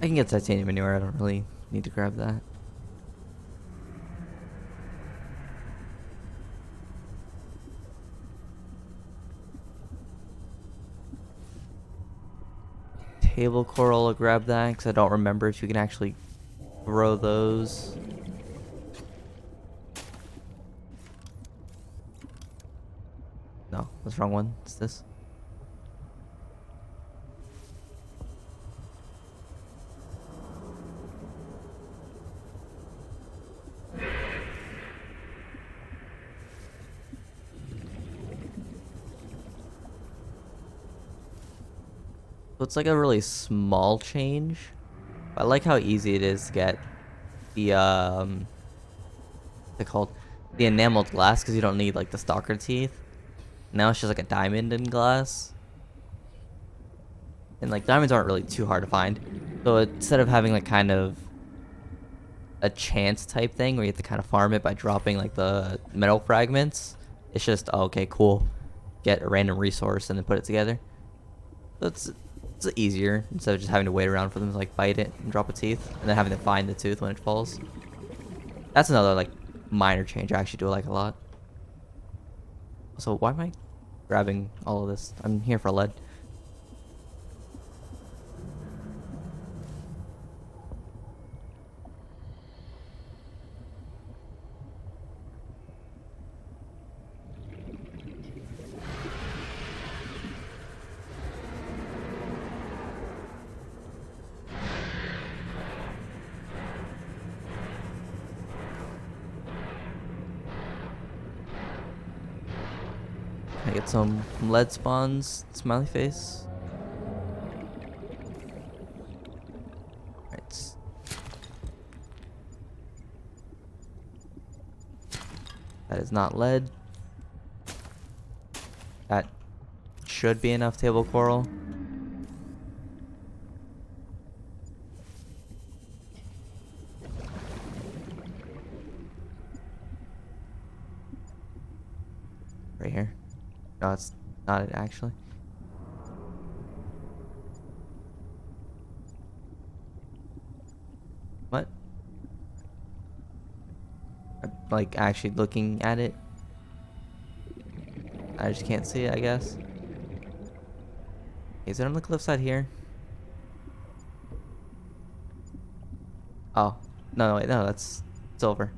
A: I can get titanium anywhere, I don't really need to grab that. Table coral, I'll grab that because I don't remember if you can actually grow those. No, that's the wrong one. It's this. So it's like a really small change. I like how easy it is to get the what's it called? The enameled glass because you don't need like the stalker teeth. Now it's just like a diamond in glass. And like diamonds aren't really too hard to find. So instead of having like kind of a chance type thing where you have to kind of farm it by dropping like the metal fragments, it's just, oh, okay, cool. Get a random resource and then put it together. So it's easier instead of just having to wait around for them to like bite it and drop a teeth and then having to find the tooth when it falls. That's another like minor change I actually do like a lot. So why am I grabbing all of this? I'm here for lead. I get some lead spawns, smiley face. Right. That is not lead. That should be enough table coral. Right here. No, it's not it actually. What? I'm, like actually looking at it. I just can't see it, I guess. Is it on the cliffside here? Oh. No, wait, no, that's silver.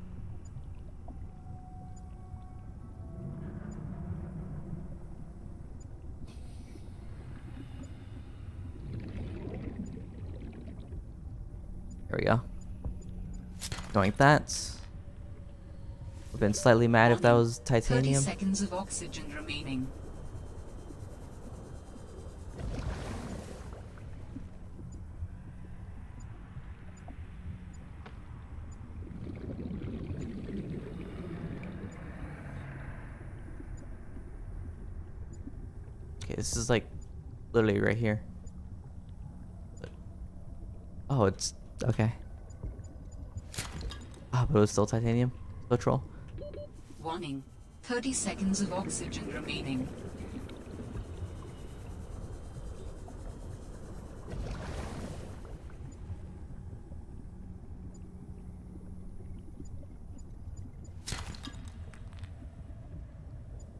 A: There we go. Doing that. I've been slightly mad if that was
D: 30
A: titanium.
D: seconds of oxygen remaining.
A: Okay, this is like literally right here. Oh, it's okay. Ah, but it was still titanium. So troll.
D: Warning. 30 seconds of oxygen remaining.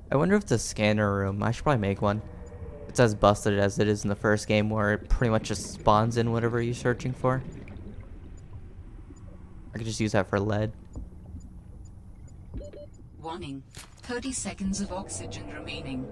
A: I wonder if the scanner room, I should probably make one. It's as busted as it is in the first game where it pretty much just spawns in whatever you're searching for. I could just use that for lead.
D: Warning. 30 seconds of oxygen remaining.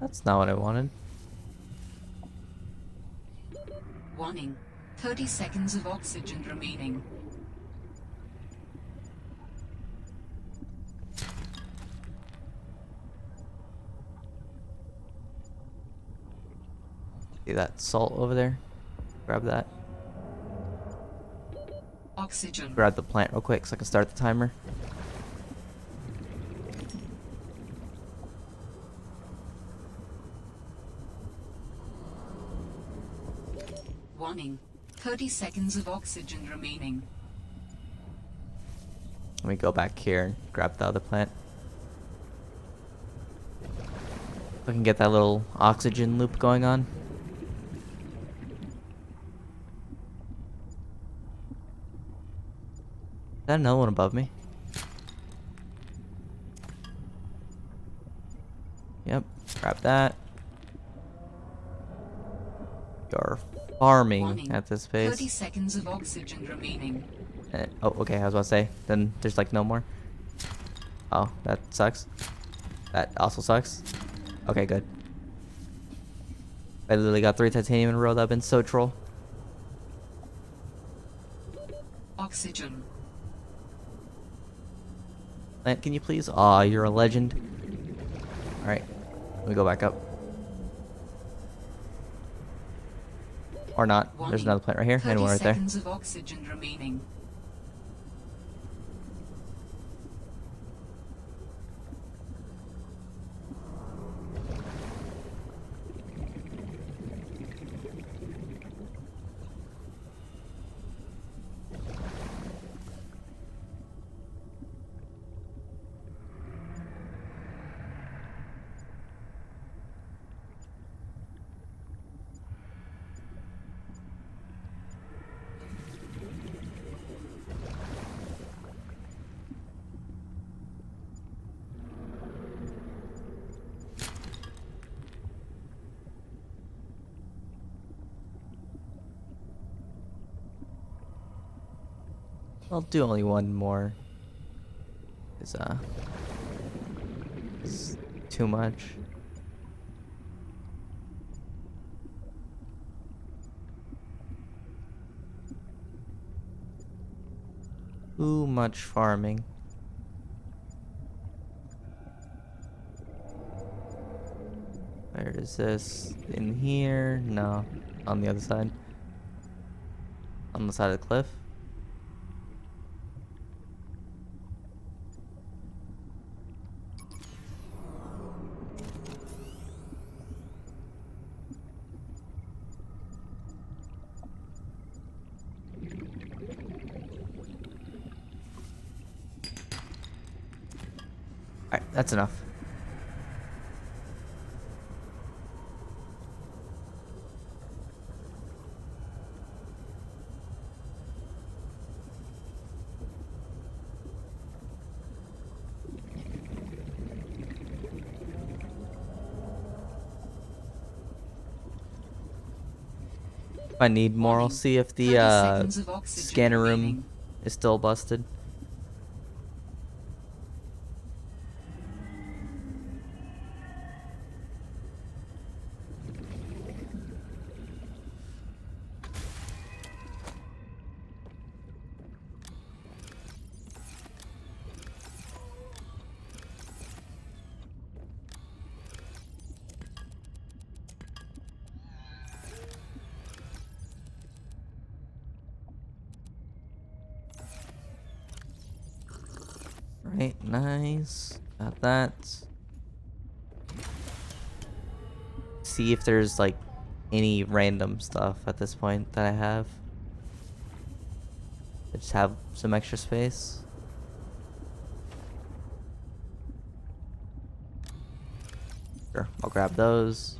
A: That's not what I wanted.
D: Warning. 30 seconds of oxygen remaining.
A: See that salt over there? Grab that.
D: Oxygen.
A: Grab the plant real quick so I can start the timer.
D: Warning. 30 seconds of oxygen remaining.
A: Let me go back here and grab the other plant. I can get that little oxygen loop going on. Is that another one above me? Yep, grab that. You're farming
D: Warning.
A: at this
D: 30
A: pace.
D: seconds of oxygen remaining.
A: Oh, okay, I was about to say. Then there's like no more. Oh, that sucks. That also sucks. Okay, good. I literally got 3 titanium in a row. That would have been so troll.
D: Oxygen.
A: Plant, can you please? Aw, you're a legend. Alright, let me go back up. Or not.
D: Warning.
A: There's another plant right here.
D: 30
A: And one right there.
D: seconds of oxygen remaining.
A: I'll do only one more. It's too much. Too much farming. Where is this? In here? No. On the other side. On the side of the cliff. Alright, that's enough. If I need more, I'll see if
D: 30
A: the
D: seconds of oxygen
A: scanner room
D: remaining.
A: is still busted. Right, nice. Got that. See if there's like any random stuff at this point that I have. I just have some extra space. Sure, I'll grab those.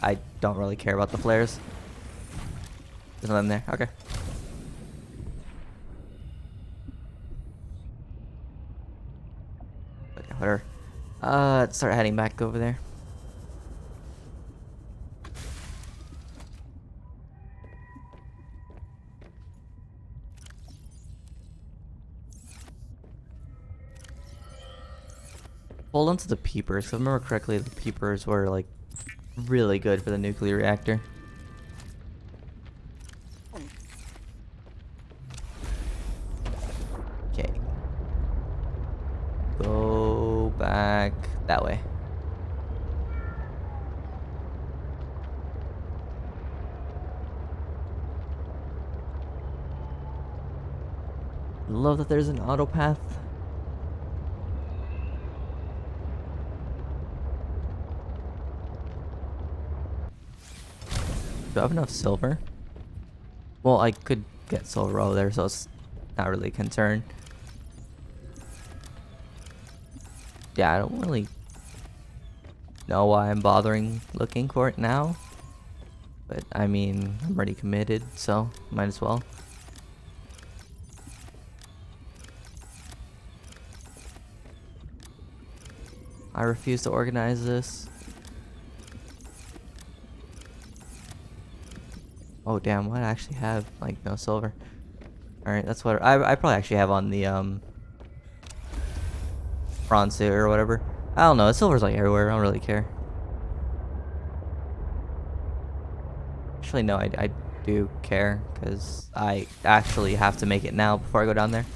A: I don't really care about the flares. There's nothing there. Okay. Okay, whatever. Let's start heading back over there. hold on to the peepers. If I remember correctly, the peepers were like really good for the nuclear reactor. Okay. Go back that way. Love that there's an auto path. Do I have enough silver? Well, I could get silver over there, so it's not really a concern. Yeah, I don't really know why I'm bothering looking for it now. But, I mean, I'm already committed, so might as well. I refuse to organize this. Oh damn, what I actually have? Like, no silver. Alright, that's what I probably actually have on the bronze suit or whatever. I don't know, silver's like everywhere, I don't really care. Actually no, I do care, because I actually have to make it now before I go down there.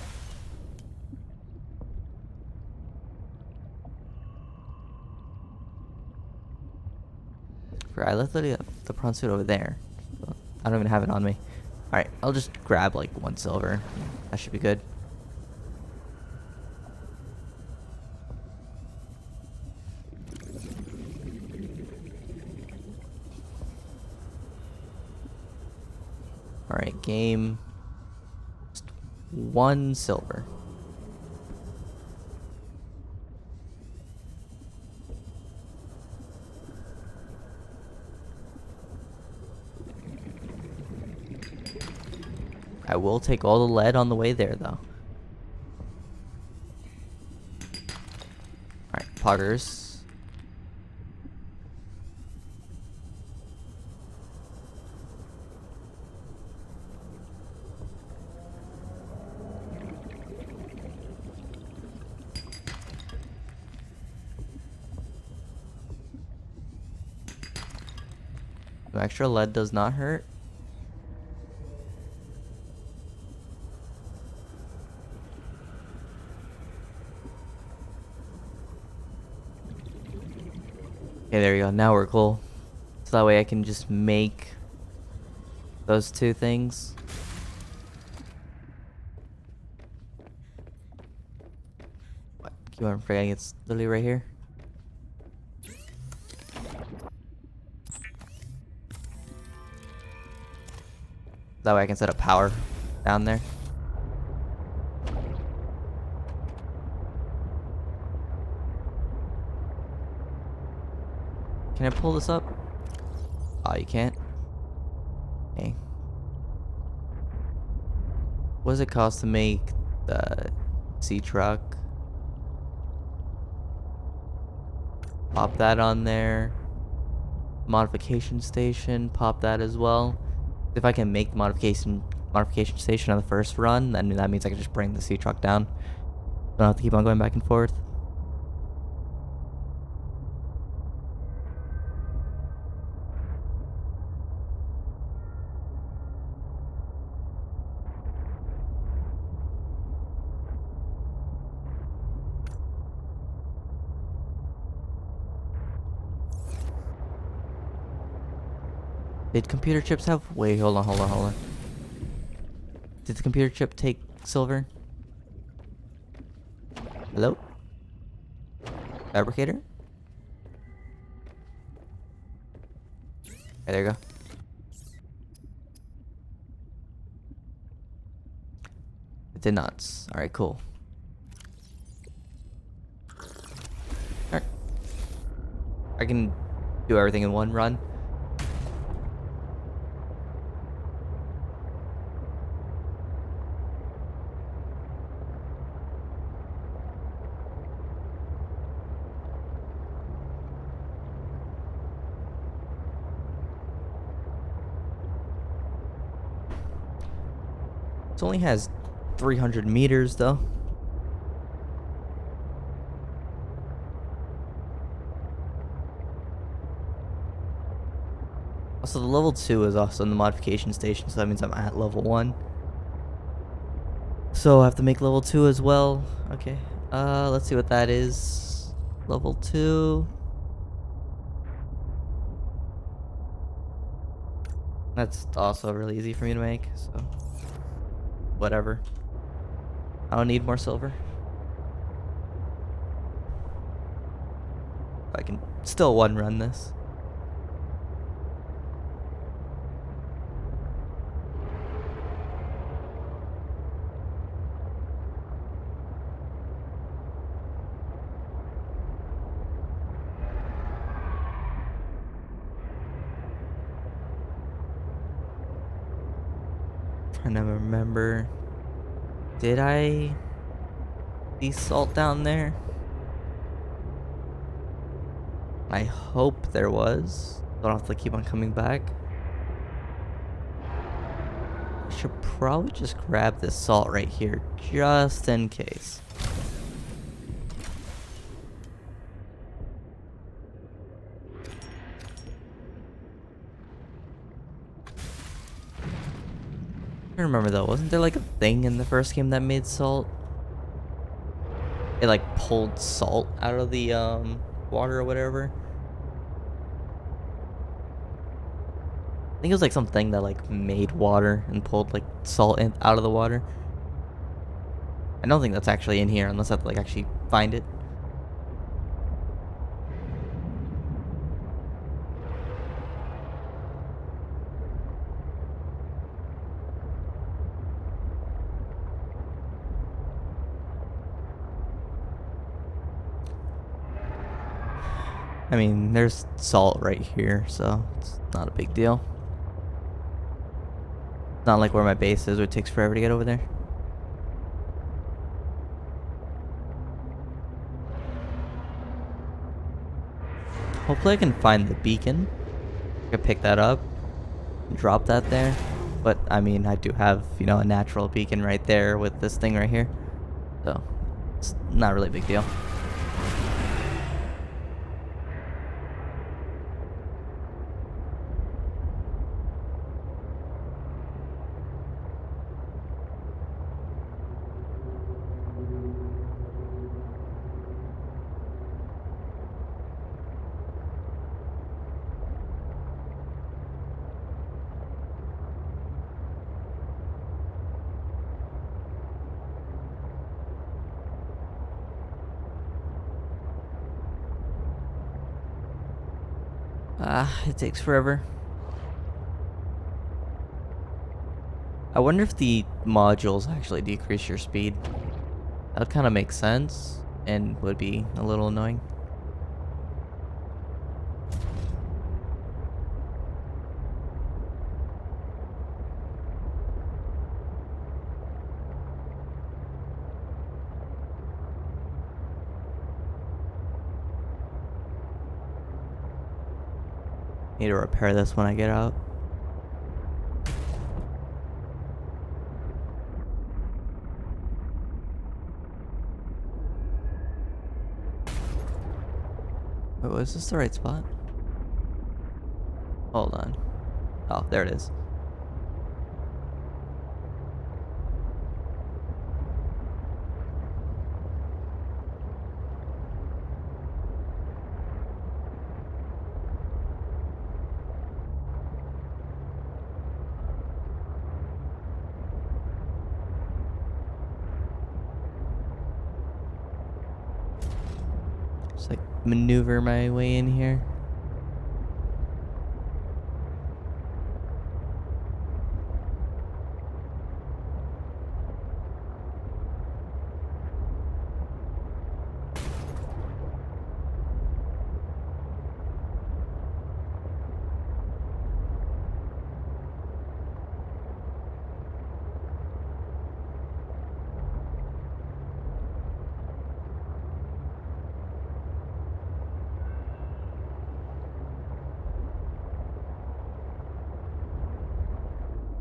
A: I left the bronze suit over there. I don't even have it on me. Alright, I'll just grab like 1 silver. That should be good. Alright, game. Just 1 silver. I will take all the lead on the way there, though. Alright, poggers. Extra lead does not hurt. Okay, there you go. Now we're cool. So that way I can just make those 2 things. What? Keep on forgetting it's literally right here. That way I can set up power down there. Can I pull this up? Oh, you can't. Okay. What does it cost to make the sea truck? Pop that on there. Modification station, pop that as well. If I can make the modification station on the first run, then that means I can just bring the sea truck down. Don't have to keep on going back and forth. Did computer chips have... Wait, hold on. Did the computer chip take silver? Hello? Fabricator? Okay, there you go. It did not. Alright, cool. Alright. I can do everything in one run. It only has 300 meters though. So the level 2 is also in the modification station, so that means I'm at level 1. So I have to make level 2 as well. Okay. Let's see what that is. Level 2. That's also really easy for me to make, so whatever. I don't need more silver. I can still one run this. Trying to remember. Did I see salt down there? I hope there was. Don't have to keep on coming back. I should probably just grab this salt right here, just in case. I remember though, wasn't there like a thing in the first game that made salt? It like pulled salt out of the water or whatever. I think it was like something that like made water and pulled like salt out of the water. I don't think that's actually in here unless I have to like actually find it. I mean, there's salt right here, so it's not a big deal. Not like where my base is, where it takes forever to get over there. Hopefully I can find the beacon. I can pick that up, drop that there. But, I mean, I do have, you know, a natural beacon right there with this thing right here. So, it's not really a big deal. It takes forever. I wonder if the modules actually decrease your speed. That would kind of make sense and would be a little annoying. Need to repair this when I get out. Wait, was this the right spot? Hold on. Oh, there it is. Just like maneuver my way in here.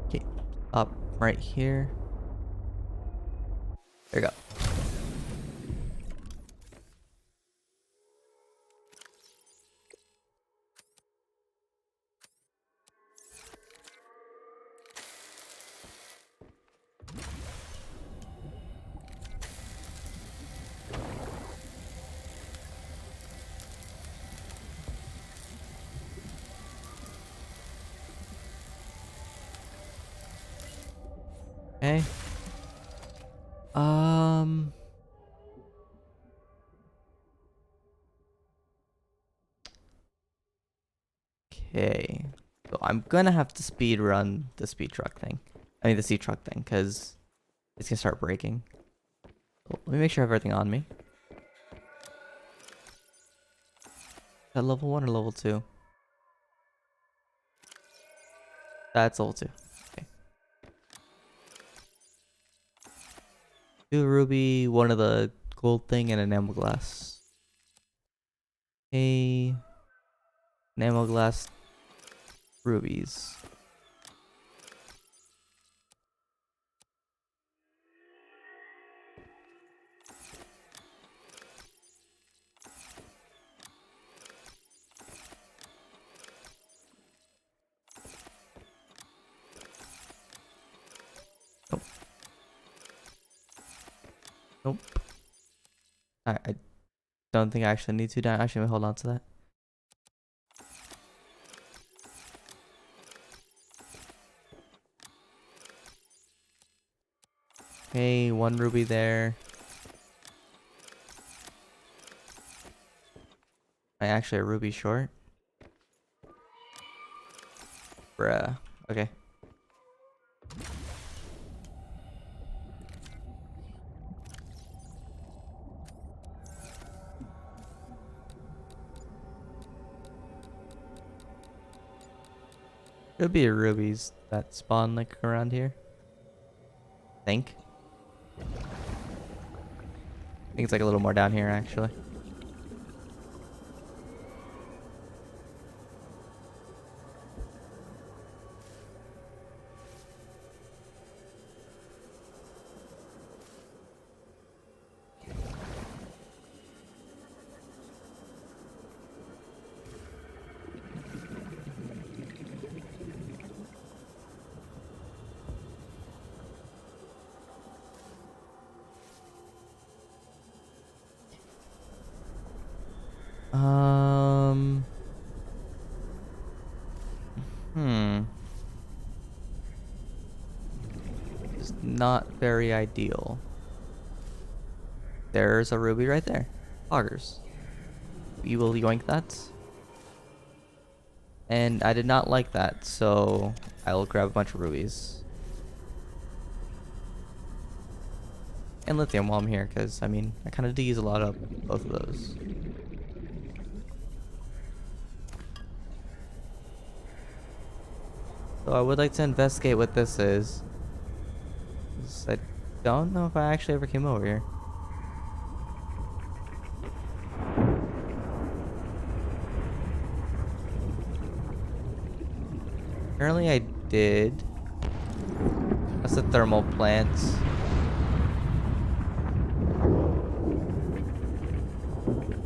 A: Okay, up right here. There you go. Okay. Um. Okay. So I'm gonna have to speed run the speed truck thing. I mean the sea truck thing, because it's gonna start breaking. So let me make sure I have everything on me. At level 1 or level 2? That's level 2. Okay. 2 ruby, 1 of the gold thing, and an enamel glass. Okay. Enamel glass rubies. Nope. Nope. I don't think I actually need to. Actually, let me hold on to that. Okay, 1 ruby there. I actually a ruby short. Bruh. Okay. Could be rubies that spawn like around here. Think. I think it's like a little more down here actually. Um. Hmm. It's not very ideal. There's a ruby right there. Augers. We will yoink that. And I did not like that, so I will grab a bunch of rubies. And lithium while I'm here, because, I mean, I kind of do use a lot of both of those. So I would like to investigate what this is. 'Cause I don't know if I actually ever came over here. Apparently I did. That's the thermal plant.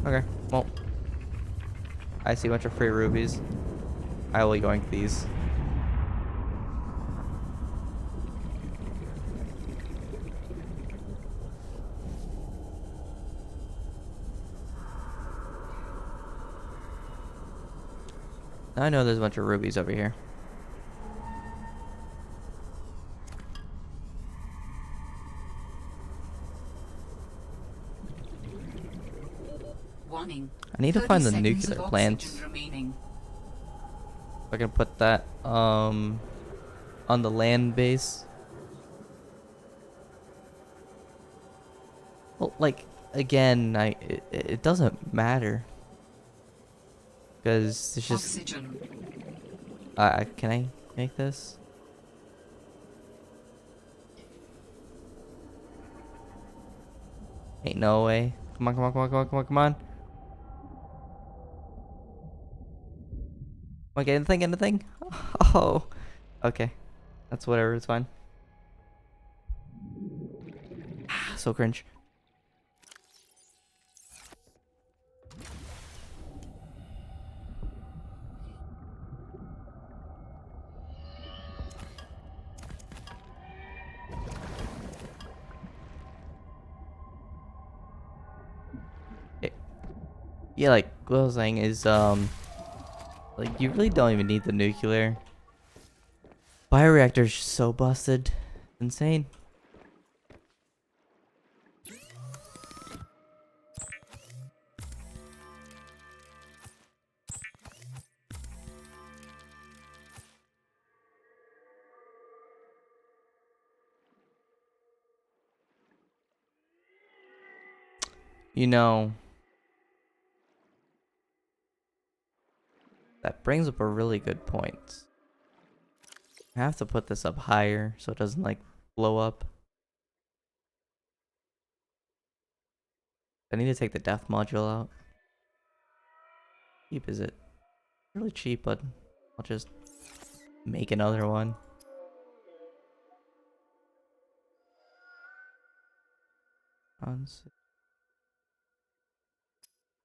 A: Okay, well. I see a bunch of free rubies. I will yoink these. I know there's a bunch of rubies over here.
D: Warning.
A: I need to find the
D: 30 seconds
A: nuclear
D: of
A: plant.
D: oxygen remaining.
A: I can put that on the land base. Well, like again, it doesn't matter because it's just.
D: Oxygen.
A: Can I make this? Ain't no way. Come on, come on, come on, come on, come on, come on. Am I getting anything? Anything? Oh, okay. That's whatever. It's fine. So cringe. Yeah, like what I was saying is like you really don't even need the nuclear. Bioreactor's so busted. Insane. You know, that brings up a really good point. I have to put this up higher so it doesn't like blow up. I need to take the depth module out. Cheap is it? Really cheap, but I'll just make another one.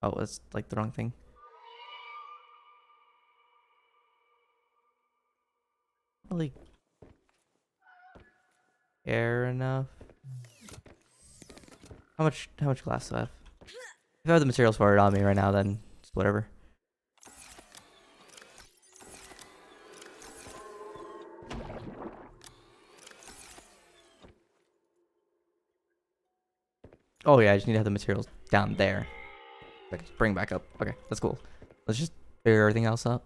A: Oh, it's like the wrong thing. Really care enough. How much glass do I have? If I have the materials for it on me right now, then it's whatever. Oh yeah, I just need to have the materials down there. Like just bring back up. Okay, that's cool. Let's just figure everything else out.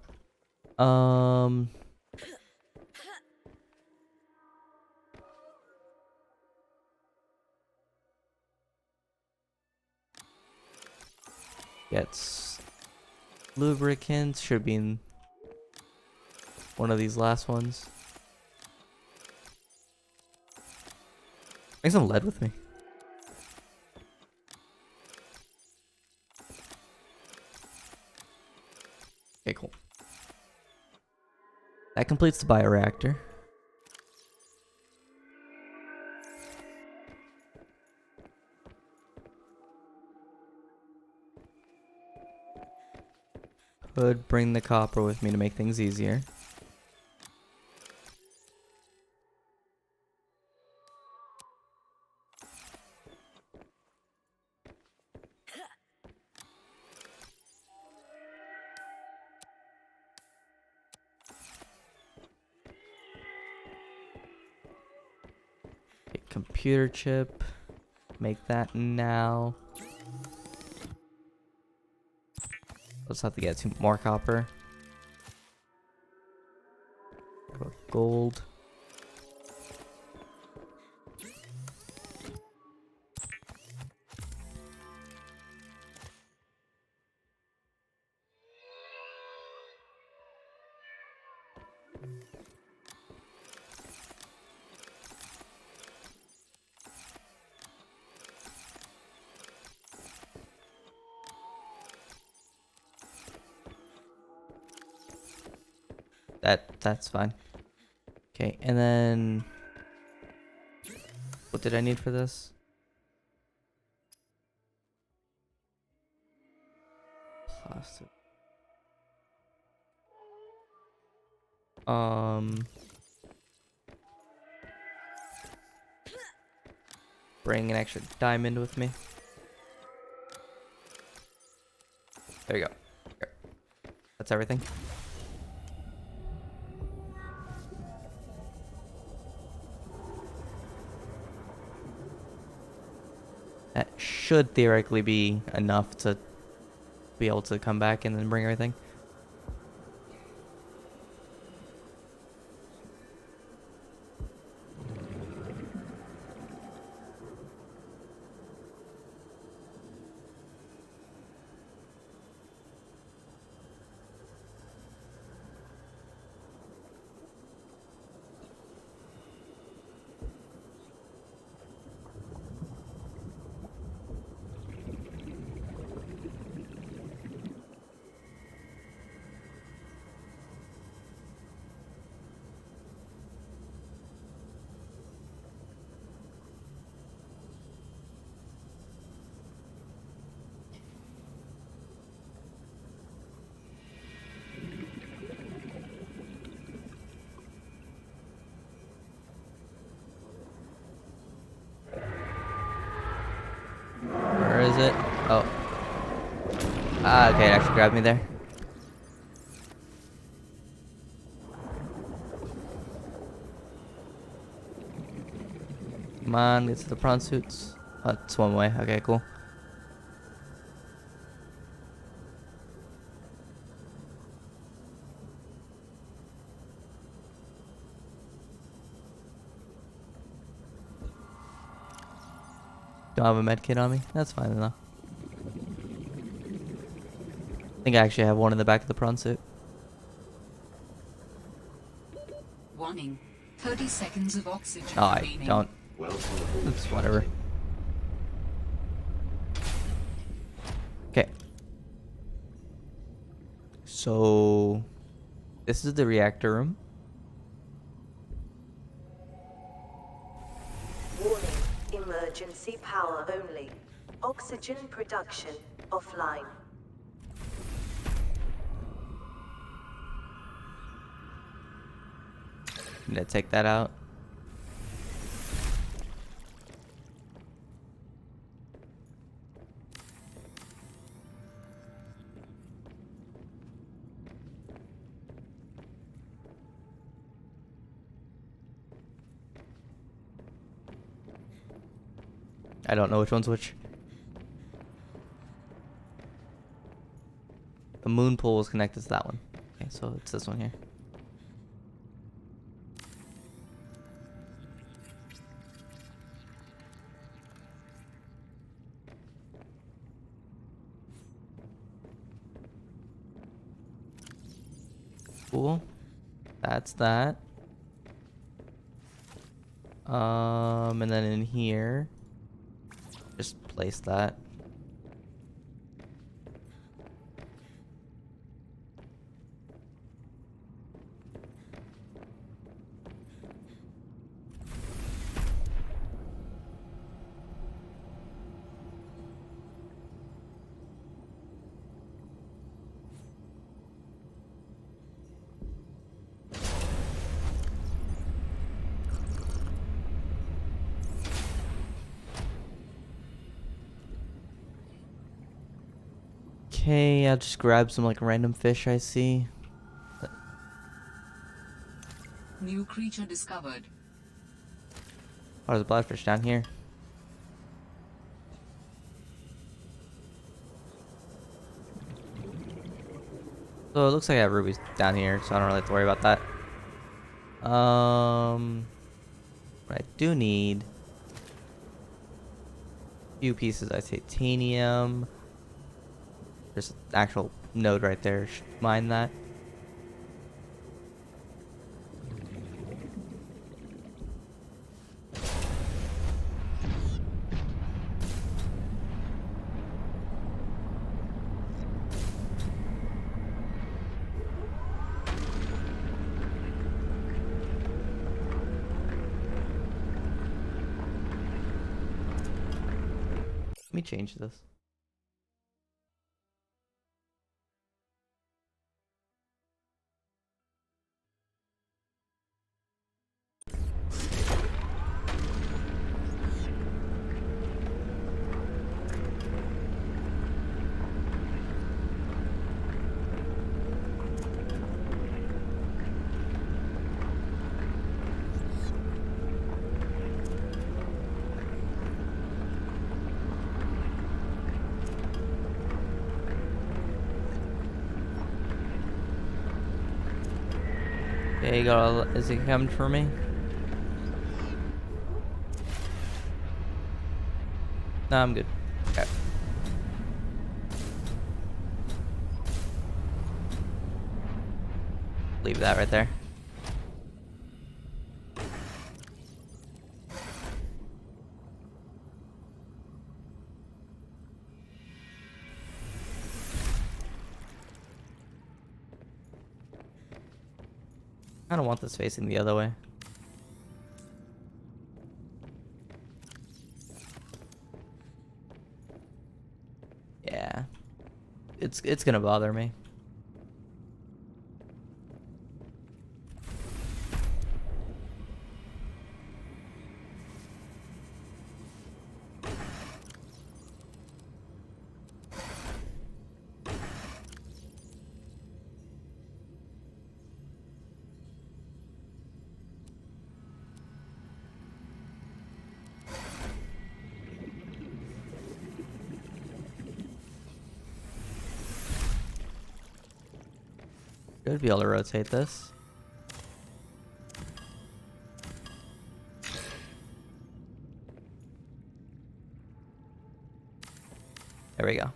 A: Gets lubricants. Should be in one of these last ones. Bring some lead with me. Okay, cool. That completes the bioreactor. Could bring the copper with me to make things easier. Okay, computer chip. Make that now. Let's have to get some more copper. Gold. That's fine. Okay, and then what did I need for this? Plastic. Bring an extra diamond with me. There you go. Okay. That's everything. That should theoretically be enough to be able to come back and then bring everything. Where is it? Oh. Ah, okay, it actually grabbed me there. Come on, get to the prawn suits. Oh, it's one way. Okay, cool. Don't have a med kit on me? That's fine enough. I think I actually have one in the back of the prawn suit.
D: Warning. 30 seconds of oxygen
A: Oh, I
D: remaining.
A: don't.
F: Welcome aboard,
A: It's whatever.
F: Captain.
A: Okay. So, this is the reactor room.
G: Warning. Emergency power only. Oxygen production offline.
A: Need to take that out. I don't know which one's which. The moon pool is connected to that one. Okay, so it's this one here. Cool. That's that. And then in here, just place that. Okay, I'll just grab some like random fish I see.
D: New creature discovered.
A: Oh, there's a blackfish down here. So it looks like I have rubies down here, so I don't really have to worry about that. What I do need, a few pieces of titanium. There's an actual node right there. Should mine that. Let me change this. Okay, you got is it coming for me? No, I'm good. Okay. Leave that right there. I don't want this facing the other way. Yeah. It's gonna bother me. Should be able to rotate this. There we go.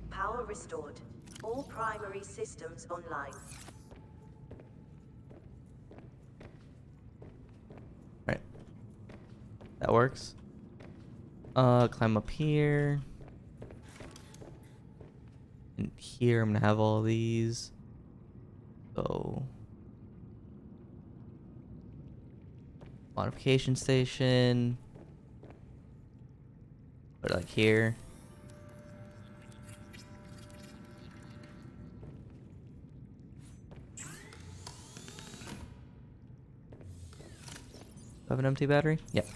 G: Power restored. All primary systems online.
A: Right. That works. Climb up here. And here I'm gonna have all these. So modification station. Put it like here. Have an empty battery? Yep.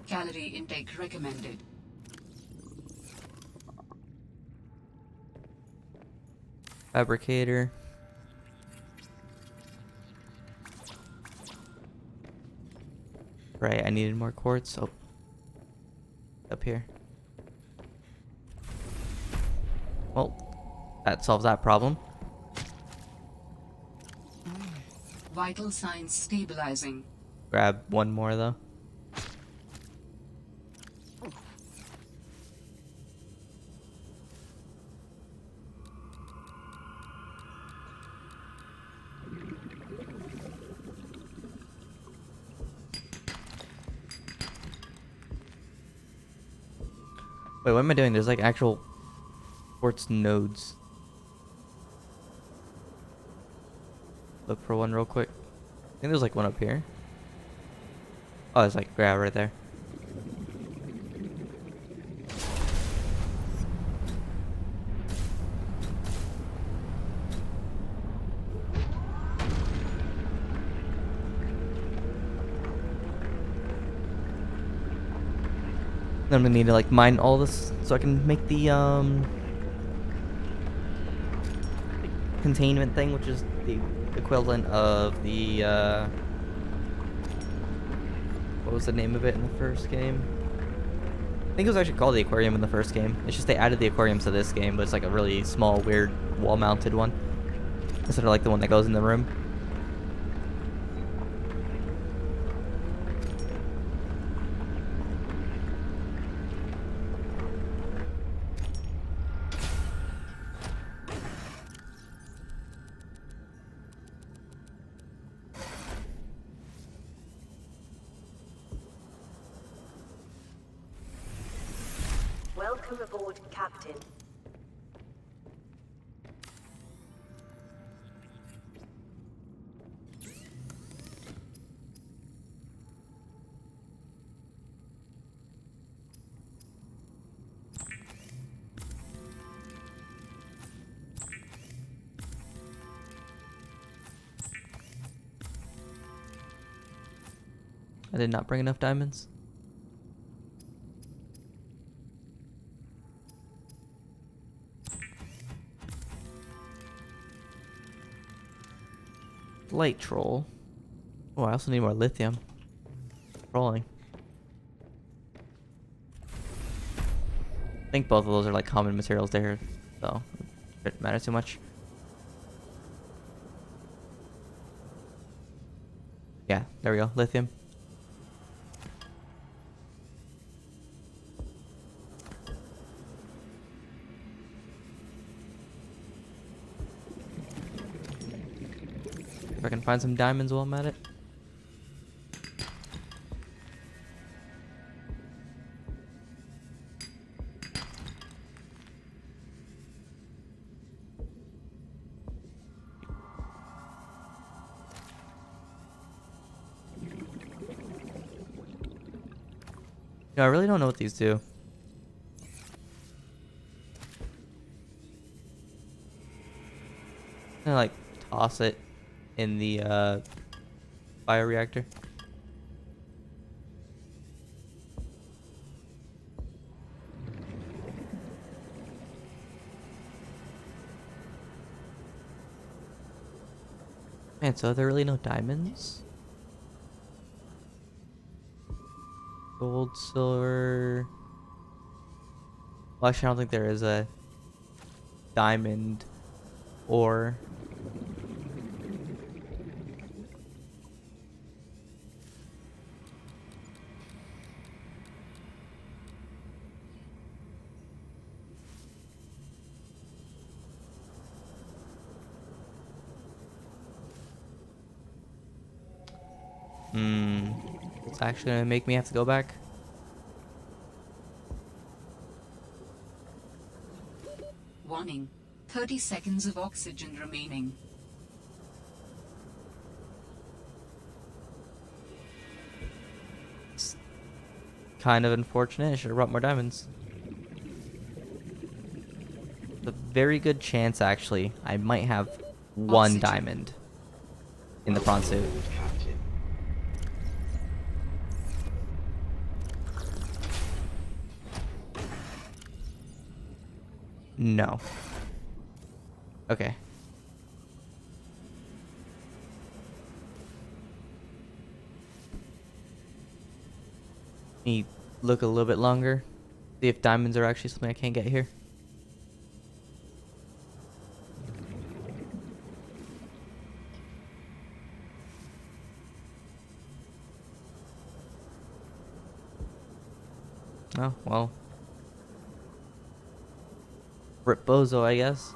D: Calorie intake recommended.
A: Fabricator. Right, I needed more quartz. Oh. Up here. Well, that solves that problem.
D: Vital signs stabilizing.
A: Grab one more though. Wait, what am I doing? There's like actual quartz nodes. Look for one real quick. I think there's like one up here. Oh, there's like grab right there. Then I'm gonna need to like mine all this so I can make the containment thing, which is the equivalent of the what was the name of it in the first game? I think it was actually called the aquarium in the first game. It's just they added the aquarium to this game, but it's like a really small, weird, wall-mounted one instead of like the one that goes in the room.
G: Welcome aboard, Captain.
A: I did not bring enough diamonds. Light troll. Oh, I also need more lithium. Trolling. I think both of those are like common materials there, so it doesn't matter too much. Yeah, there we go. Lithium. If I can find some diamonds while I'm at it. No, I really don't know what these do. I'm gonna like toss it in the bioreactor. Man, so are there really no diamonds? Gold, silver. Well, actually, I don't think there is a diamond ore. It's actually gonna make me have to go back.
D: Warning. 30 seconds of oxygen remaining.
A: It's kind of unfortunate. I should have brought more diamonds. A very good chance, actually, I might have one
D: Oxygen.
A: diamond in the prawn suit.
F: Aboard, Captain.
A: No. Okay. Me look a little bit longer. See if diamonds are actually something I can't get here. Oh, well. Rip Bozo, I guess.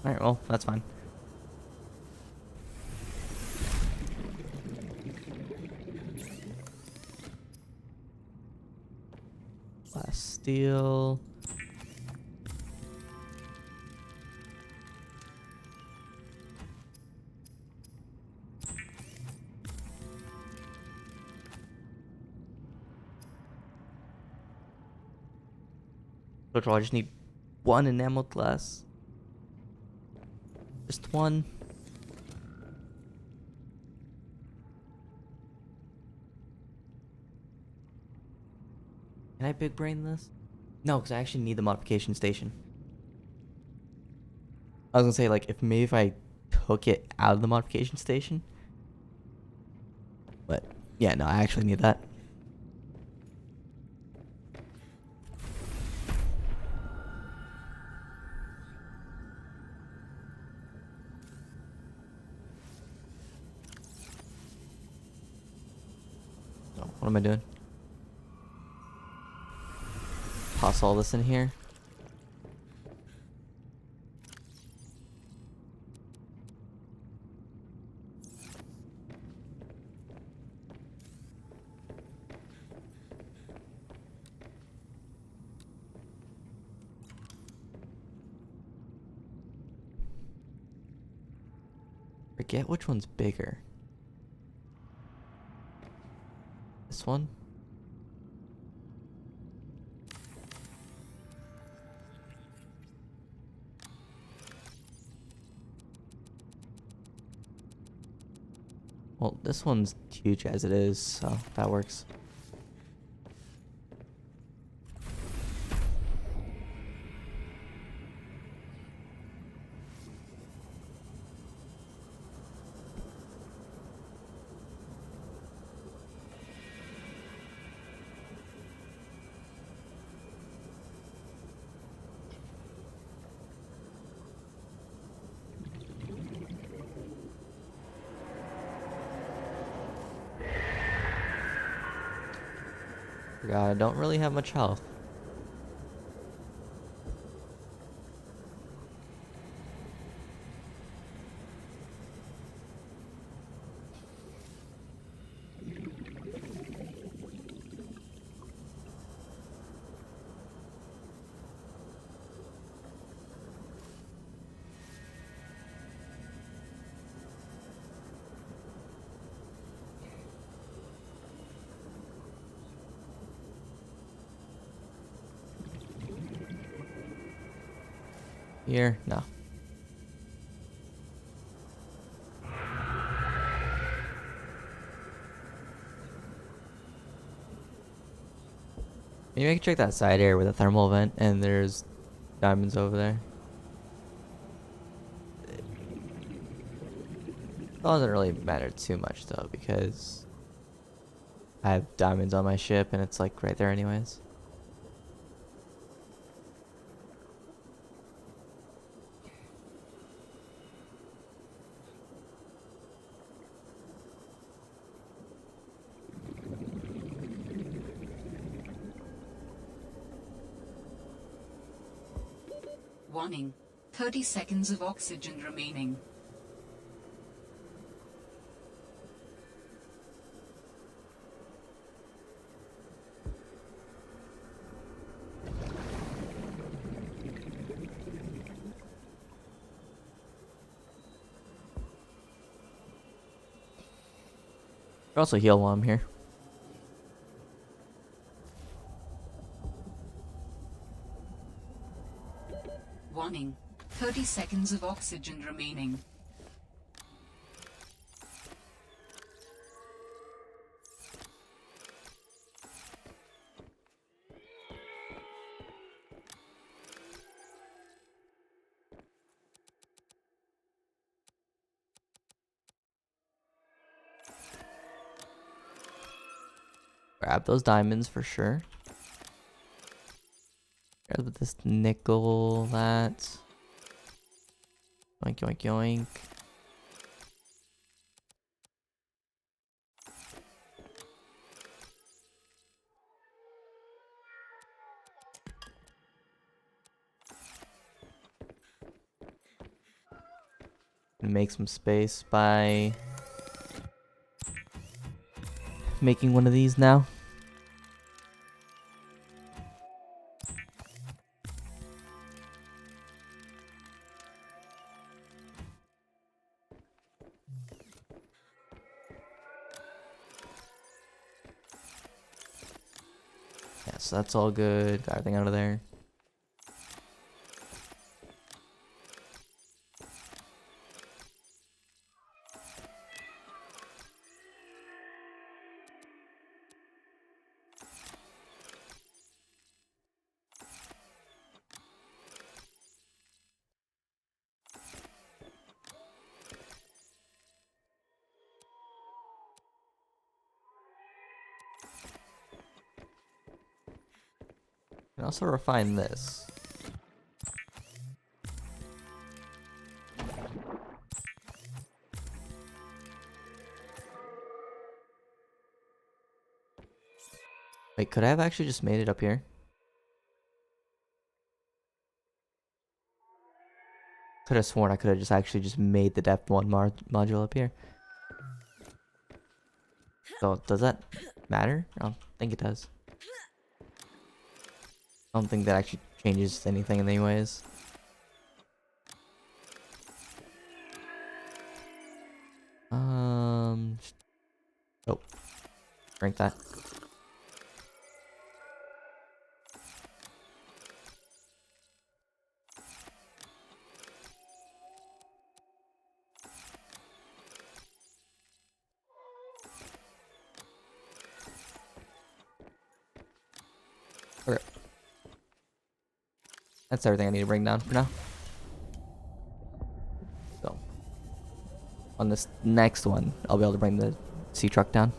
A: Alright, well, that's fine. Last steel. Total, I just need one enameled glass. Just one. Can I big brain this? No, because I actually need the modification station. I was gonna say, like, if I took it out of the modification station. But, yeah, no, I actually need that. So, what am I doing? Toss all this in here. Forget which one's bigger. This one? Well, this one's huge as it is, so that works. Forgot I don't really have much health. Here? No. Maybe I can check that side area with a thermal vent and there's diamonds over there. It doesn't really matter too much though because I have diamonds on my ship and it's like right there anyways.
D: Warning. 30 seconds of oxygen remaining.
A: I'll also heal while I'm here.
D: Warning. 30 seconds of oxygen remaining.
A: Grab those diamonds for sure. Grab this nickel, that. Yoink, yoink, yoink. And make some space by making one of these now. Yeah, so that's all good. Got everything out of there. And also refine this. Wait, could I have actually just made it up here? Could have sworn I could have just actually just made the depth 1 module up here. So, does that matter? I don't think it does. I don't think that actually changes anything in any ways. Oh. Drink that. Okay. That's everything I need to bring down for now. So, on this next one, I'll be able to bring the sea truck down.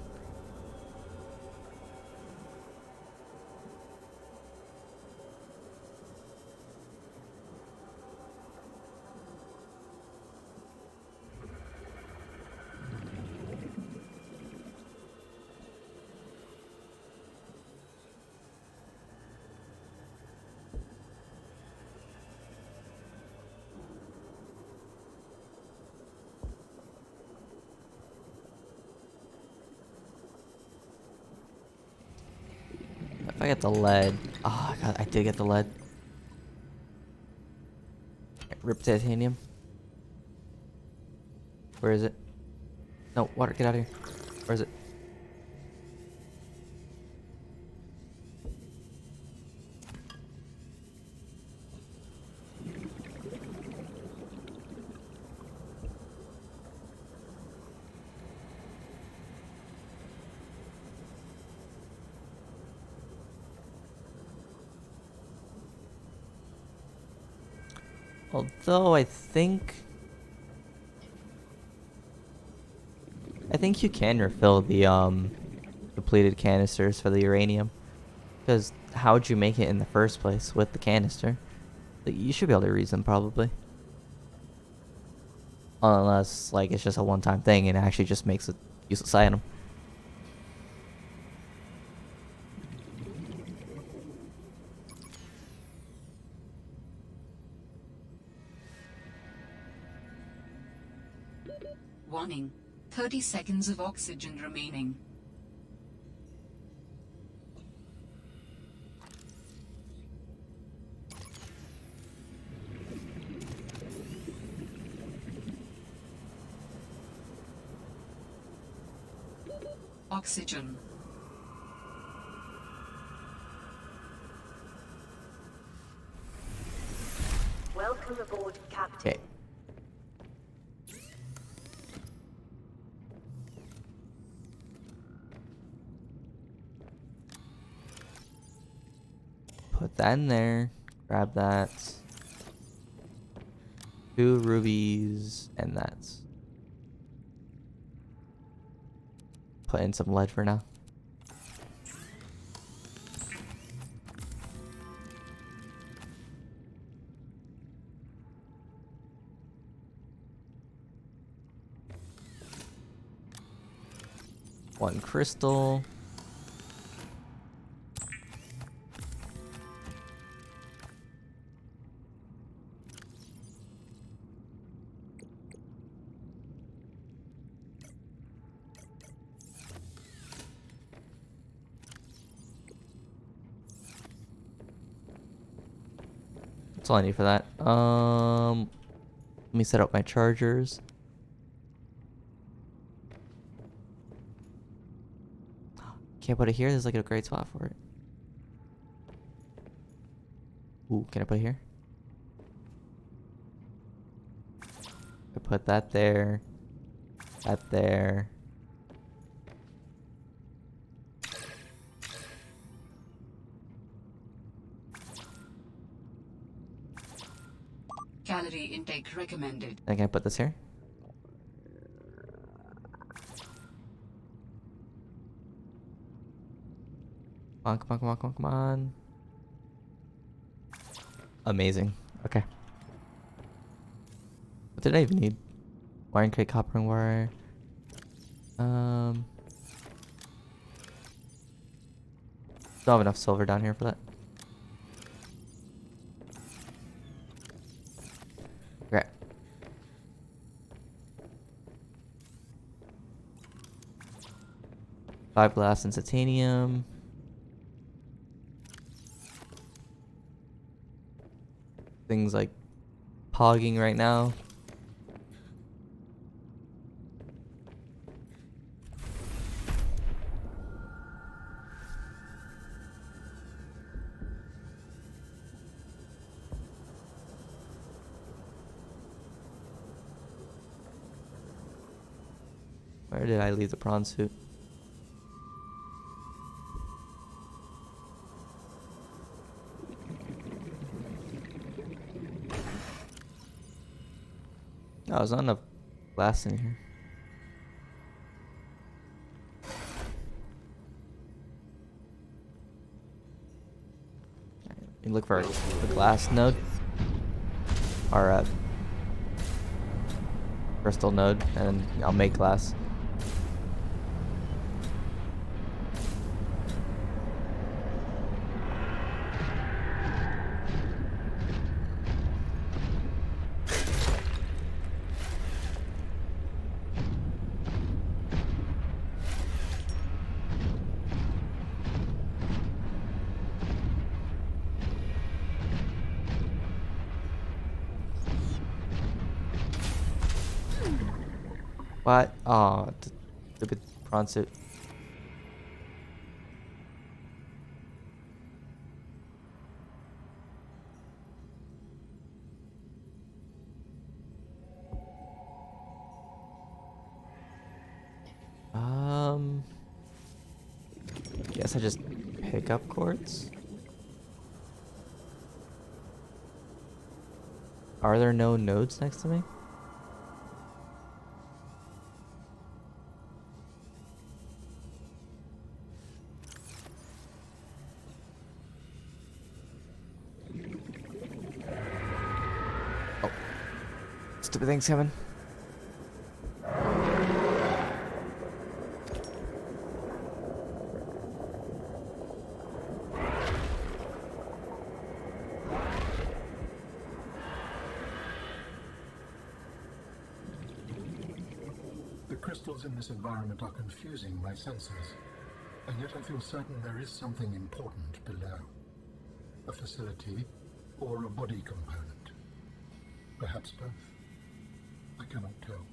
A: If I get the lead. Oh, I did get the lead. Rip titanium. Where is it? No, water, get out of here. Where is it? Although I think you can refill the depleted canisters for the uranium. Because how would you make it in the first place with the canister? Like, you should be able to reuse them probably. Unless like it's just a one-time thing and it actually just makes a useless item.
D: Warning. 30 seconds of oxygen remaining. Oxygen.
G: Welcome aboard, Captain.
A: Okay. Put that in there. Grab that. 2 rubies and that. Put in some lead for now. One crystal. That's all I need for that. Let me set up my chargers. Can't put it here. There's like a great spot for it. Ooh, can I put it here? I put that there. That there.
D: Calorie intake recommended.
A: And can I put this here? Come on, come on, come on, come on, come on. Amazing. Okay. What did I even need? Wiring crate, copper and wire. Don't have enough silver down here for that. Okay. Five glass and titanium. Things like pogging right now. Where did I leave the prawn suit? Oh, there's not enough glass in here. You look for the glass node. Or crystal node, and I'll make glass. What? Oh, stupid prawn suit. Guess I just pick up quartz. Are there no nodes next to me? Oh. Stupid things coming.
B: The crystals in this environment are confusing my senses, and yet I feel certain there is something important below. A facility or a body component. Perhaps both. I cannot tell.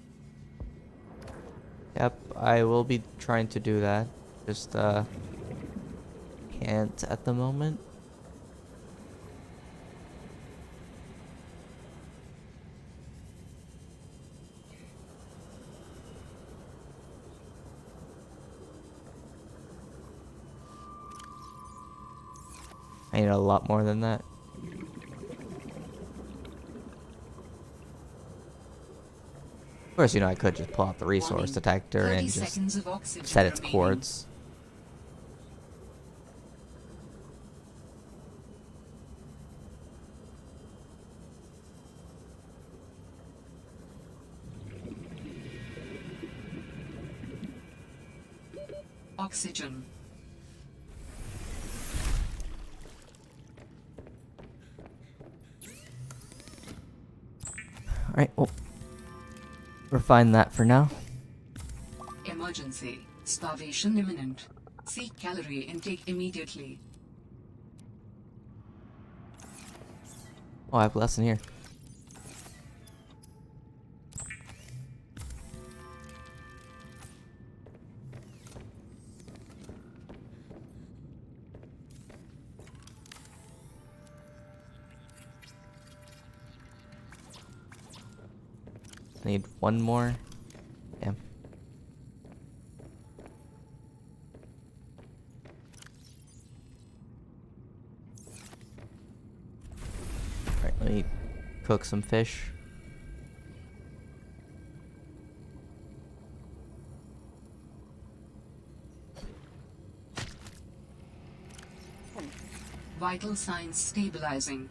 A: Yep, I will be trying to do that. Just, can't at the moment. I need a lot more than that. Of course, you know, I could just pull out the resource
D: Warning,
A: detector
D: 30
A: and just
D: seconds of oxygen
A: set its
D: remaining.
A: coords.
D: Oxygen.
A: Alright, well, refine that for now.
D: Emergency. Starvation imminent. Seek calorie intake immediately.
A: Oh, I have less in here. I need one more. Yeah. Alright, let me cook some fish.
D: Vital signs stabilizing.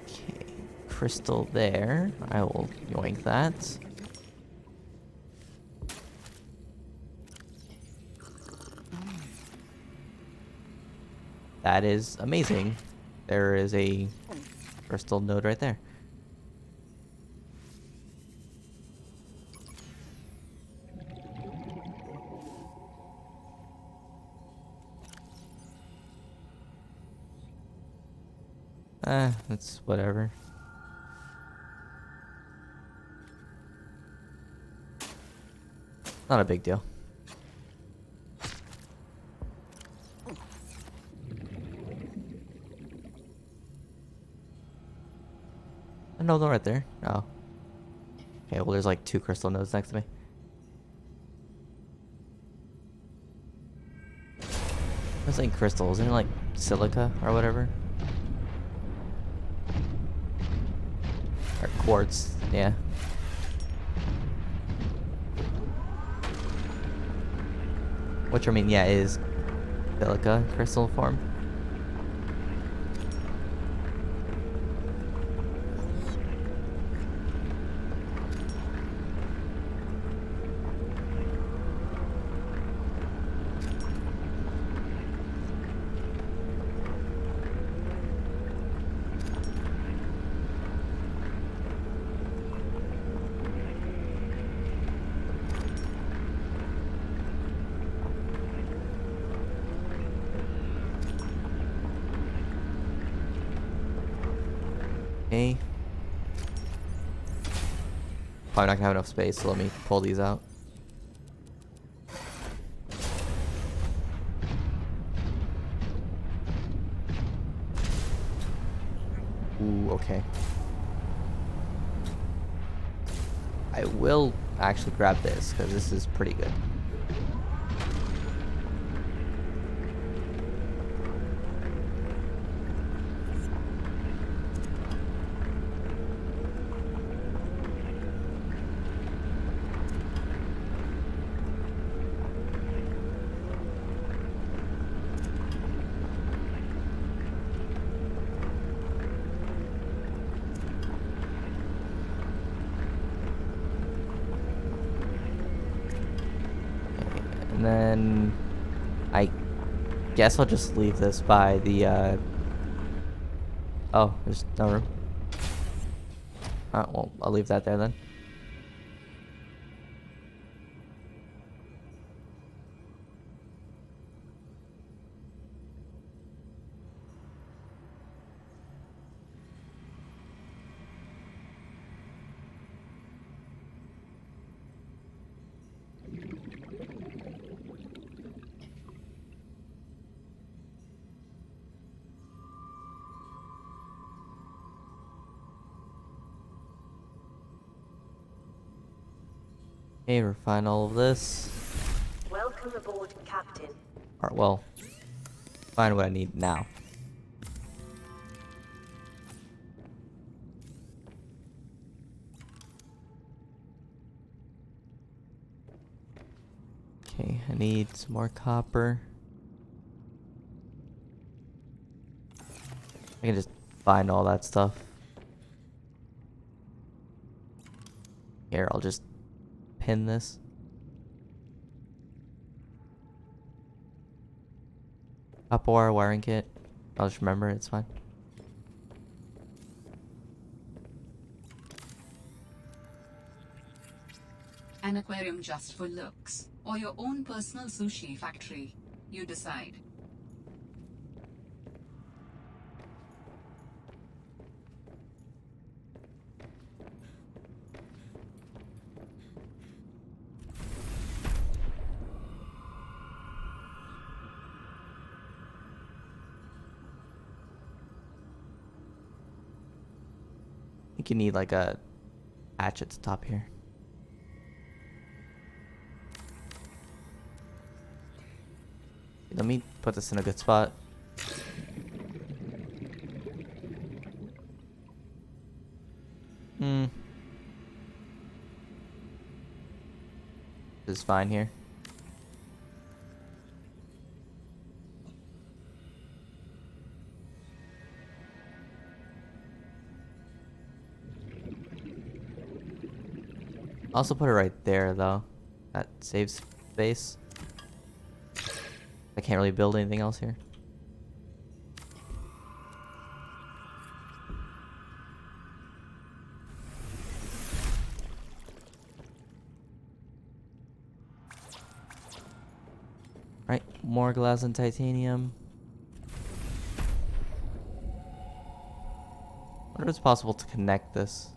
A: Okay, crystal there. I will yoink that. That is amazing. There is a crystal node right there. It's whatever. Not a big deal. No, they're right there. Oh. Okay, well, there's like 2 crystal nodes next to me. It's like crystal, isn't it like silica or whatever? Or quartz, yeah. Which I mean, yeah, is silica crystal form. Okay. Probably not gonna have enough space, so let me pull these out. Ooh, okay. I will actually grab this because this is pretty good. And then I guess I'll just leave this by the oh, there's no room. Well, I'll leave that there then. Okay, refine all of this.
G: Welcome aboard, Captain.
A: Alright, well, find what I need now. Okay, I need some more copper. I can just find all that stuff. Here, I'll just pin this. Copper wire wiring kit. I'll just remember, it's fine.
D: An aquarium just for looks, or your own personal sushi factory. You decide.
A: I think you need like a hatchet to top here. Let me put this in a good spot. This is fine here. Also put it right there though. That saves space. I can't really build anything else here. Right, more glass and titanium. I wonder if it's possible to connect this.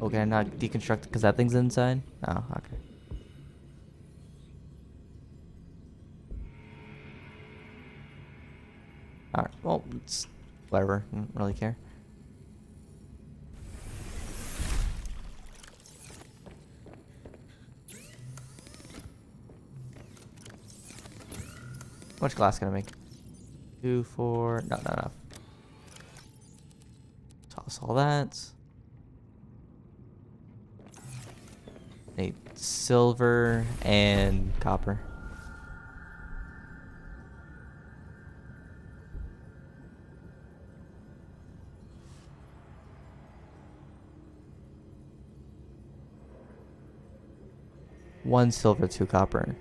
A: Okay, not deconstruct because that thing's inside? Oh, okay. Alright, well, it's whatever. I don't really care. How much glass can I make? 2, 4. No, not enough. Toss all that. Need silver and copper. One silver, 2 copper.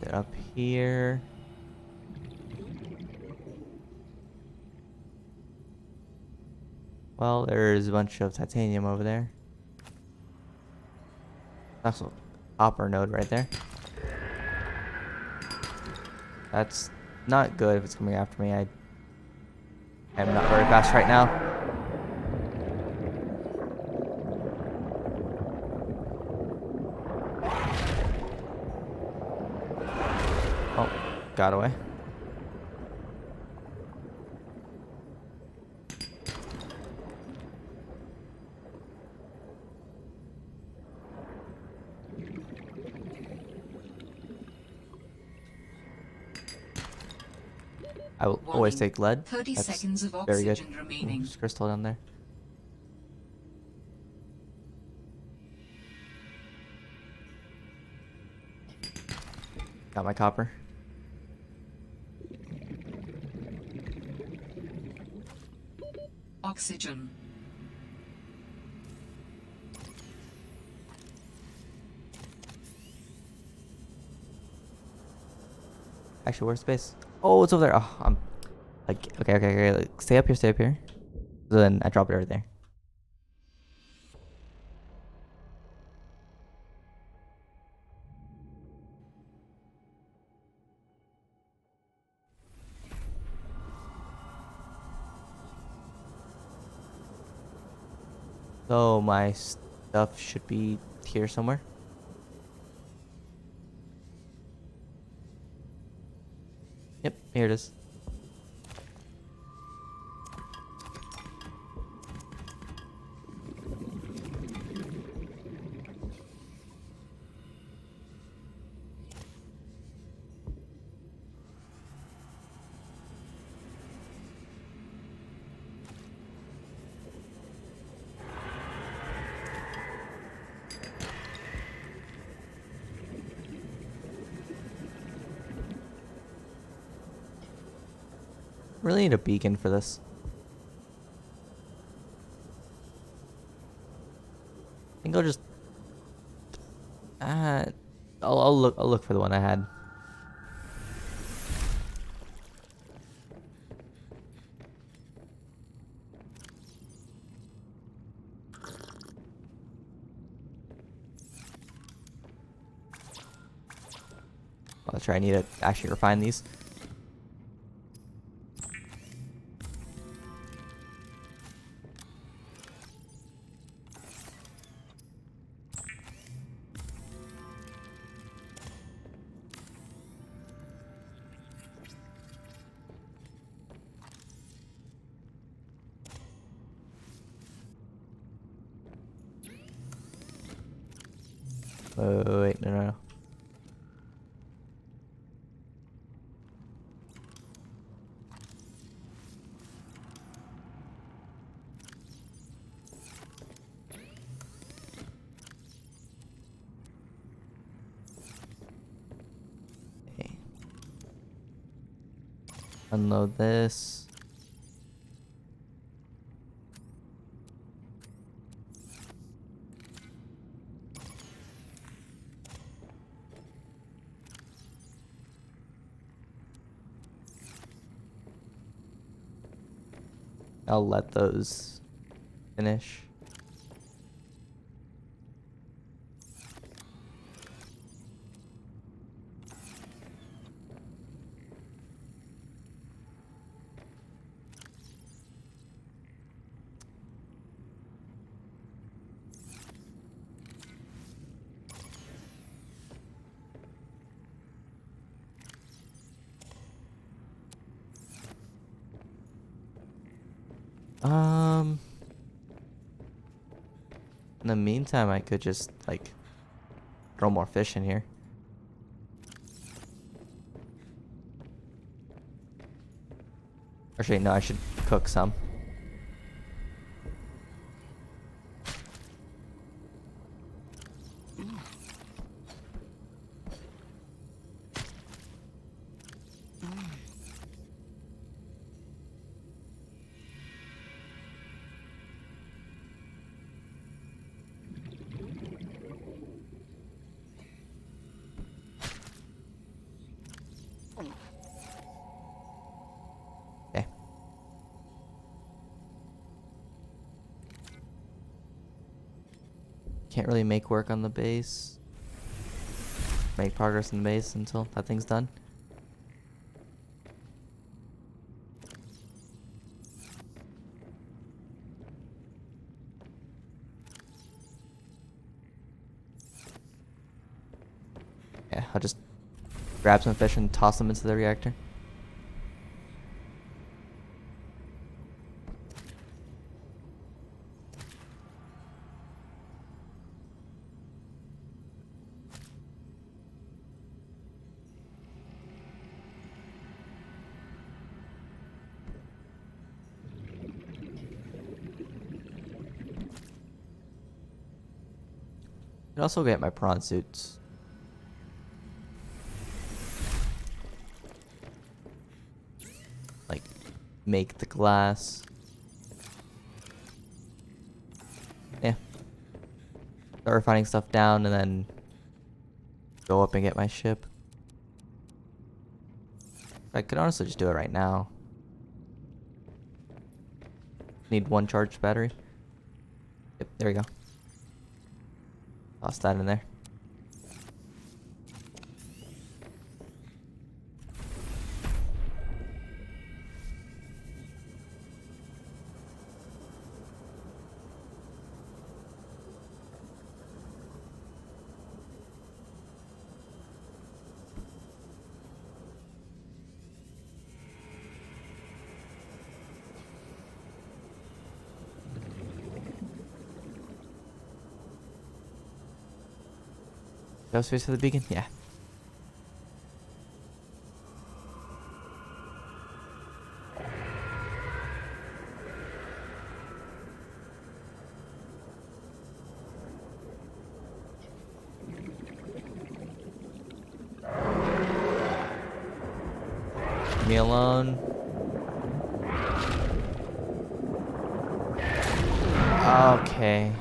A: It up here. Well, there's a bunch of titanium over there. That's a copper node right there. That's not good if it's coming after me. I'm not very fast right now. Oh, got away. I will always
D: Warning,
A: take lead.
D: 30
A: That's
D: seconds of
A: very good.
D: oxygen
A: Ooh,
D: remaining.
A: there's crystal down there. Got my copper.
D: Oxygen.
A: Actually, where's space? Oh, it's over there. Oh, I'm like, okay. Like, stay up here, stay up here. So then I drop it right there. So my stuff should be here somewhere. Yep, here it is. Really need a beacon for this. I think I'll just uh I'll look for the one I had. I'll try. I need to actually refine these. Wait, no. Okay. Unload this. I'll let those finish. In the meantime, I could just like throw more fish in here. Actually, no, I should cook some. Can't really make work on the base. Make progress in the base until that thing's done. Yeah, I'll just grab some fish and toss them into the reactor. I can also get my prawn suits. Like, make the glass. Yeah. Start refining stuff down and then go up and get my ship. I could honestly just do it right now. Need one charged battery. Yep, there we go. Toss that in there. Go straight to the beacon? Yeah. Leave me alone. Okay.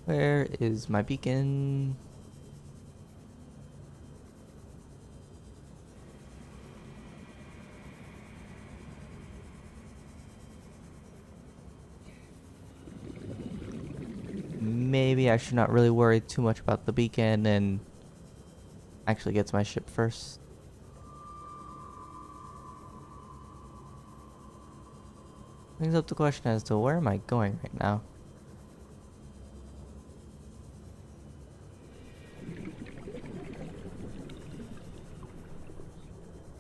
A: Where is my beacon? Maybe I should not really worry too much about the beacon and actually get to my ship first. Brings up the question as to where am I going right now?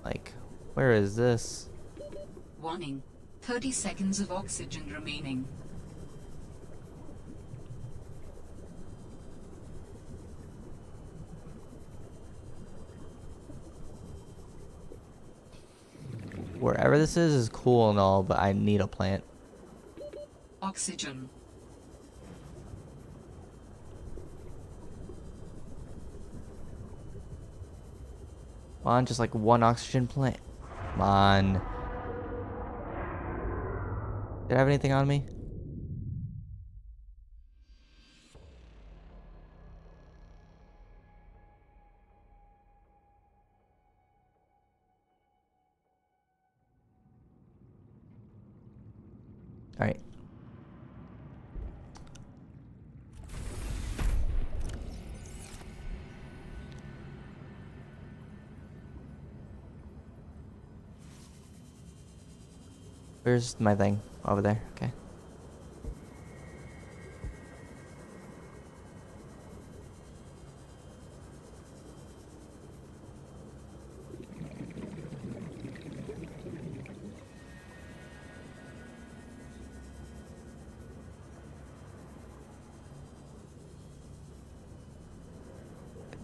A: Like, where is this?
D: Warning. 30 seconds of oxygen remaining.
A: Wherever this is cool and all, but I need a plant.
D: Oxygen.
A: Come on, just like one oxygen plant. Come on. Did I have anything on me? Alright. Where's my thing? Over there. Okay.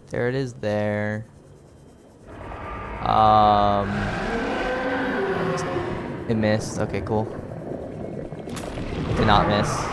A: There it is there. It missed. Okay, cool. Did not miss.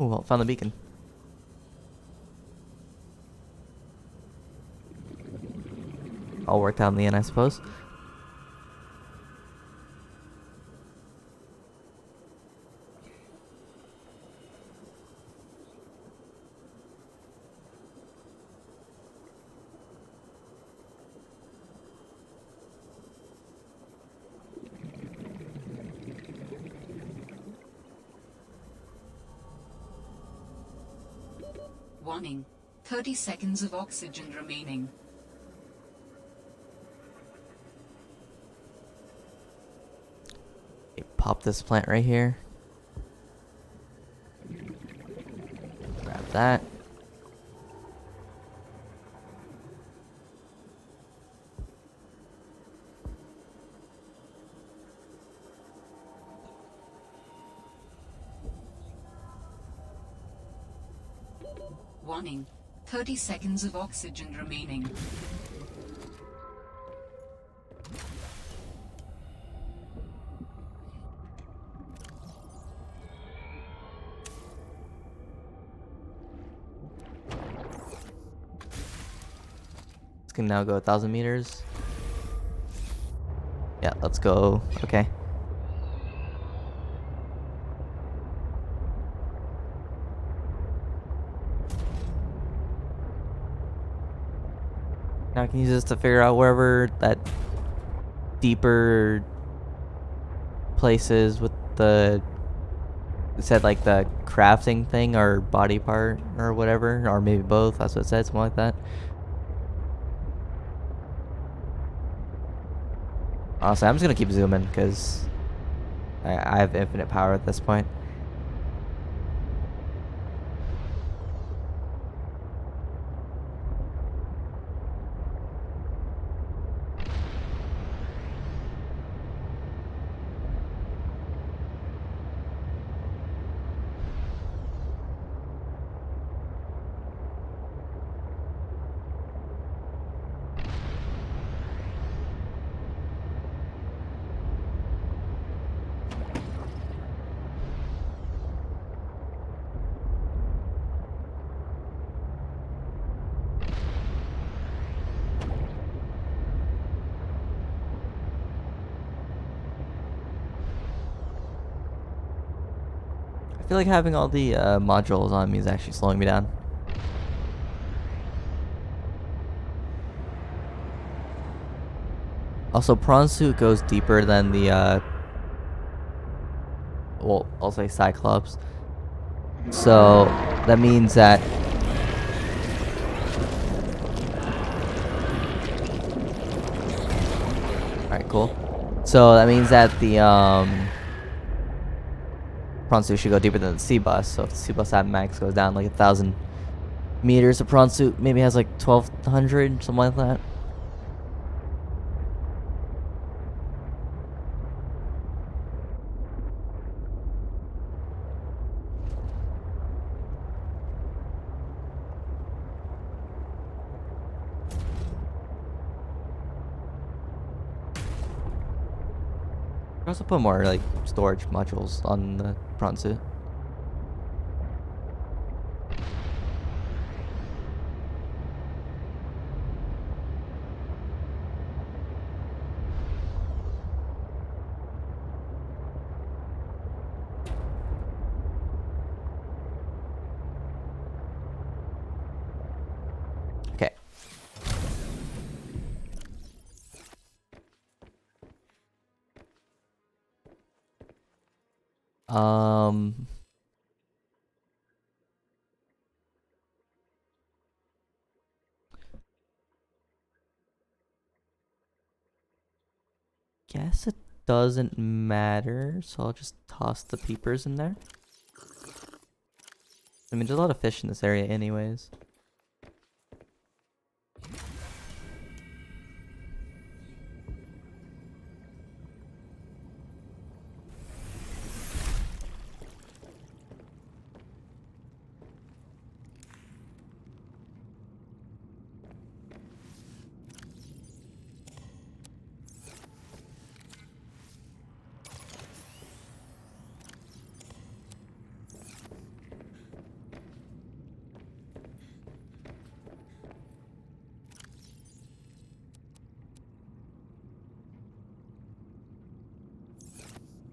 A: Oh, well, found the beacon. All worked out in the end, I suppose.
D: Warning. 30 seconds of oxygen remaining.
A: Okay, pop this plant right here. Grab that.
D: Warning. 30 seconds of oxygen remaining.
A: This can now go 1,000 meters. Yeah, let's go. Okay. Now I can use this to figure out wherever that deeper place is with the, it said like the crafting thing or body part or whatever, or maybe both. That's what it said, something like that. Honestly, I'm just gonna keep zooming because I have infinite power at this point. I feel like having all the modules on me is actually slowing me down. Also, prawn suit goes deeper than the well, I'll say Cyclops. So that means that alright, cool. So that means that the prawn suit should go deeper than the sea bus. So if the sea bus at max goes down like 1,000 meters, the prawn suit maybe has like 1,200, something like that. I also put more like storage modules on the prawn suit. Okay. Um, guess it doesn't matter, so I'll just toss the peepers in there. I mean, there's a lot of fish in this area anyways.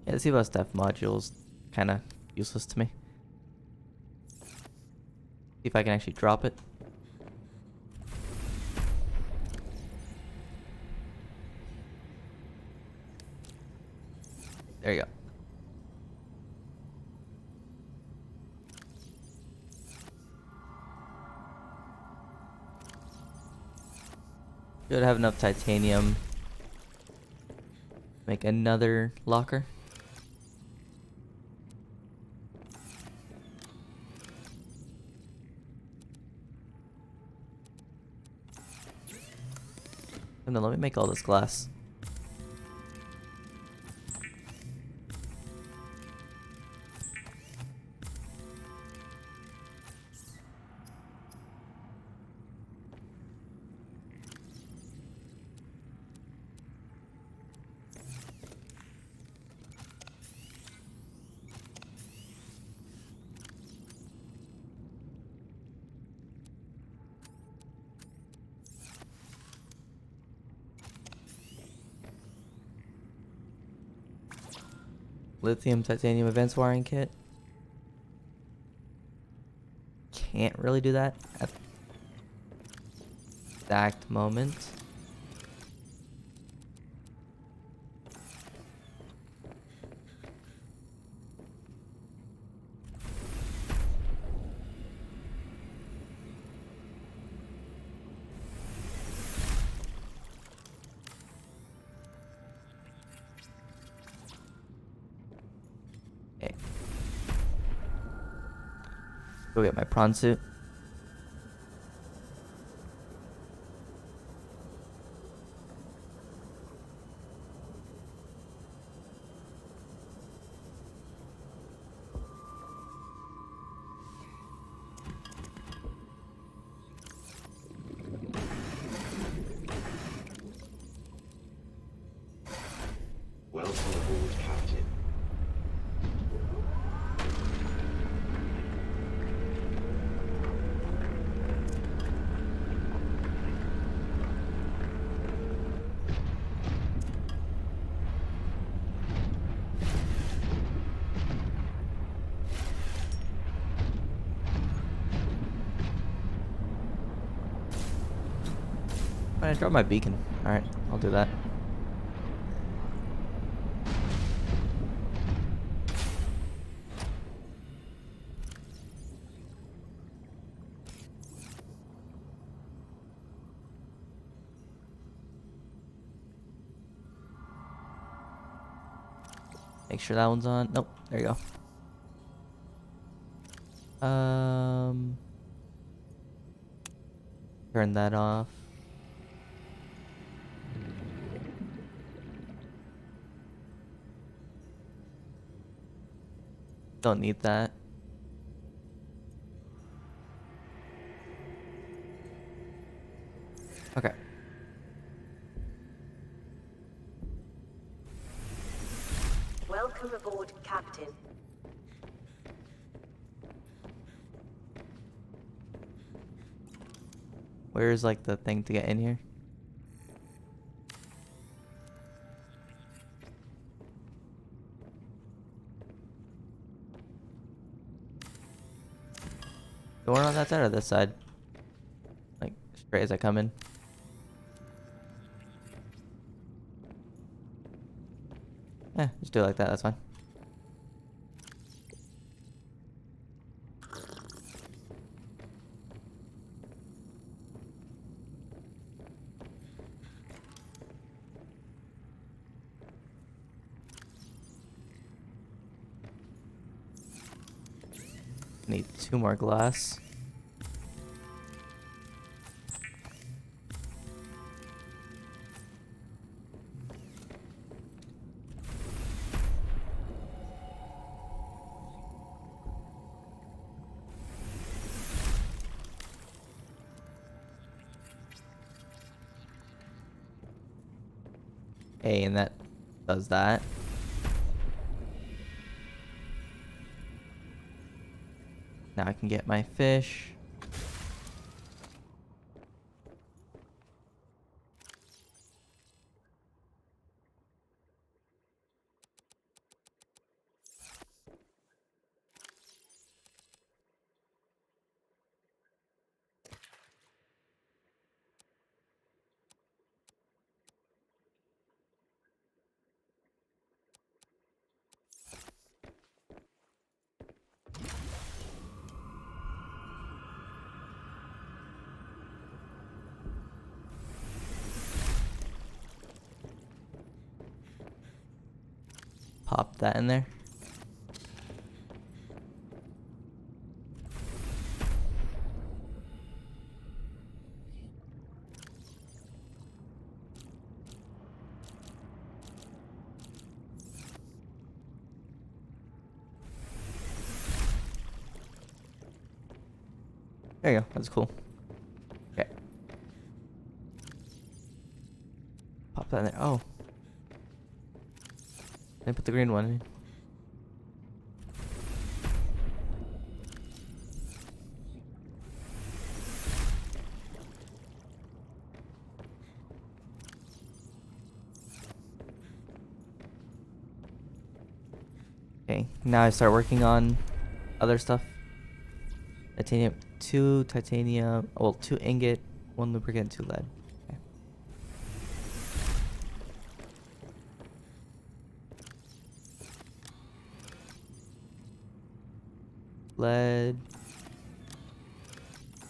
A: Yeah, the C+ def module's kind of useless to me. See if I can actually drop it. There you go. Should have enough titanium. Make another locker. And then let me make all this glass. Lithium titanium advanced wiring kit. Can't really do that at the exact moment. Okay. Go get my prawn suit.
F: Welcome aboard, Captain.
A: Why did I drop my beacon? Alright, I'll do that. Make sure that one's on. Nope, there you go. Turn that off. Don't need that. Okay.
G: Welcome aboard, Captain.
A: Where's like the thing to get in here? Going on that side or this side? Like straight as I come in. Yeah, just do it like that, that's fine. Need 2 more glass. Okay, and that does that. Now I can get my fish. pop that in there. There you go. That's cool. Okay. Pop that in there. Oh. Then put the green one in. Okay, now I start working on other stuff. Titanium, 2 titanium, well, 2 ingot, 1 lubricant, 2 lead. Okay. Lead.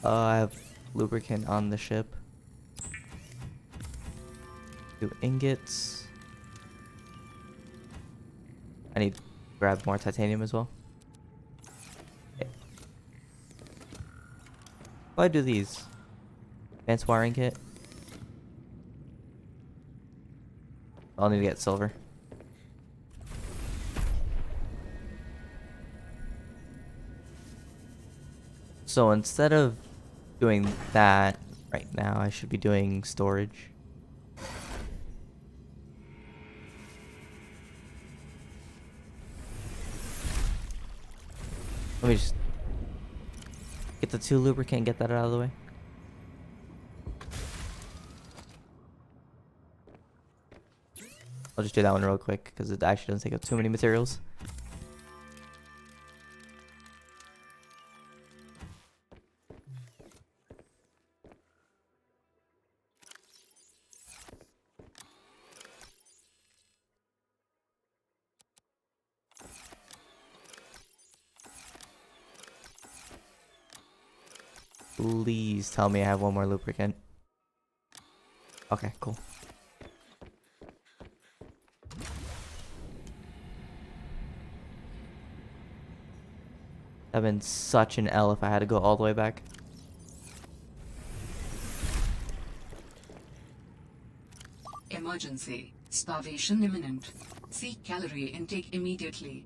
A: I have lubricant on the ship. 2 ingots. I need to grab more titanium as well. Okay. Why do these? Advanced wiring kit. I'll need to get silver. So instead of doing that right now, I should be doing storage. Let me just get the 2 lubricant and get that out of the way. I'll just do that one real quick because it actually doesn't take up too many materials. Please tell me I have 1 more lubricant. Okay, cool. That'd been such an L if I had to go all the way back.
D: Emergency. Starvation imminent. Seek calorie intake immediately.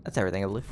A: That's everything, I believe.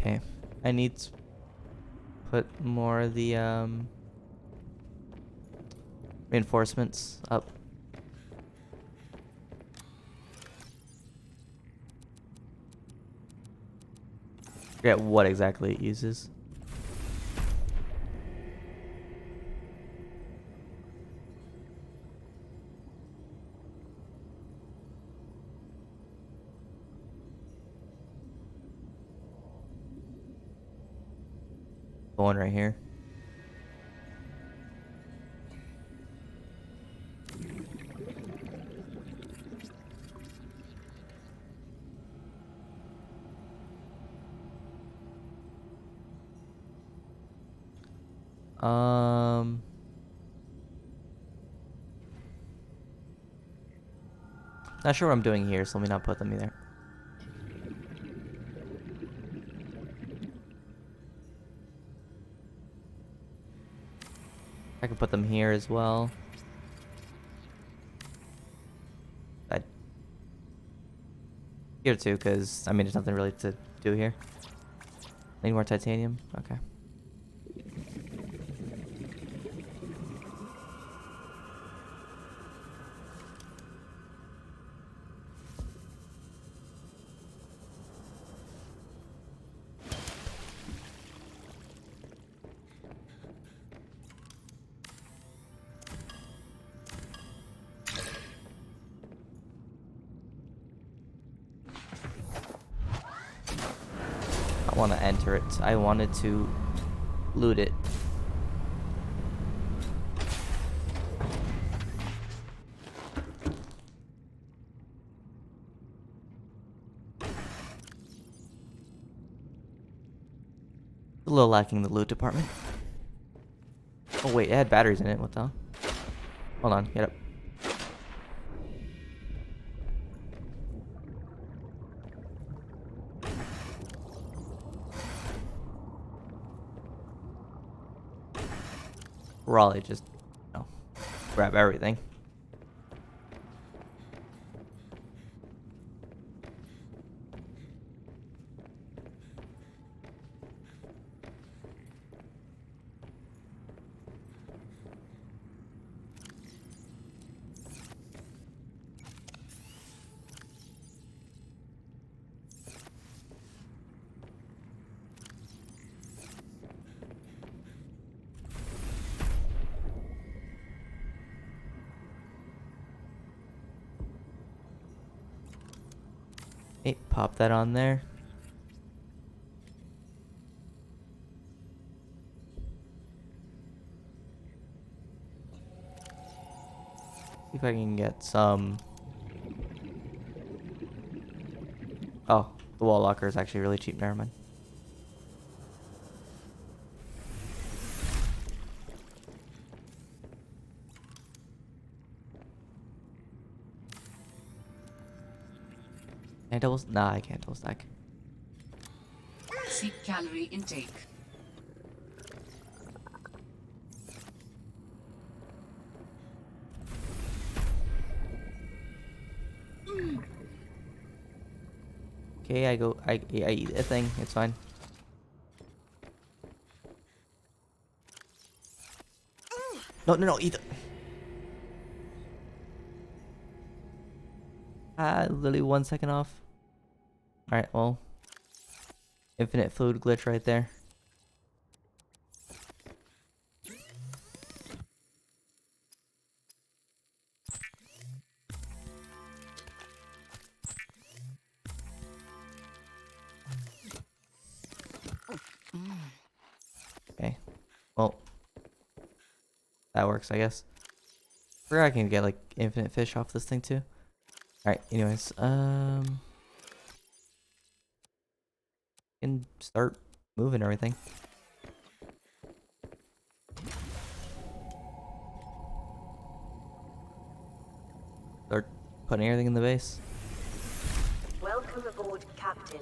A: Okay, I need to put more of the reinforcements up. Forget what exactly it uses. Going right here. Not sure what I'm doing here, so let me not put them either. I can put them here as well. Here too, because I mean there's nothing really to do here. Need more titanium? Okay. want to enter it. I wanted to loot it. A little lacking the loot department. Oh wait, it had batteries in it. What the hell? Hold on, get up. Raleigh just, you know, grab everything. Hey, pop that on there. See if I can get some. Oh, the wall locker is actually really cheap. Never mind. Can I double? Nah, I can't double stack.
D: See calorie intake.
A: Okay, I eat a thing. It's fine. No, eat it. Literally 1 second off. Alright, well. Infinite food glitch right there. Okay. Well. That works, I guess. Or I can get like infinite fish off this thing too. Alright, anyways, can start moving everything. Start putting everything in the base.
G: Welcome aboard, Captain.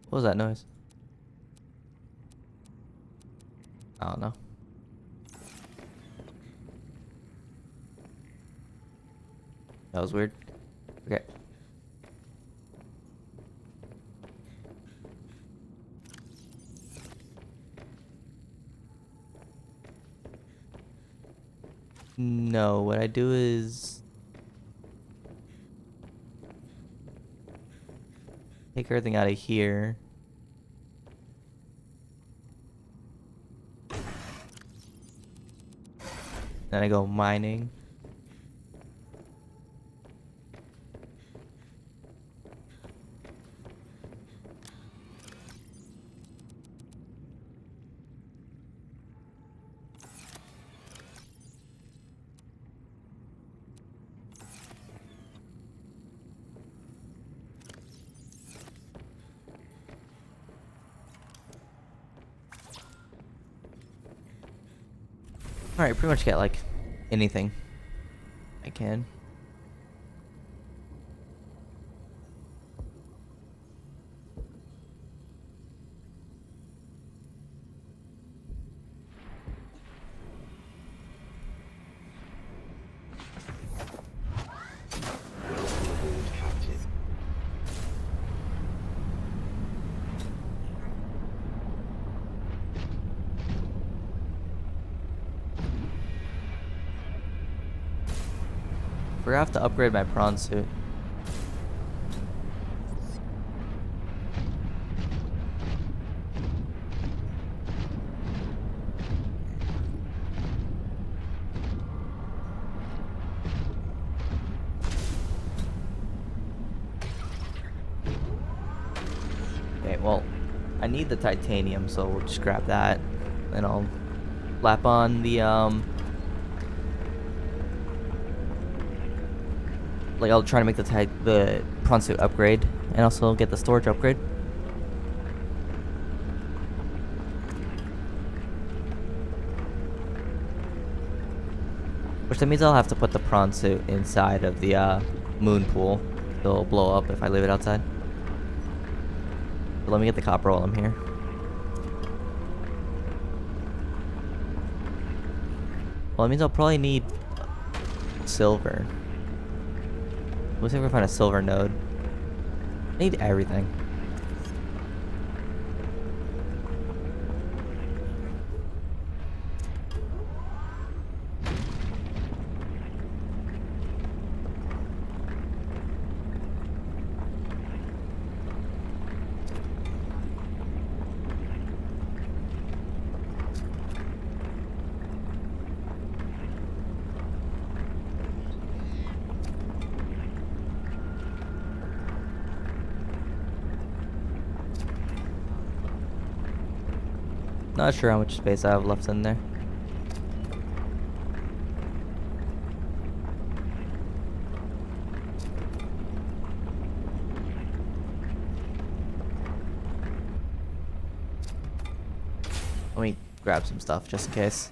A: What was that noise? I don't know. That was weird. Okay. No, what I do is take everything out of here. Then I go mining. Alright, pretty much get like anything I can.
F: Welcome aboard, Captain.
A: We're gonna have to upgrade my prawn suit. Alright, well, I need the titanium, so we'll just grab that. And I'll lap on the, like, I'll try to make the prawn suit upgrade. And also get the storage upgrade. Which that means I'll have to put the prawn suit inside of the, moon pool. It'll blow up if I leave it outside. But let me get the copper while I'm here. Well, that means I'll probably need silver. Let's see if we can find a silver node. I need everything. Not sure how much space I have left in there. Let me grab some stuff just in case.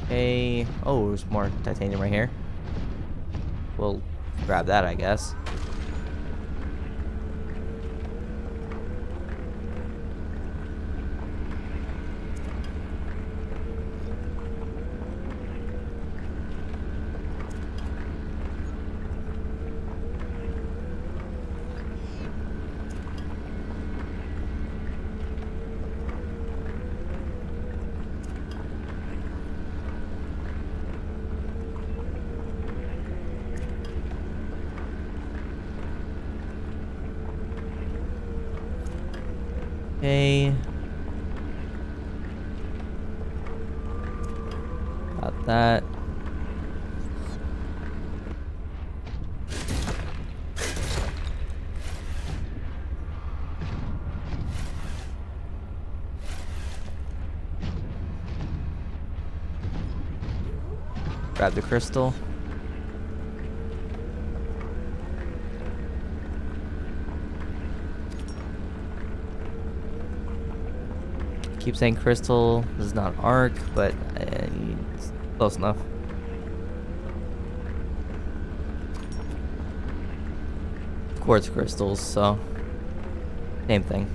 A: Okay. Oh, there's more titanium right here. We'll grab that, I guess. Okay. Got that. Grab the crystal. Keep saying crystal. This is not arc, but it's close enough. Quartz crystals, so same thing.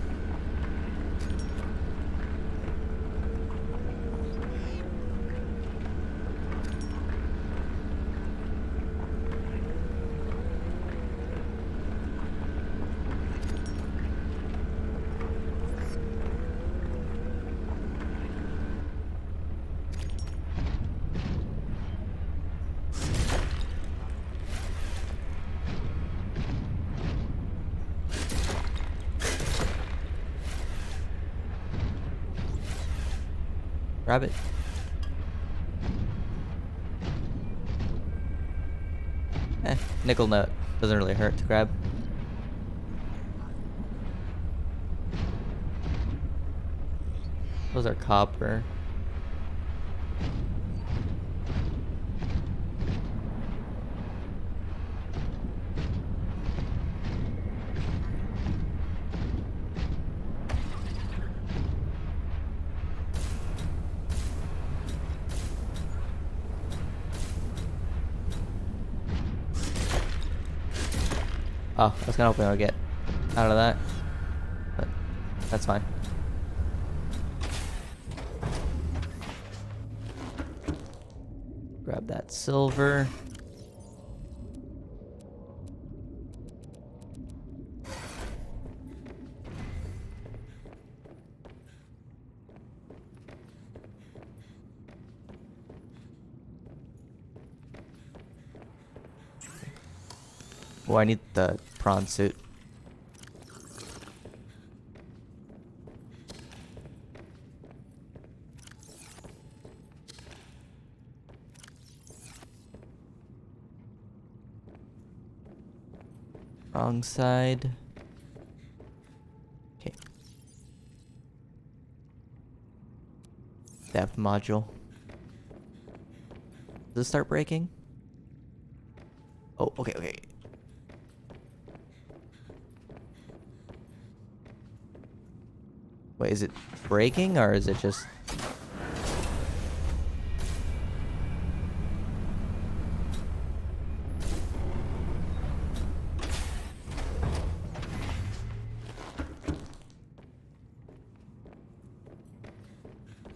A: Grab it. Nickel nut. Doesn't really hurt to grab. Those are copper. Oh, I was kind of hoping I would get out of that, but that's fine. Grab that silver. Oh, I need the prawn suit. Wrong side. Okay. Depth module. Does this start breaking? Oh, okay, okay. Wait, is it breaking or is it just...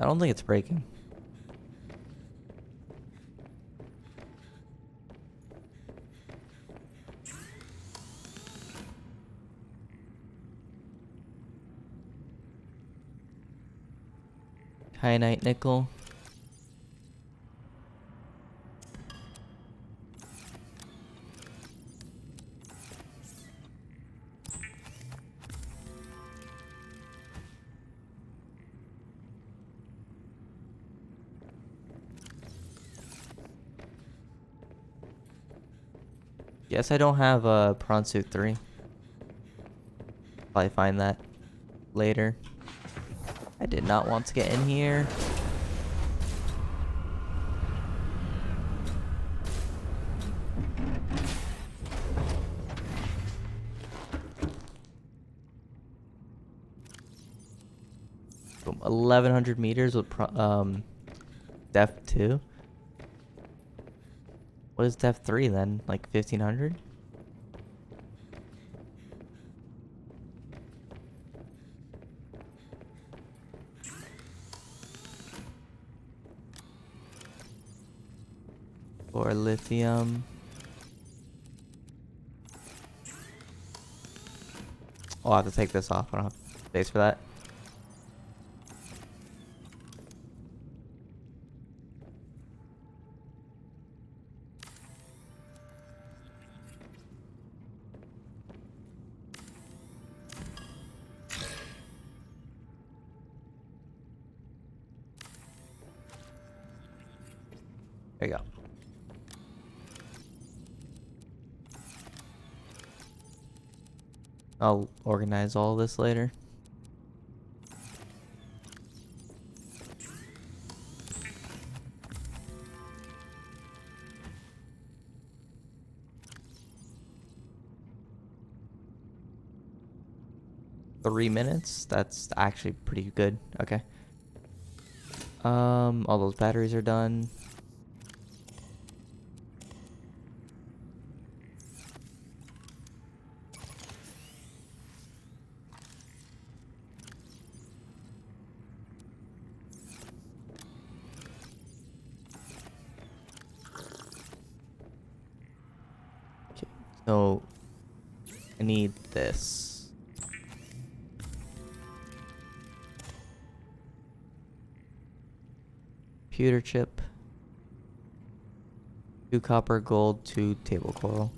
A: I don't think it's breaking. Kyanite nickel. Guess I don't have a prawn suit 3. Probably find that later. I did not want to get in here. Boom, 1100 meters with depth 2. What is depth 3 then? Like 1500? Or lithium. Oh, I'll have to take this off. I don't have space for that. There you go. I'll organize all this later. Three minutes? That's actually pretty good. Okay. All those batteries are done. Okay, so I need this. Computer chip. 2 copper, gold, 2 table coral.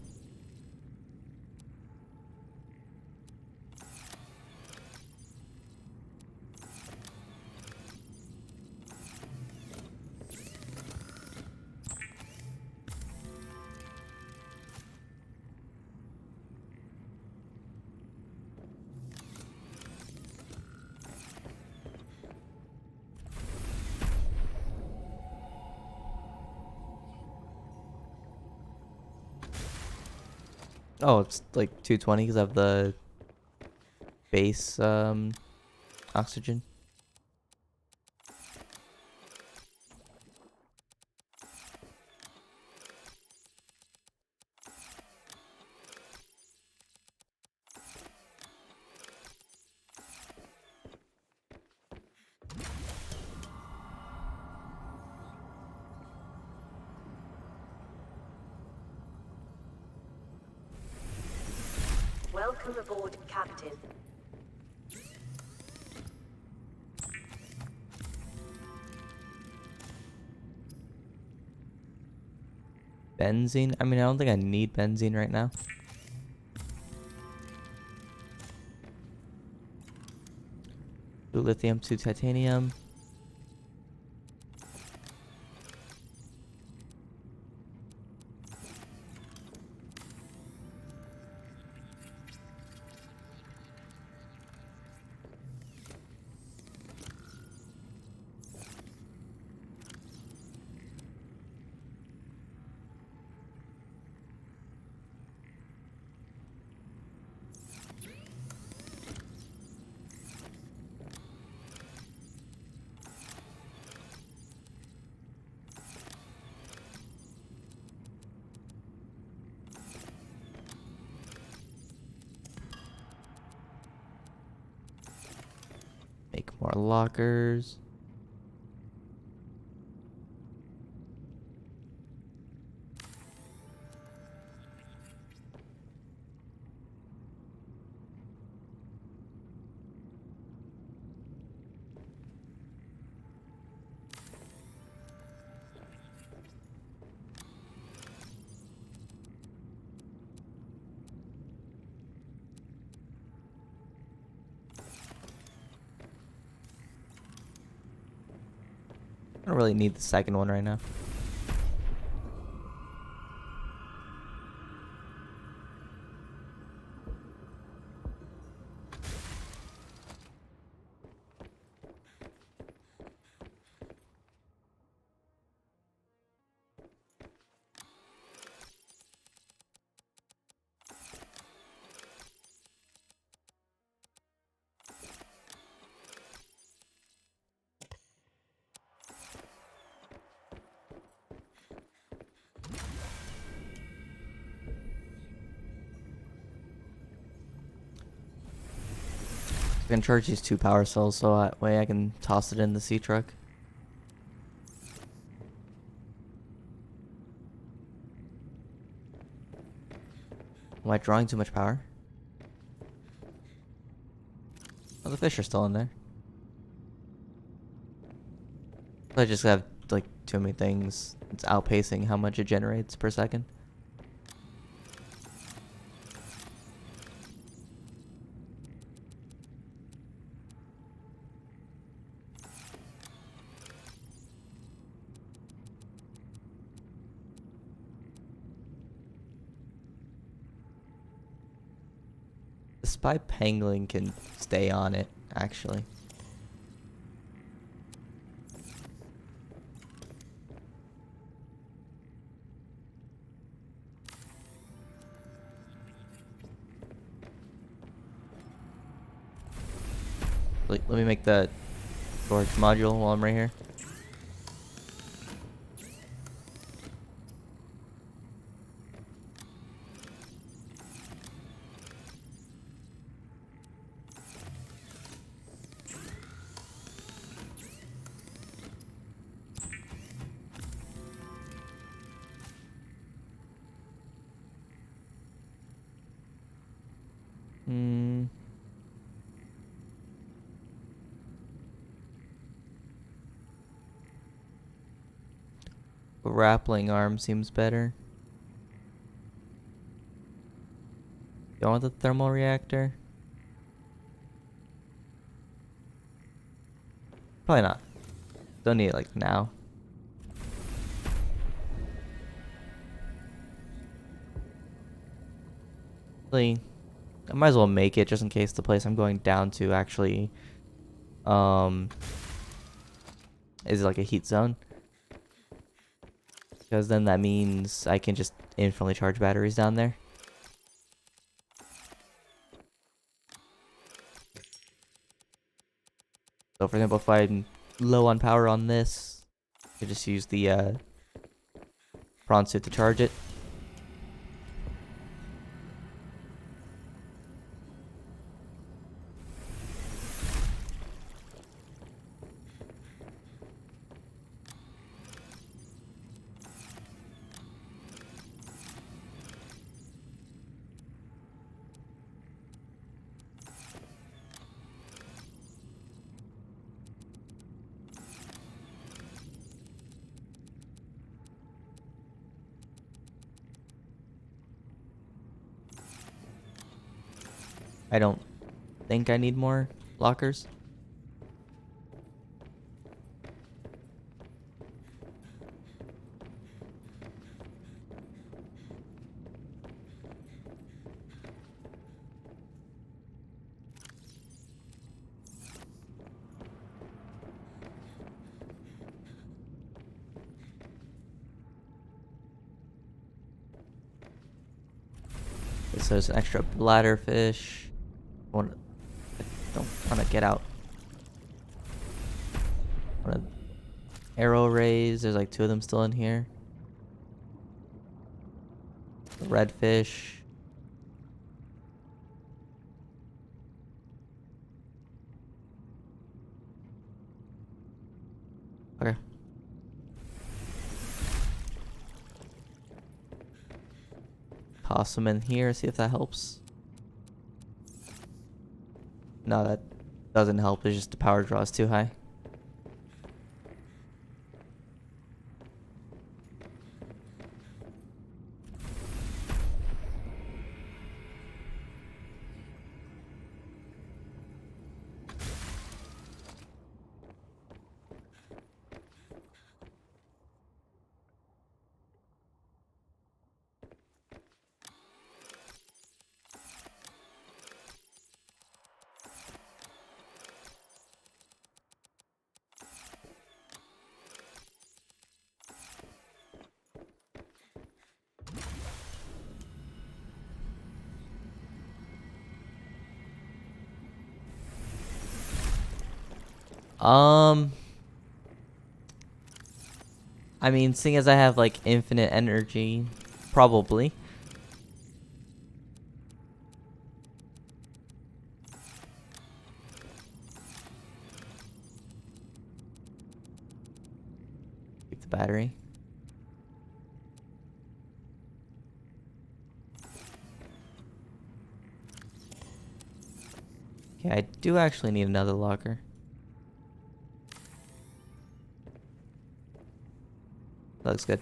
A: Oh, it's like 220 because of the base oxygen.
G: Welcome aboard, Captain.
A: Benzene? I mean, I don't think I need benzene right now. Two lithium, 2 titanium. More lockers. I don't really need the second one right now. I can charge these 2 power cells so that way I can toss it in the sea truck. Am I drawing too much power? Oh, the fish are still in there. I just have like too many things. It's outpacing how much it generates per second. The spy pangolin can stay on it, actually. Let me make the storage module while I'm right here. Hmm. Grappling arm seems better. You want the thermal reactor? Probably not. Don't need it like now. Really, I might as well make it just in case the place I'm going down to actually is like a heat zone. Because then that means I can just infinitely charge batteries down there. So for example, if I'm low on power on this, I could just use the prawn suit to charge it. I don't think I need more lockers. So there's an extra bladderfish. I don't want to get out. Arrow rays. There's like 2 of them still in here. The redfish. Okay. Toss them in here, see if that helps. No, that doesn't help. It's just the power draw is too high. I mean, seeing as I have like infinite energy, probably. Keep the battery. Okay, I do actually need another locker. Looks good.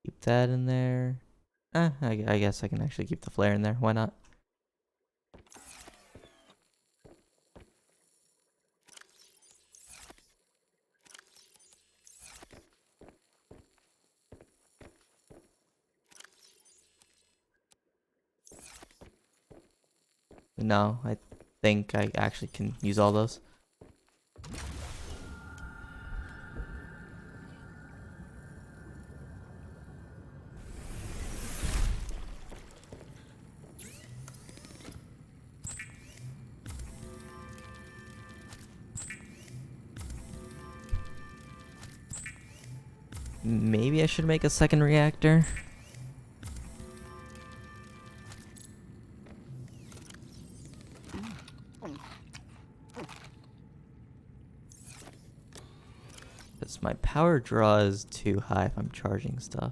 A: Keep that in there. I guess I can actually keep the flare in there. Why not? No, I think I actually can use all those. Maybe I should make a second reactor. Because my power draw is too high if I'm charging stuff.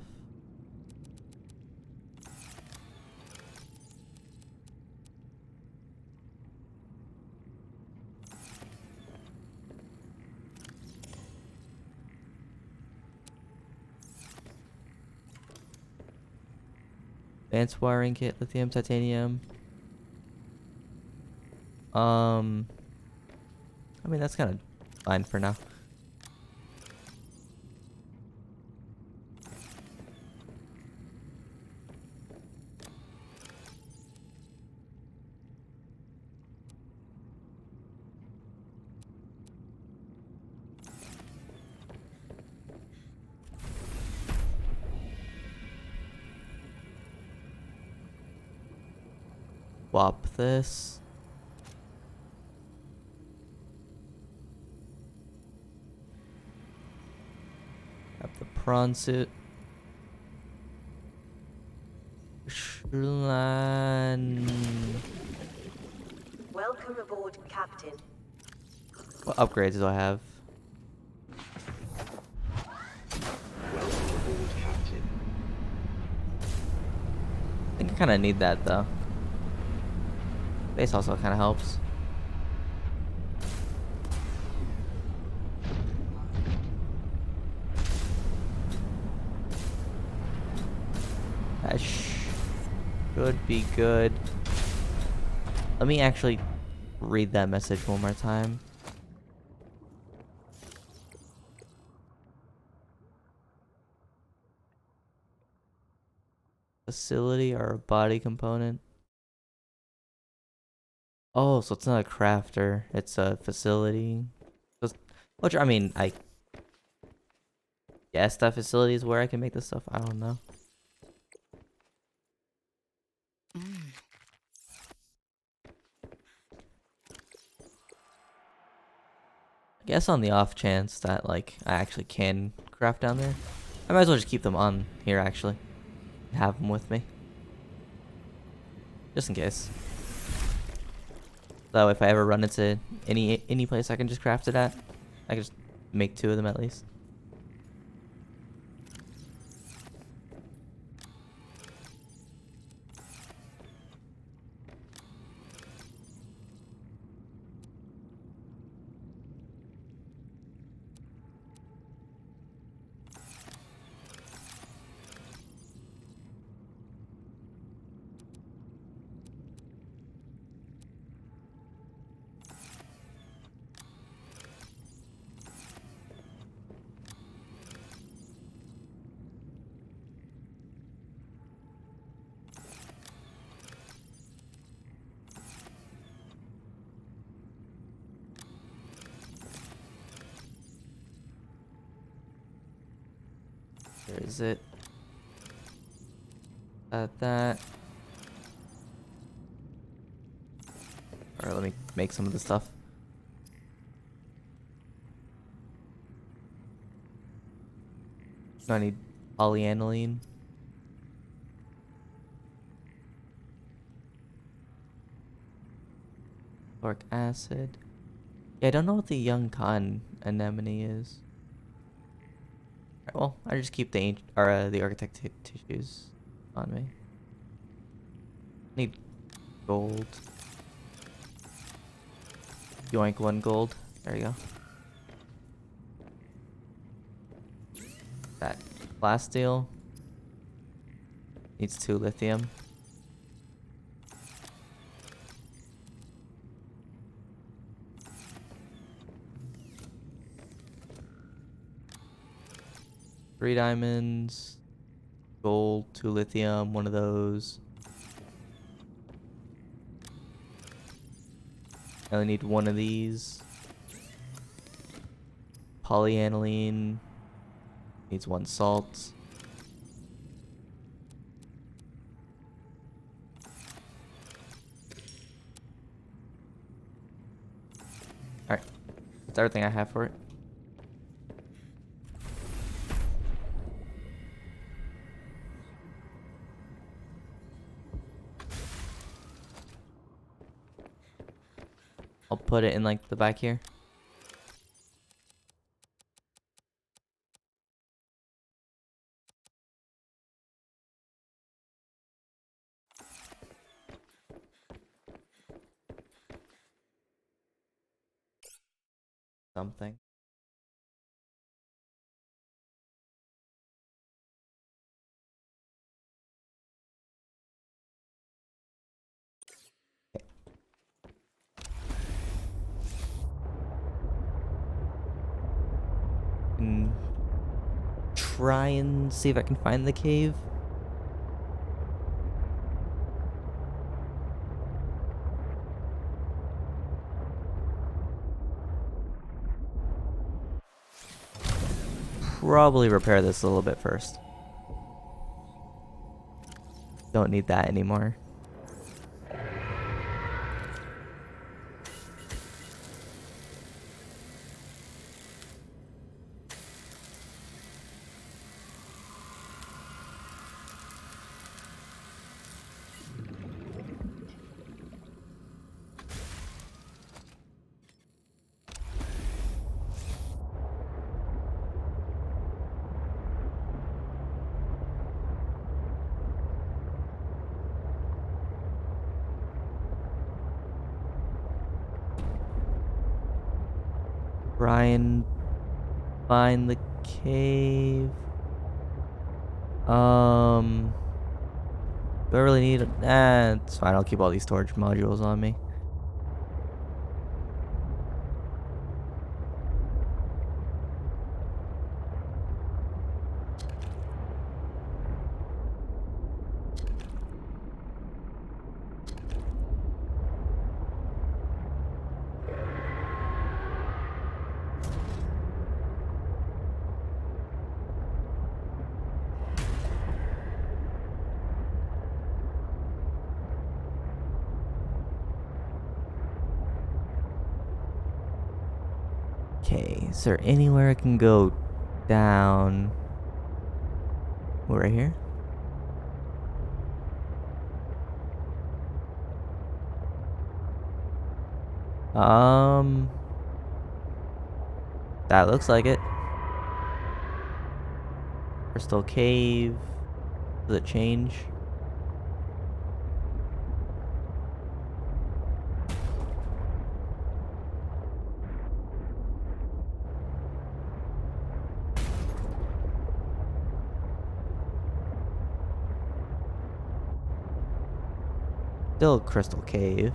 A: Advanced wiring kit, lithium, titanium. I mean, that's kind of fine for now. Swap this. Grab the prawn suit. Shlan.
G: Welcome aboard, Captain.
A: What upgrades do I have?
F: Welcome aboard, Captain.
A: I think I kind of need that though. Base also kind of helps. That should be good. Let me actually read that message one more time. facility or a body component. Oh, so it's not a crafter, it's a facility. Which, I mean, I guess that facility is where I can make this stuff. I don't know. I guess on the off chance that, like, I actually can craft down there, I might as well just keep them on here, actually. Have them with me. Just in case. So if I ever run into any place I can just craft it at, I can just make 2 of them at least. Where is it? That. Alright, let me make some of the stuff. I need polyaniline. Boric acid. Yeah, I don't know what the young cotton anemone is. Alright, well, I just keep the architect tissues on me. Need gold. Yoink, 1 gold. There you go. That glass steel needs 2 lithium. Three diamonds, gold, 2 lithium, 1 of those. I only need 1 of these. Polyaniline needs 1 salt. Alright, that's everything I have for it. I'll put it in like the back here. Something. Try and see if I can find the cave. Probably repair this a little bit first. Don't need that anymore. Try and find the cave. Do I really need it? Nah, it's fine. I'll keep all these storage modules on me. Okay, is there anywhere I can go down? We're right here. That looks like it. Crystal cave. Does it change? Still crystal cave.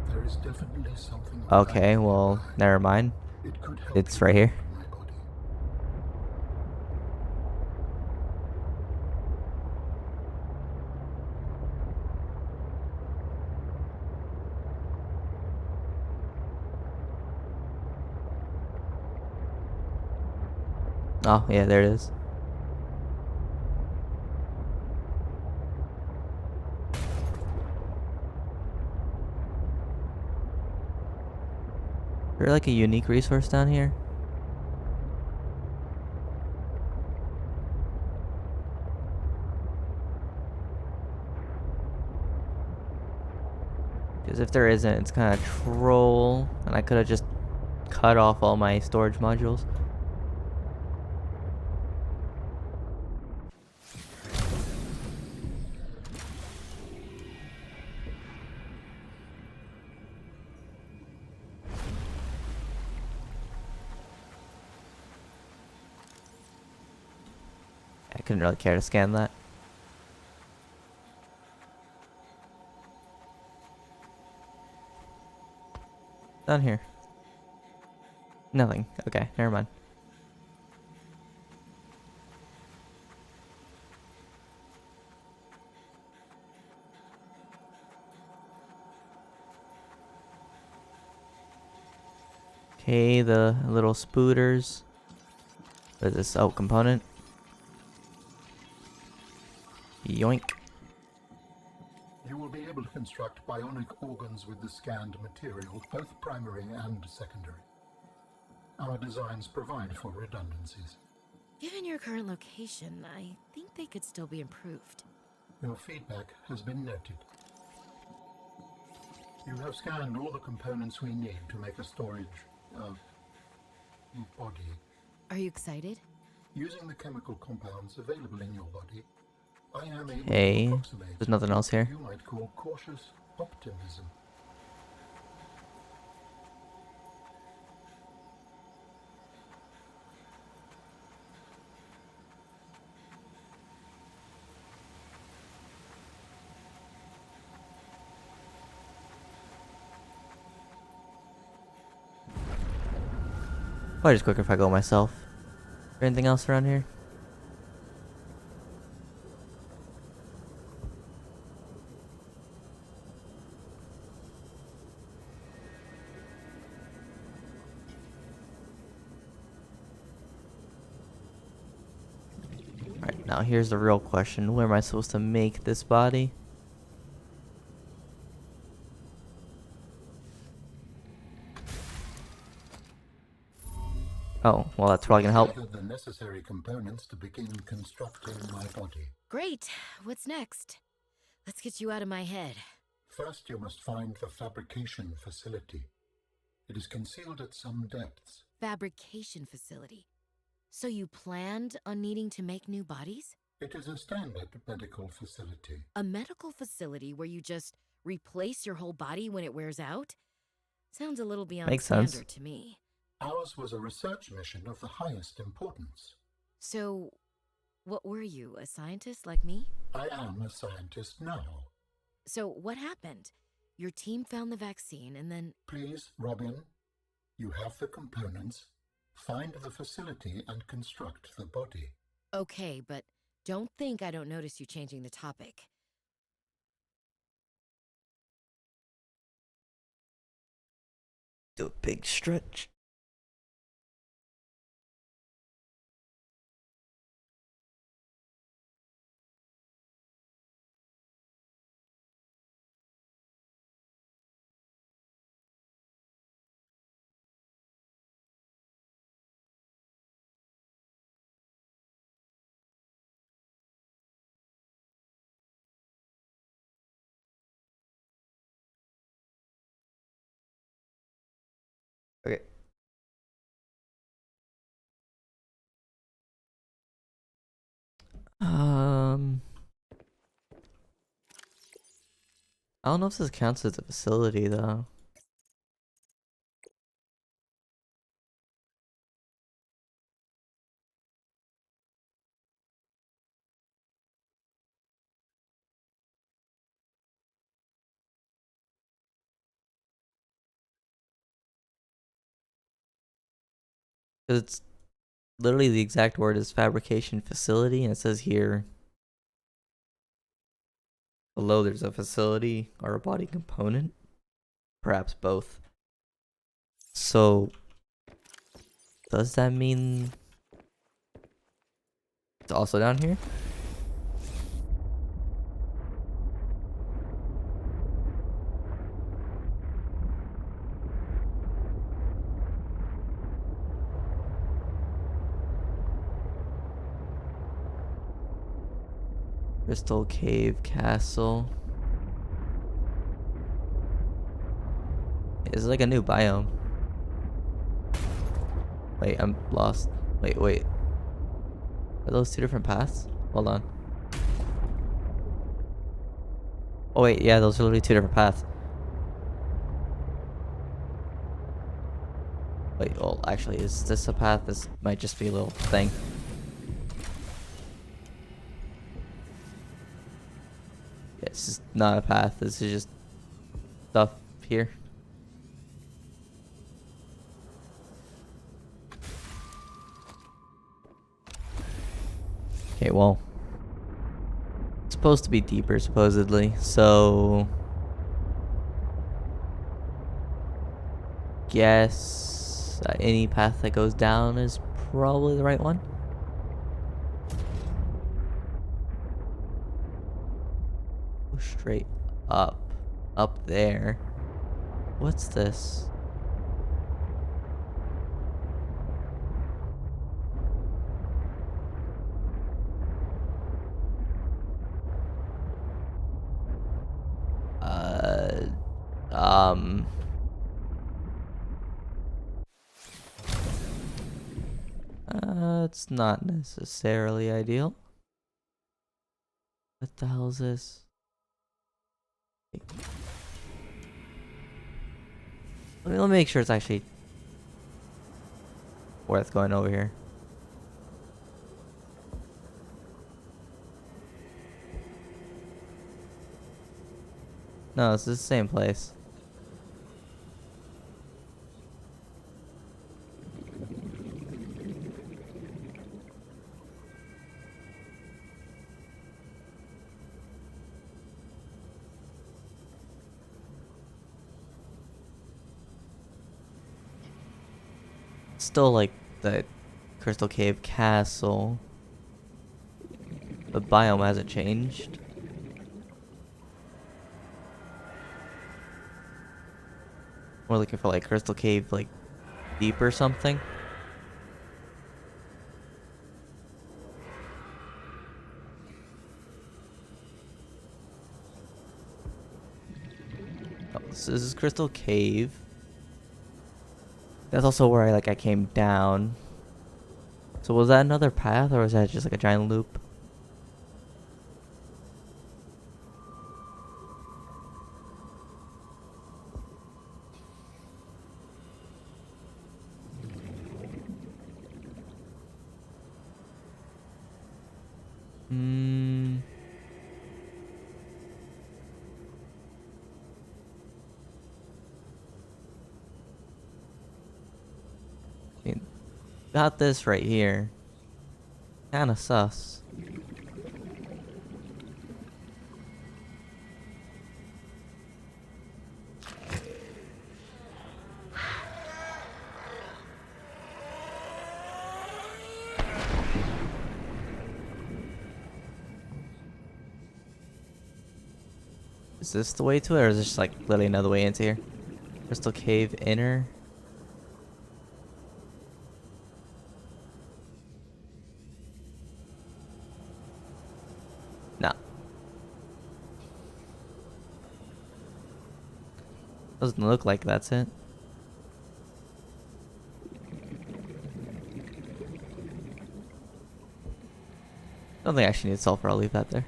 B: There is definitely something
A: Okay,
B: alive
A: well,
B: nearby.
A: never mind.
B: It could help
A: It's
B: you
A: right here.
B: open my body.
A: Oh, yeah, there it is. Is there like a unique resource down here? Because if there isn't, it's kind of troll, and I could have just cut off all my storage modules. I couldn't really care to scan that. Down here. Nothing. Okay, never mind. Okay, the little spooters. What is this? Oh, component. Yoink.
B: You will be able to construct bionic organs with the scanned material, both primary and secondary. Our designs provide for redundancies.
C: Given your current location, I think they could still be improved.
B: Your feedback has been noted. You have scanned all the components we need to make a storage body.
C: Are you excited?
B: Using the chemical compounds available in your body, I am able
A: Okay,
B: to approximate
A: there's nothing else here.
B: what you might call cautious optimism.
A: Probably just quicker if I go myself. Is there anything else around here? Alright, now here's the real question. Where am I supposed to make this body? Oh, well that's probably gonna help.
B: Gathered the necessary components to begin constructing my body.
C: Great. What's next? Let's get you out of my head.
B: First, you must find the fabrication facility. It is concealed at some depths.
C: Fabrication facility. So you planned on needing to make new bodies?
B: It is a standard medical facility.
C: A medical facility where you just replace your whole body when it wears out? Sounds a little beyond
A: Makes sense.
C: standard to me.
B: Ours was a research mission of the highest importance.
C: So, what were you, a scientist like me?
B: I am a scientist now.
C: So, what happened? Your team found the vaccine and then...
B: Please, Robin, you have the components. Find the facility and construct the body.
C: Okay, but don't think I don't notice you changing the topic.
A: Do a big stretch. Okay. I don't know if this counts as a facility though. Because it's literally the exact word is fabrication facility, and it says here below there's a facility or a body component. Perhaps both. So, does that mean it's also down here? Crystal Cave Castle. It's like a new biome. Wait, I'm lost. Wait. Are those two different paths? Hold on. Oh wait, yeah, those are literally two different paths. Wait, well, actually, is this a path? This might just be a little thing. Yeah, it's just not a path. This is just stuff here. Okay, well, it's supposed to be deeper, supposedly. So, guess any path that goes down is probably the right one. Go straight up there. What's this? Uh, um. It's not necessarily ideal. What the hell is this? Let me make sure it's actually worth going over here. No, it's the same place. Still like the Crystal Cave Castle. The biome hasn't changed. We're looking for like Crystal Cave like deep or something. Oh, so this is Crystal Cave. That's also where I came down. So was that another path or was that just like a giant loop? Hmm. I mean, got this right here. Kinda sus. Is this the way to it or is this just like literally another way into here? Crystal Cave Inner. No. Doesn't look like that's it. don't think I actually need sulfur. I'll leave that there.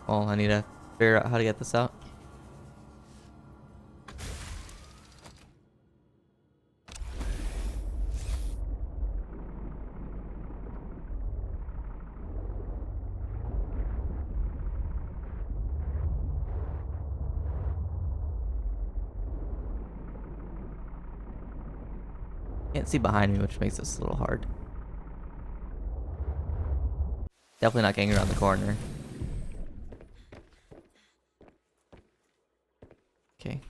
A: Well, I need to figure out how to get this out. Can't see behind me, which makes this a little hard. Definitely not getting around the corner. Okay.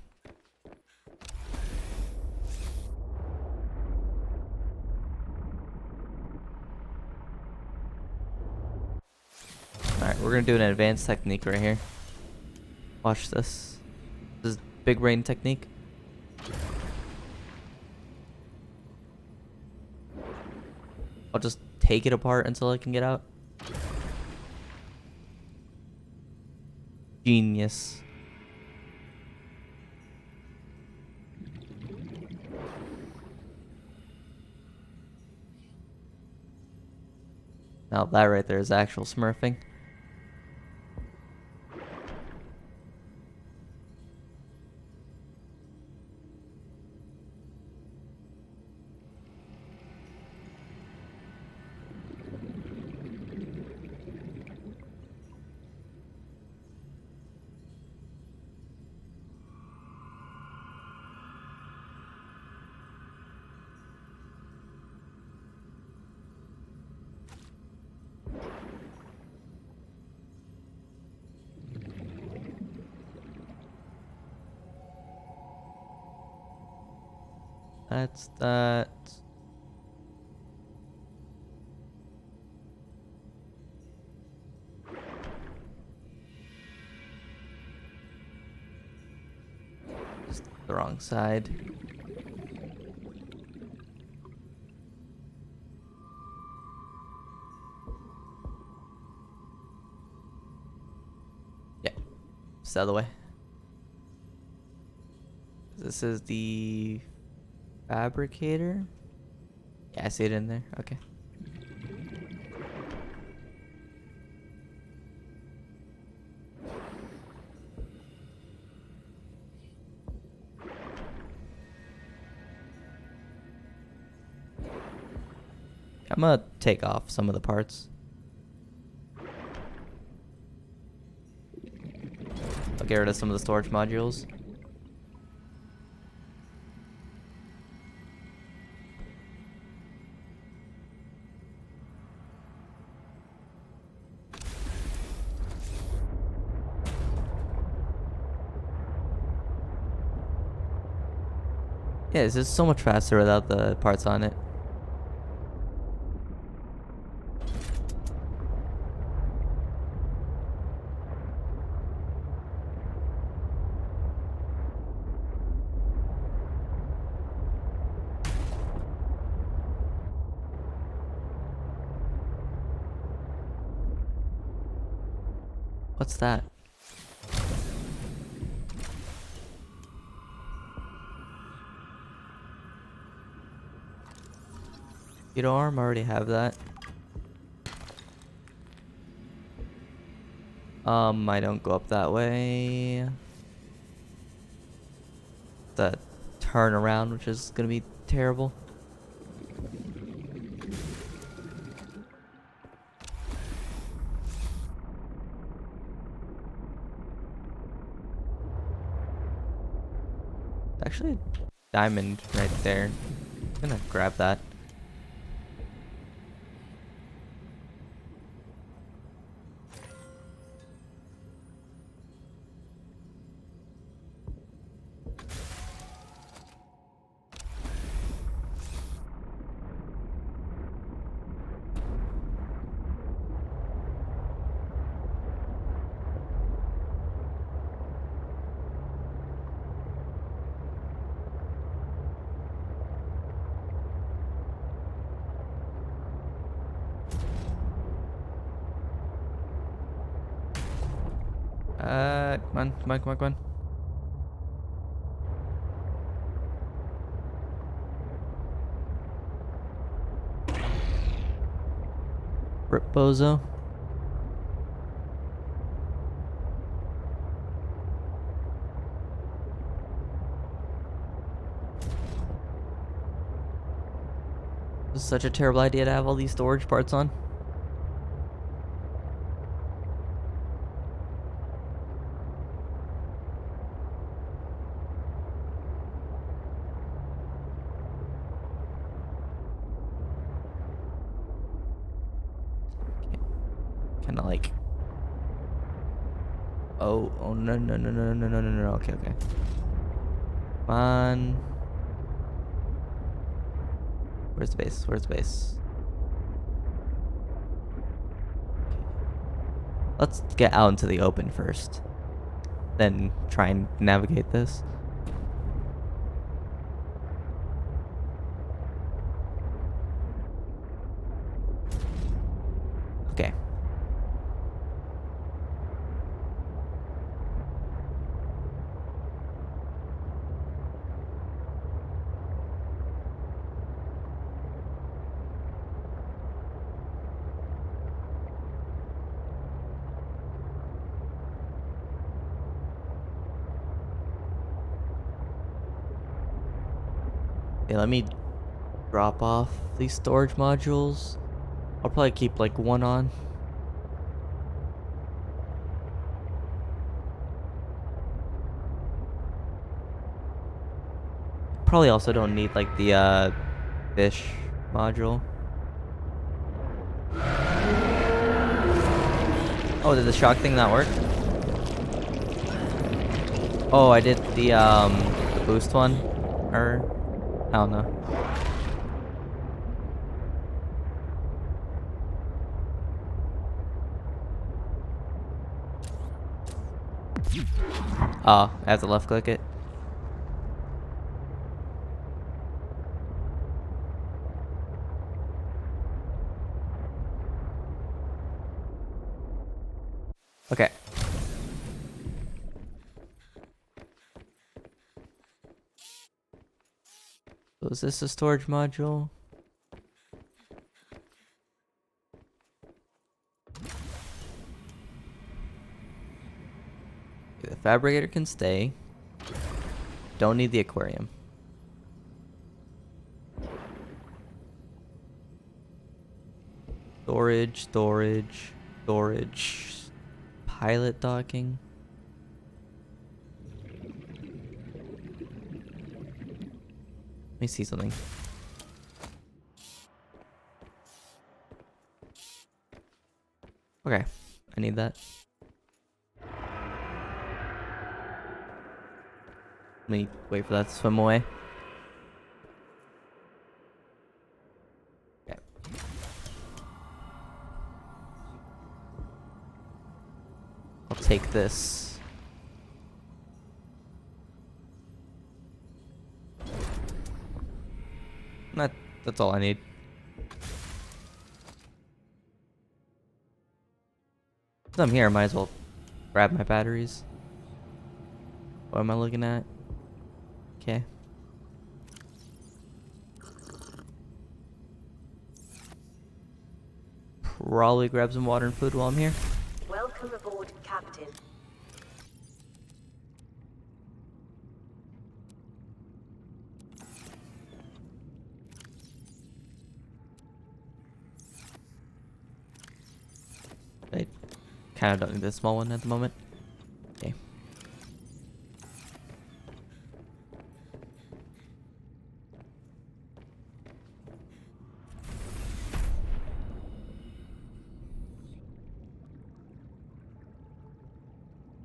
A: Alright, we're gonna do an advanced technique right here. Watch this. This is big brain technique. I'll just take it apart until I can get out. Genius. Now that right there is actual smurfing. That's that. Just the wrong side. Yeah, just out of the way. This is the fabricator. Yeah, I see it in there. Okay. I'm gonna take off some of the parts. I'll get rid of some of the storage modules. Yeah, it's just so much faster without the parts on it. What's that? Mosquito arm, I already have that. I don't go up that way. The turn around, which is gonna be terrible. Actually, a diamond right there. I'm gonna grab that. Come on, come on, come on, come on. Rip Bozo. This is such a terrible idea to have all these storage parts on. Kind of like. Oh no no no no no no no no. Okay, okay. Come on. Where's the base? Where's the base? Let's get out into the open first. Then try and navigate this. Okay. Okay, let me drop off these storage modules. I'll probably keep like one on. Probably also don't need like the fish module. Oh, did the shock thing not work? Oh, I did the boost one, or I don't know. Oh, I have to left click it. Okay. So is this a storage module? Okay, the fabricator can stay. Don't need the aquarium. Storage, storage, storage. Pilot docking. Let me see something. Okay, I need that. Let me wait for that to swim away. Okay. I'll take this. That's all I need. Since I'm here, I might as well grab my batteries. What am I looking at? Okay. Probably grab some water and food while I'm here.
G: Welcome aboard, Captain.
A: I kind of don't need this small one at the moment. Okay.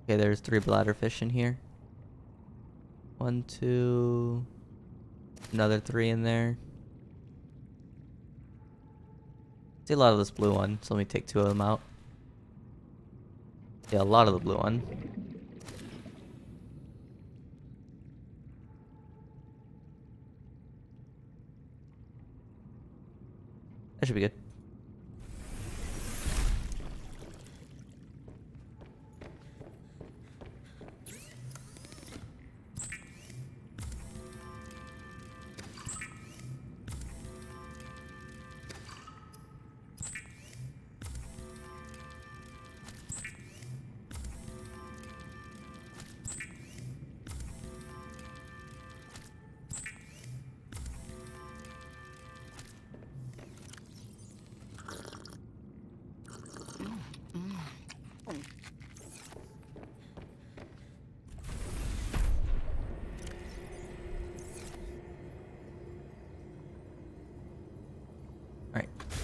A: Okay, there's 3 bladderfish in here. 1, 2, another 3 in there. See a lot of this blue one, so let me take 2 of them out. Yeah, a lot of the blue one. That should be good.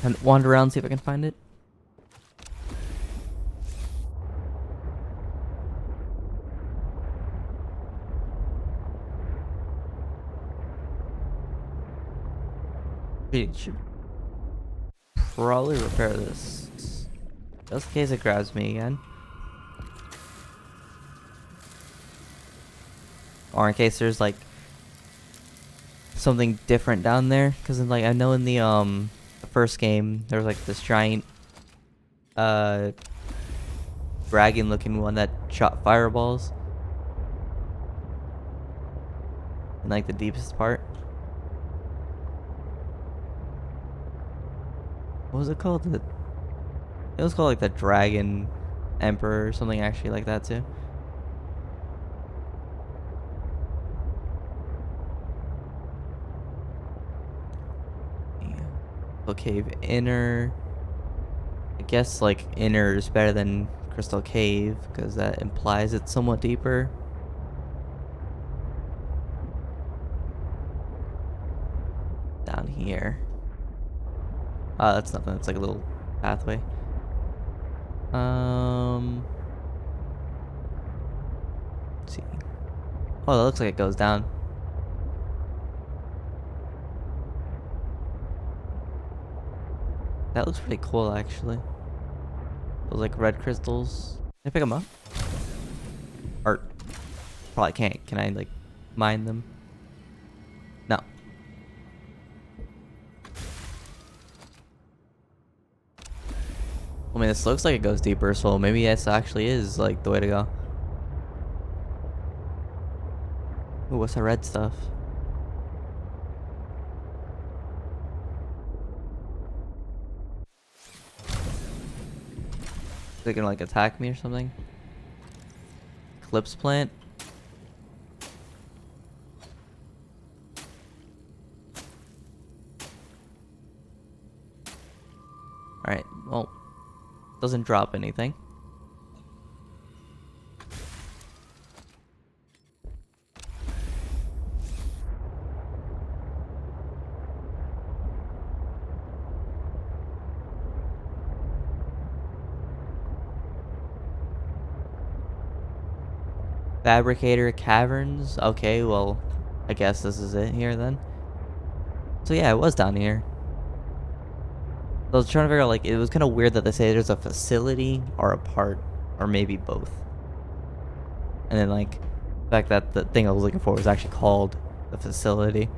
A: And wander around, see if I can find it. Should probably repair this. Just in case it grabs me again. Or in case there's like something different down there. Cause like I know in the first game there was like this giant dragon looking one that shot fireballs. In like the deepest part. What was it called? It was called like the Dragon Emperor or something actually like that too. Yeah. So cave inner. I guess like inner is better than Crystal Cave because that implies it's somewhat deeper. Down here. That's nothing. It's like a little pathway. Let's see. Oh, that looks like it goes down. That looks pretty cool, actually. Those like red crystals. Can I pick them up? Or probably can't. Can I like mine them? No. I mean, this looks like it goes deeper, so maybe this actually is like the way to go. Ooh, what's that red stuff? Is it gonna like attack me or something? Eclipse plant? Alright, well, doesn't drop anything. Fabricator Caverns? Okay, well, I guess this is it here then. So yeah, it was down here. I was trying to figure out, like, it was kind of weird that they say there's a facility or a part, or maybe both. And then, like, the fact that the thing I was looking for was actually called the facility.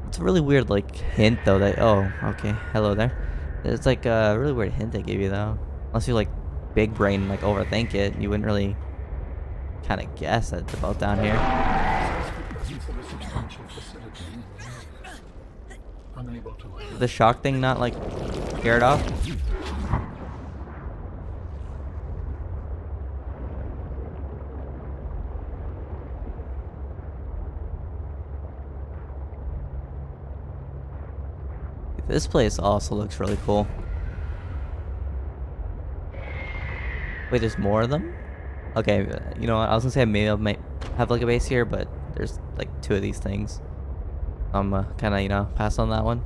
A: It's a really weird, like, hint, though, that, oh, okay, hello there. It's, like, a really weird hint they gave you, though. Unless you, like, big brain, like, overthink it, you wouldn't really kind of guess that it's about down here. Did the shock thing not like scare it off? This place also looks really cool. Wait, there's more of them? Okay, you know what? I was gonna say maybe I might have like a base here, but there's like 2 of these things. I'm kind of, you know, pass on that one.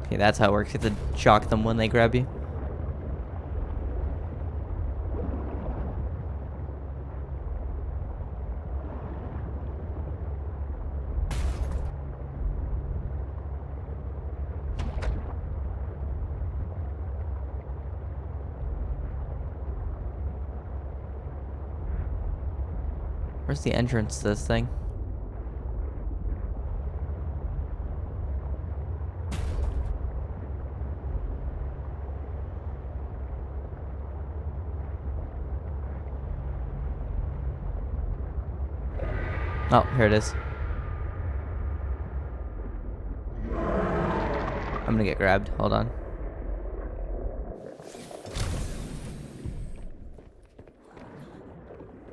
A: Okay, that's how it works. You have to shock them when they grab you. Where's the entrance to this thing? Oh, here it is. I'm gonna get grabbed. Hold on.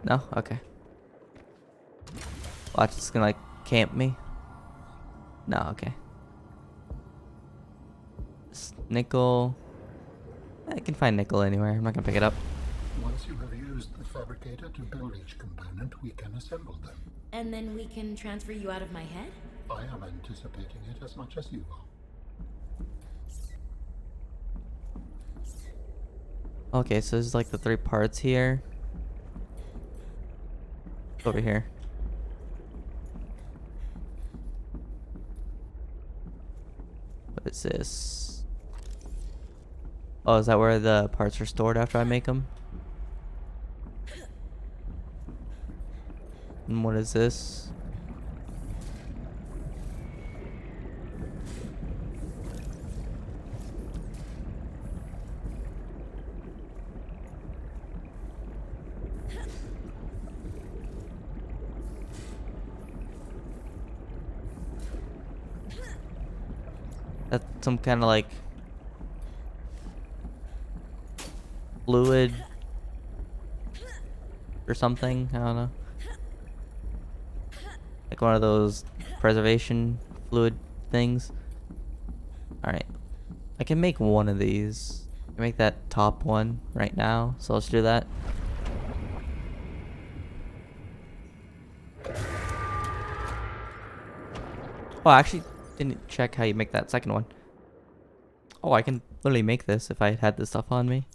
A: No? Okay. Watch, it's gonna like camp me. No, okay. Nickel. I can find nickel anywhere. I'm not gonna pick it up.
B: Once you have used the fabricator to build each component, we can assemble them.
C: And then we can transfer you out of my head?
B: I am anticipating it as much as you are.
A: Okay, so there's like the 3 parts here. Over here. What is this? Oh, is that where the parts are stored after I make them? And what is this? That's some kind of like fluid or something. I don't know. Like one of those preservation fluid things. Alright. I can make one of these. I can make that top one right now. So let's do that. Oh, I actually didn't check how you make that second one. Oh, I can literally make this if I had this stuff on me.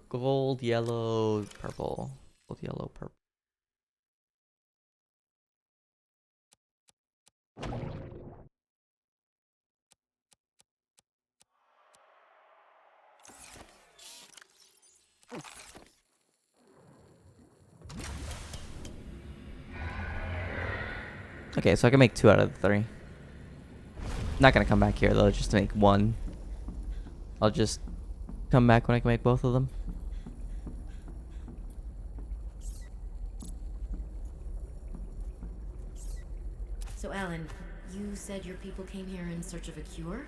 A: Gold, yellow, purple. Gold, yellow, purple. Okay, so I can make 2 out of the 3. Not gonna come back here though, just to make 1. I'll just come back when I can make both of them.
C: So, Alan, you said your people came here in search of a cure?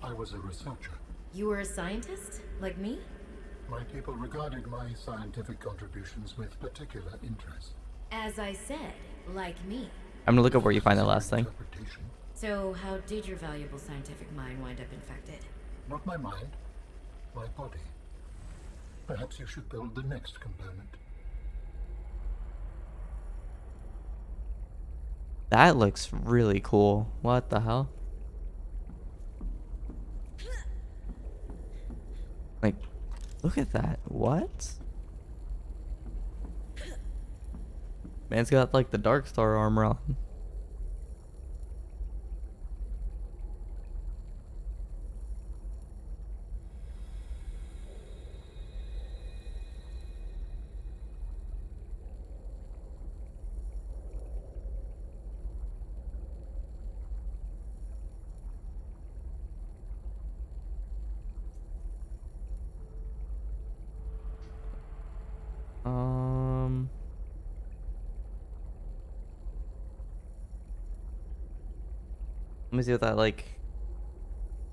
B: I was a researcher.
C: You were a scientist? Like me?
B: My people regarded my scientific contributions with particular interest.
C: As I said, like me.
A: I'm gonna look up where you find the last thing.
B: Interpretation.
C: So, how did your valuable scientific mind wind up infected?
B: Not my mind, my body. Perhaps you should build the next component.
A: That looks really cool. What the hell? Like, look at that. What? Man's got like the Dark Star armor on. Let me see what that like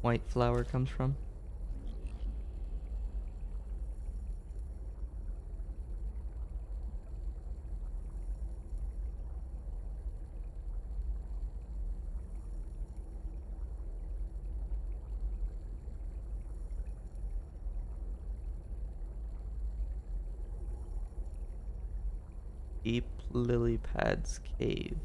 A: white flower comes from. Deep Lily Pad's Cave.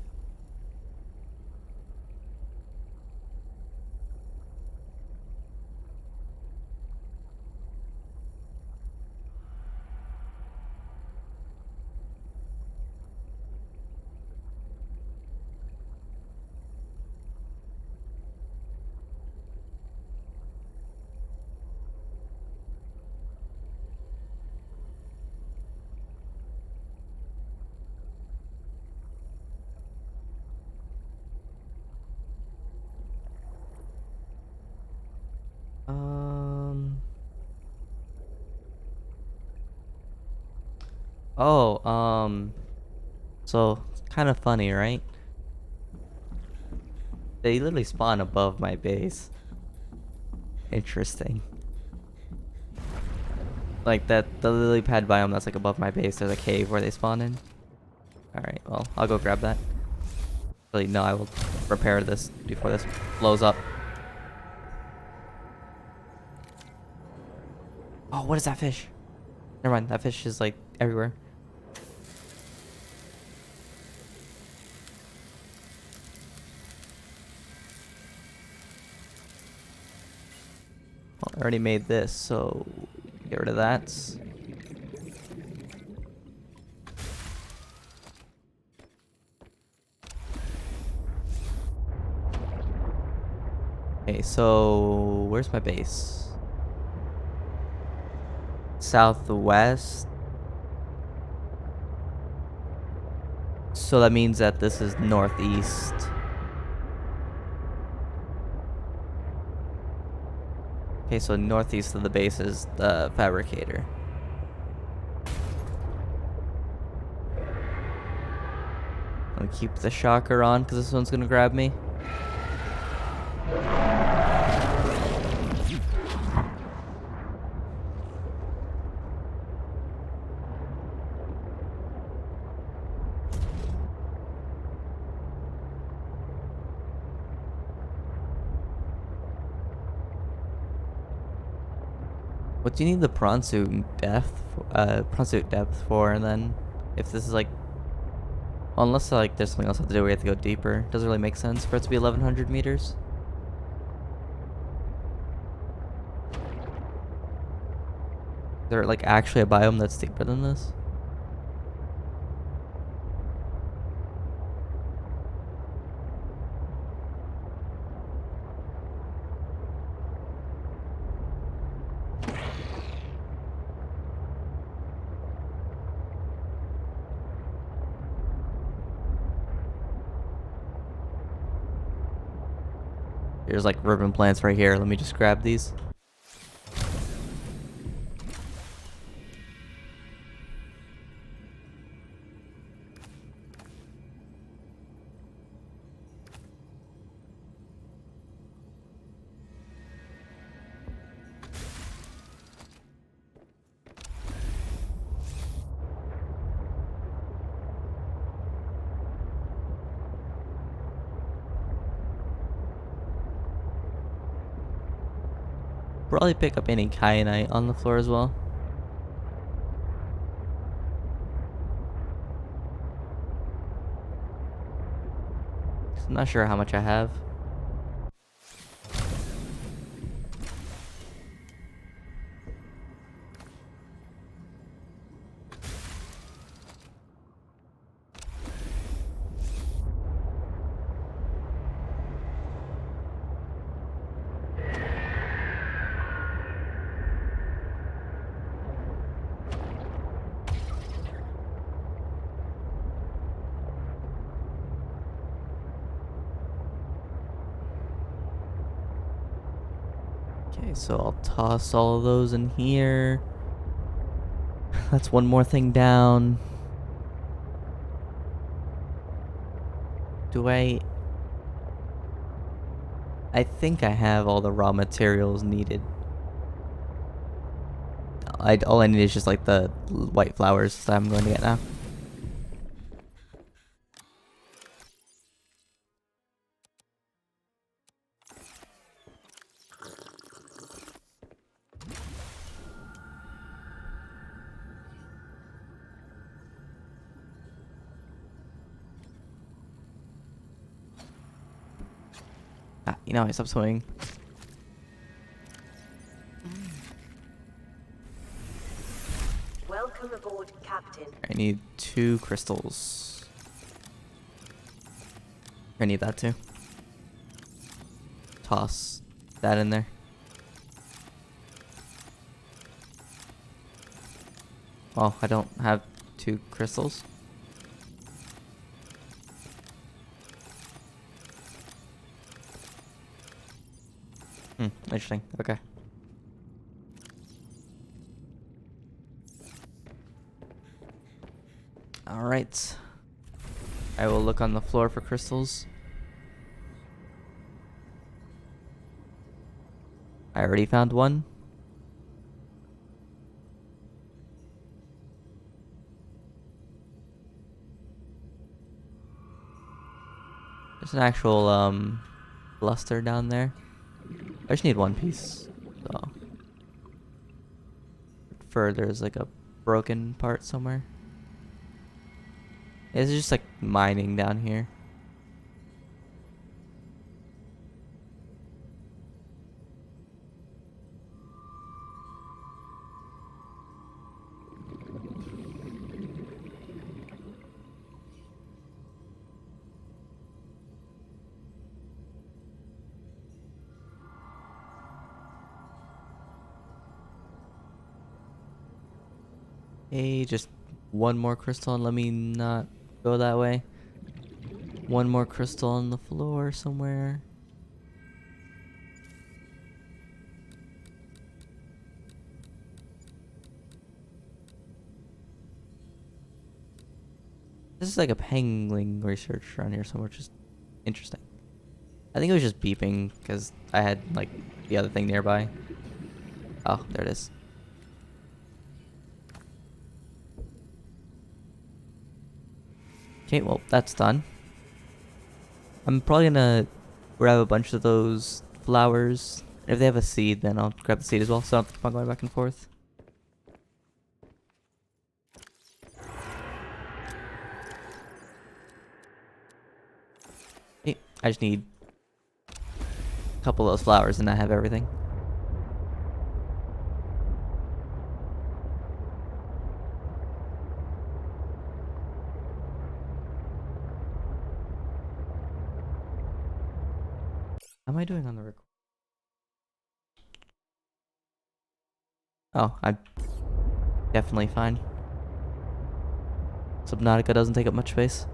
A: Oh, so it's kind of funny, right? They literally spawn above my base. Interesting. Like the lily pad biome that's like above my base, there's a cave where they spawn in. Alright, well, I'll go grab that. Actually, no, I will repair this before this blows up. Oh, what is that fish? Never mind, that fish is like everywhere. Well, I already made this, so get rid of that. Okay, so where's my base? Southwest. So that means that this is northeast. Okay, so northeast of the base is the fabricator. Let me keep the shocker on because this one's gonna grab me. What do you need the prawn suit depth for? And then, if this is like, well, unless like there's something else I have to do where you have to go deeper, doesn't really make sense for it to be 1,100 meters. Is there like actually a biome that's deeper than this? There's like ribbon plants right here. Let me just grab these. Probably pick up any kyanite on the floor as well. I'm not sure how much I have. Okay, so I'll toss all of those in here. That's one more thing down. Do I think I have all the raw materials needed. All I need is just like the white flowers that I'm going to get now. Ah, you know, I stopped swimming.
G: Welcome aboard, Captain.
A: I need 2 crystals. I need that too. Toss that in there. Oh, I don't have 2 crystals. Interesting. Okay. Alright. I will look on the floor for crystals. I already found one. There's an actual cluster down there. I just need one piece. So further, there's like a broken part somewhere. It's just like mining down here. Hey, just one more crystal and let me not go that way. One more crystal on the floor somewhere. This is like a pangling research around here somewhere, which is interesting. I think it was just beeping because I had like the other thing nearby. Oh, there it is. Okay, well, that's done. I'm probably gonna grab a bunch of those flowers. If they have a seed, then I'll grab the seed as well, so I don't have to keep on going back and forth. Okay, I just need a couple of those flowers and I have everything. How am I doing on the record? Oh, I'm definitely fine. Subnautica doesn't take up much space.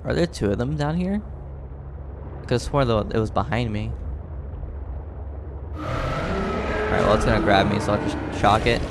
A: Are there two of them down here? I could have sworn though it was behind me. Alright, well it's gonna grab me, so I'll just shock it.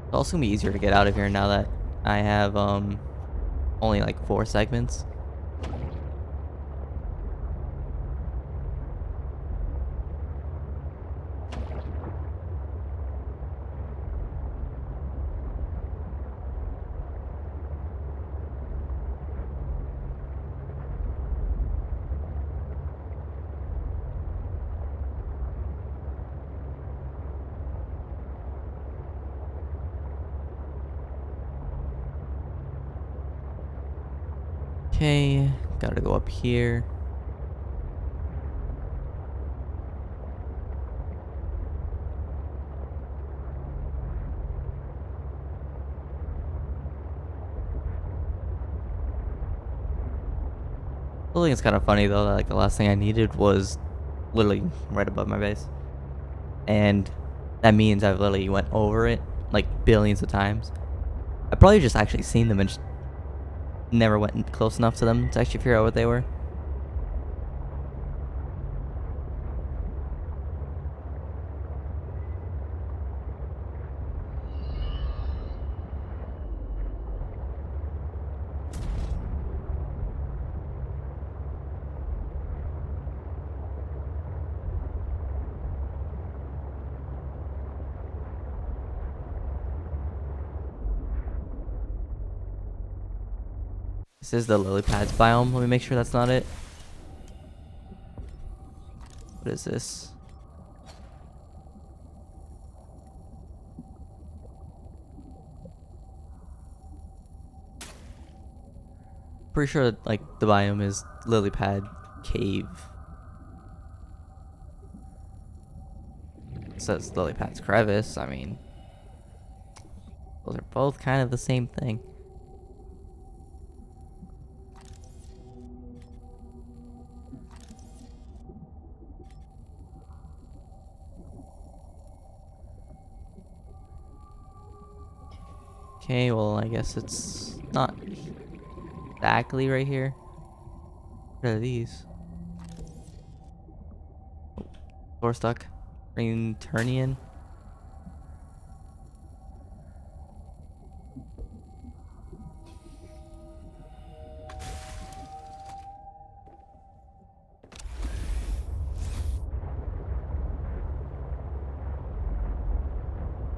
A: It's also gonna be easier to get out of here now that I have only like 4 segments. Okay, gotta go up here. I think it's kind of funny though that like the last thing I needed was literally right above my base, and that means I've literally went over it like billions of times. I probably just actually seen them and just never went close enough to them to actually figure out what they were. This is the lily pads biome. Let me make sure that's not it. What is this? Pretty sure like the biome is lily pad cave. It says lily pads crevice. I mean, those are both kind of the same thing. Okay, well, I guess it's not exactly right here. What are these? Door stuck. Green Turnian.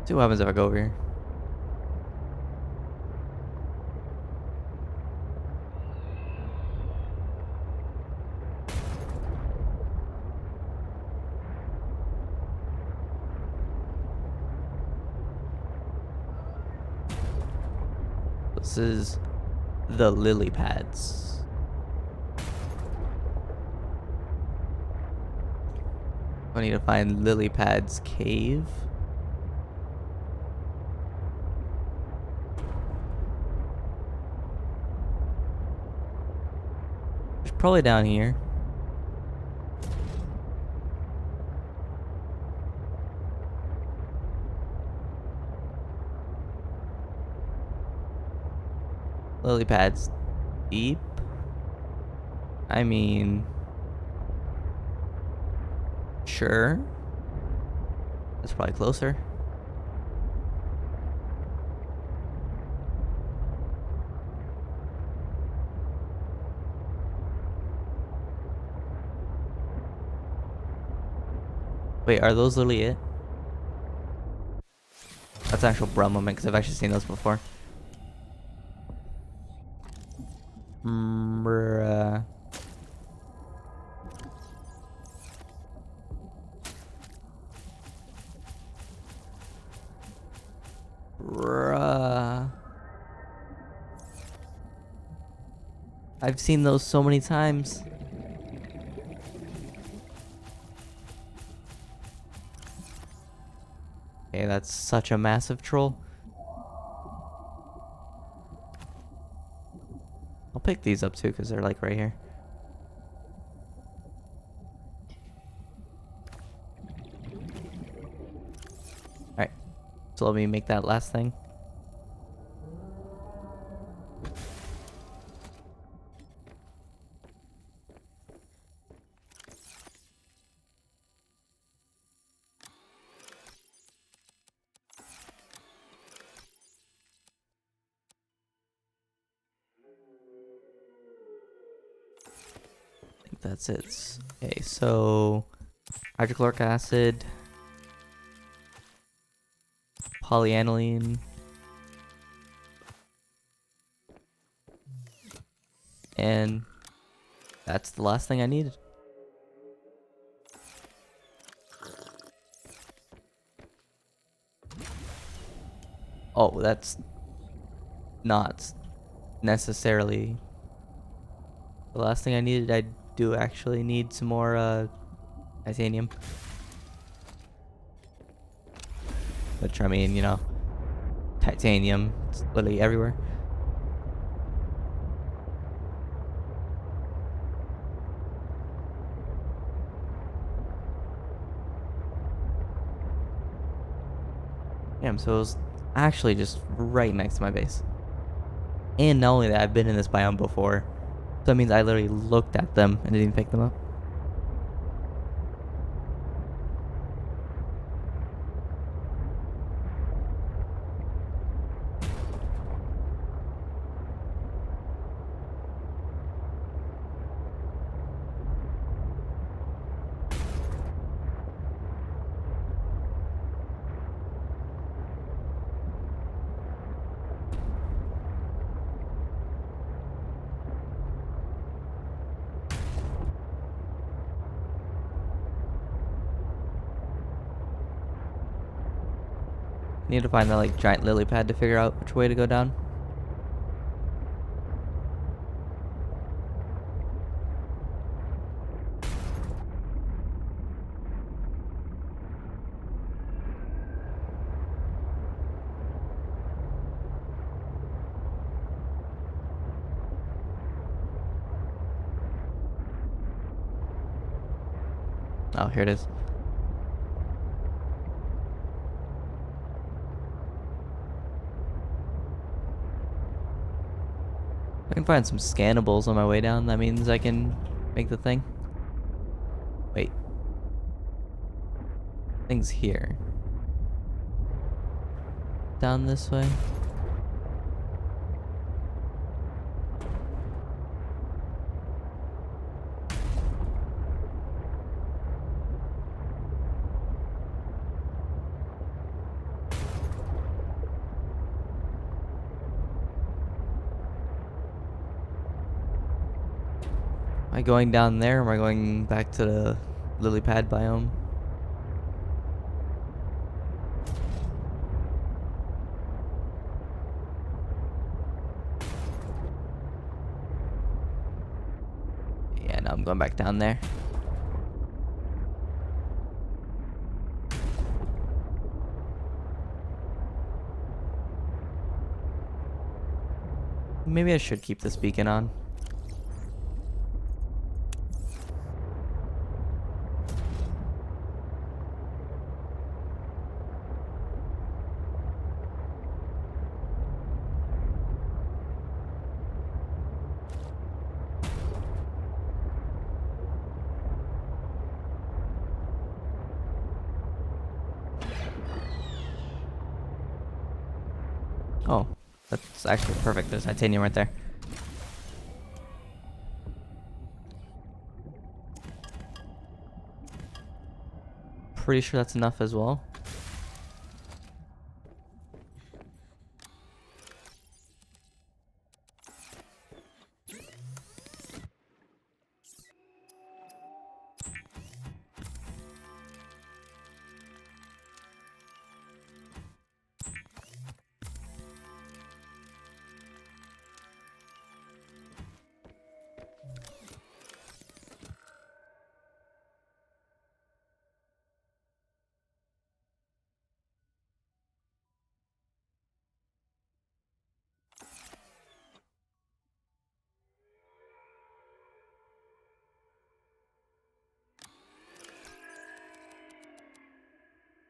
A: See what happens if I go over here. This is the lily pads. I need to find lily pads cave. It's probably down here. Lily pads deep. I mean, sure. That's probably closer. Wait, are those literally it? That's an actual brum moment because I've actually seen those before. Bruh. Bruh. I've seen those so many times. Okay, that's such a massive troll. I'll pick these up too because they're like right here. Alright, so let me make that last thing. I think that's it. Okay, so hydrochloric acid, polyaniline, and that's the last thing I needed. Oh, that's not necessarily the last thing I needed. I do actually need some more titanium. Which, I mean, you know, titanium, it's literally everywhere. Damn, so it was actually just right next to my base. And not only that, I've been in this biome before. So that means I literally looked at them and didn't pick them up. Need to find the like giant lily pad to figure out which way to go down. Oh, here it is. I can find some scannables on my way down. That means I can make the thing. Wait. Thing's here. Down this way. Am I going down there, or am I going back to the lily pad biome? Yeah, no, I'm going back down there. Maybe I should keep this beacon on. Oh, that's actually perfect. There's titanium right there. Pretty sure that's enough as well.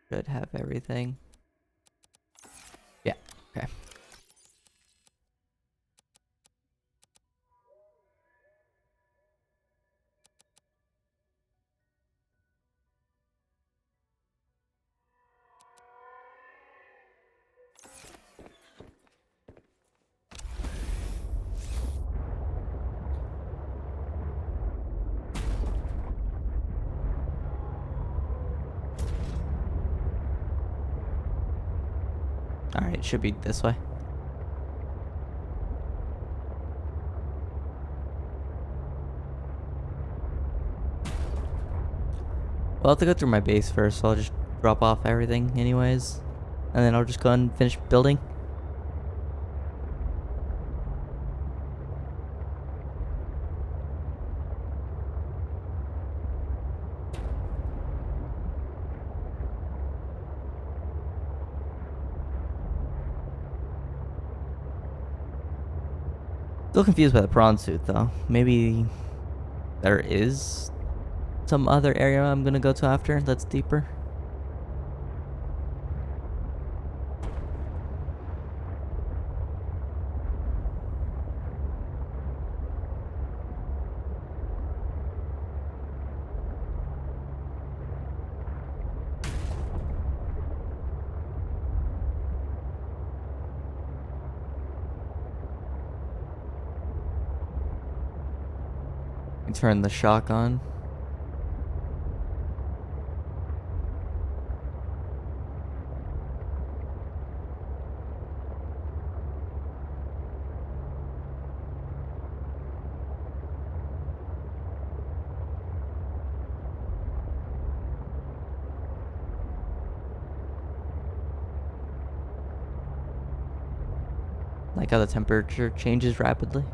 A: Should have everything. Yeah, okay. Alright, it should be this way. Well, I'll have to go through my base first, so I'll just drop off everything anyways. And then I'll just go and finish building. Still confused by the prawn suit though. Maybe there is some other area I'm gonna go to after that's deeper. Turn the shock on. Like how the temperature changes rapidly.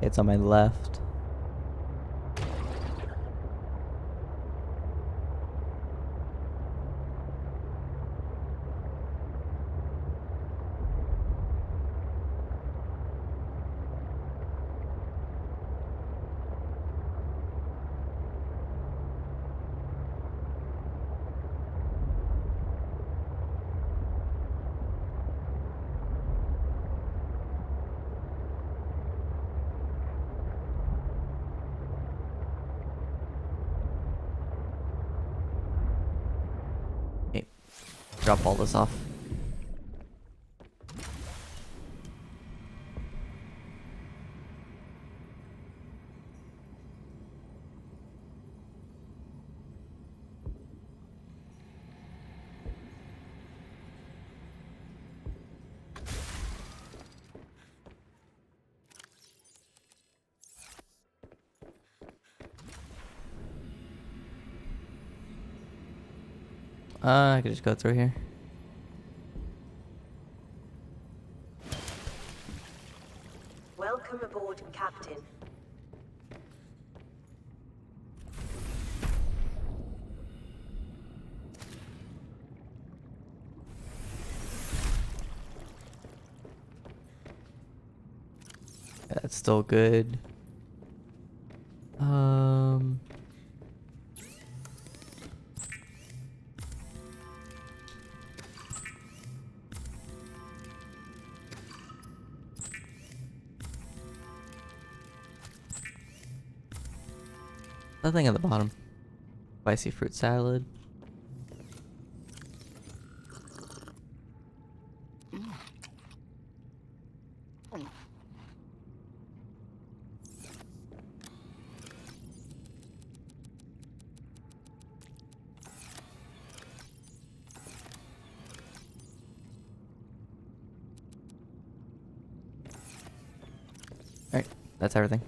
A: It's on my left. Okay, drop all this off. I could just go through here.
G: Welcome aboard, Captain.
A: That's still good. Nothing at the bottom. Spicy fruit salad. Alright, that's everything.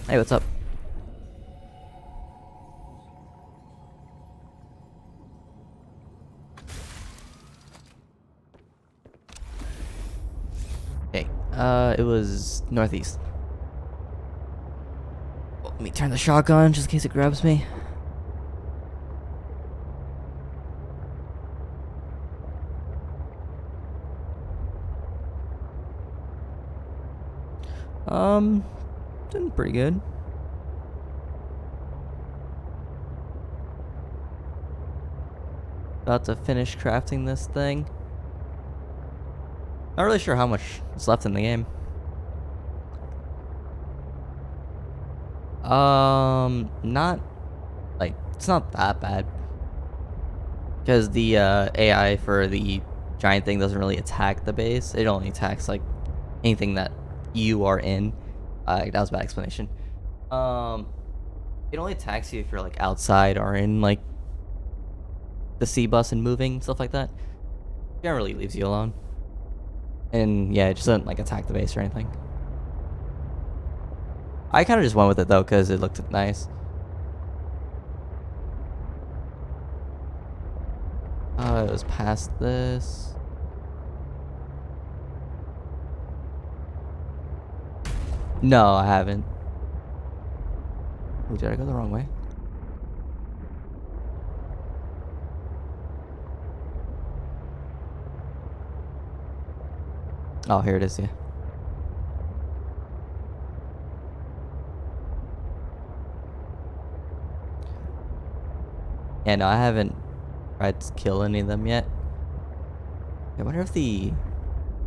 A: Hey, what's up? Okay, it was northeast. Oh, let me turn the shotgun just in case it grabs me. Doing pretty good. About to finish crafting this thing. Not really sure how much is left in the game. Not like it's not that bad because the AI for the giant thing doesn't really attack the base. It only attacks like anything that you are in. That was a bad explanation. It only attacks you if you're like outside or in like the sea bus and moving stuff like that. Generally leaves you alone. And yeah, it just doesn't like attack the base or anything. I kind of just went with it though because it looked nice. It was past this. No, I haven't. Wait, did I go the wrong way? Oh, here it is, yeah. Yeah, no, I haven't tried to kill any of them yet. I wonder if the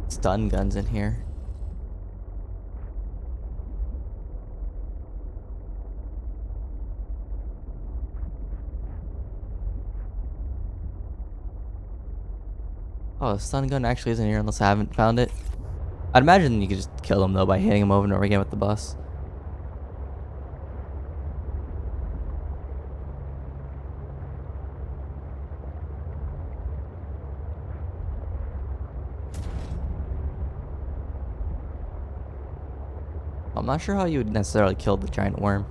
A: stun gun's in here. Oh, the stun gun actually isn't here unless I haven't found it. I'd imagine you could just kill them though by hitting them over and over again with the bus. I'm not sure how you would necessarily kill the giant worm.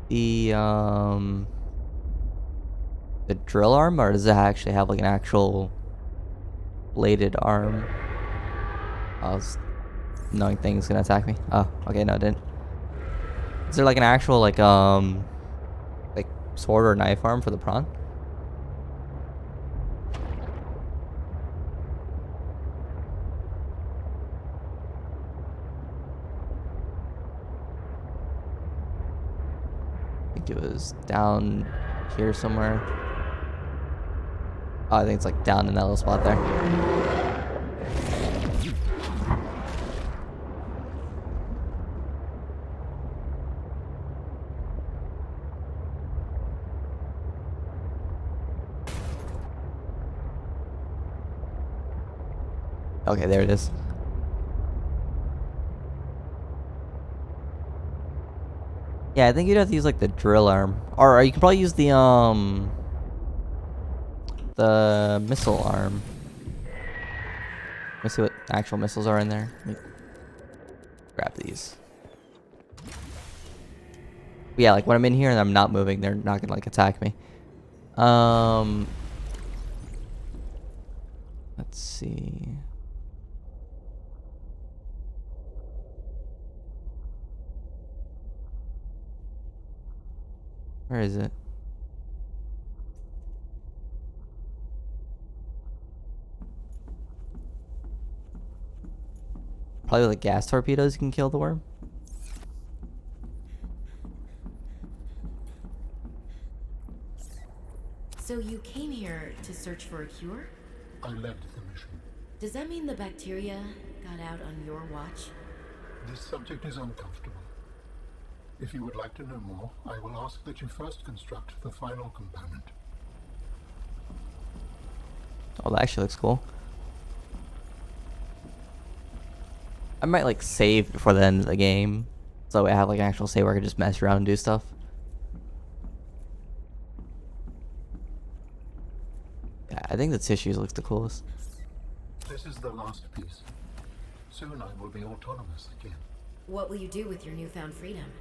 A: the drill arm, or does it actually have like an actual bladed arm? I was knowing things gonna attack me. Oh, okay, no, it didn't. Is there like an actual like sword or knife arm for the prawn? I think it was down here somewhere. Oh, I think it's like down in that little spot there. Okay, there it is. Yeah, I think you'd have to use like the drill arm, or you can probably use the missile arm. Let's see what actual missiles are in there. Let me grab these. Yeah, like when I'm in here and I'm not moving, they're not gonna like attack me. Let's see. Where is it? Probably with like gas torpedoes you can kill the worm.
C: So you came here to search for a cure?
B: I led the mission.
C: Does that mean the bacteria got out on your watch?
B: This subject is uncomfortable. If you would like to know more, I will ask that you first construct the final component.
A: Oh, that actually looks cool. I might like save before the end of the game, so I have like an actual save where I can just mess around and do stuff. Yeah, I think the tissues looks the coolest.
B: This is the last piece. Soon I will be autonomous again.
C: What will you do with your newfound freedom?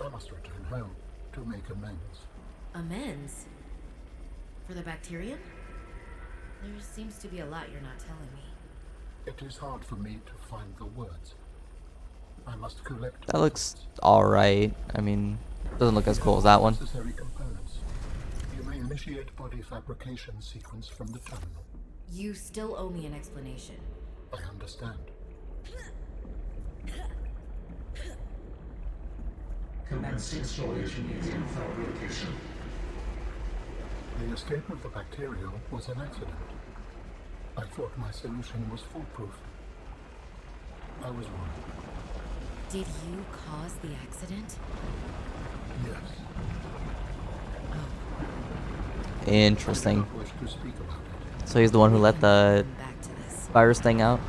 B: I must return home to make amends.
C: Amends? For the bacterium? There seems to be a lot you're not telling me.
B: It is hard for me to find the words. I must collect.
A: That looks alright. I mean, doesn't look as cool as that one.
B: Necessary components. You may initiate body fabrication sequence from the terminal.
C: You still owe me an explanation.
B: I understand.
H: Commencing storage medium fabrication.
B: The escape of the bacterium was an accident. I thought my solution was foolproof. I was wrong.
C: Did you cause the accident?
B: Yes.
A: Interesting.
B: I wish to speak about it.
A: So he's the one who let the
C: Come back to this.
A: virus thing out.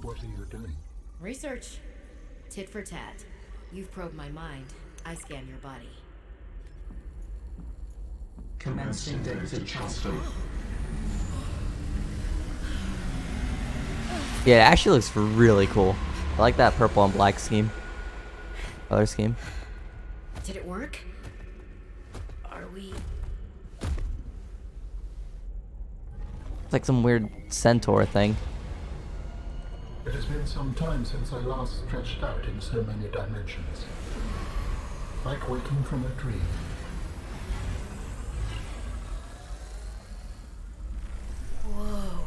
B: What are you doing?
C: Research. Tit for tat. You've probed my mind. I scan your body.
H: Commencing data transfer.
A: Yeah, it actually looks really cool. I like that purple and black scheme. Color scheme.
C: Did it work? Are we...
A: It's like some weird centaur thing.
B: It has been some time since I last stretched out in so many dimensions. Like waking from a dream.
C: Whoa.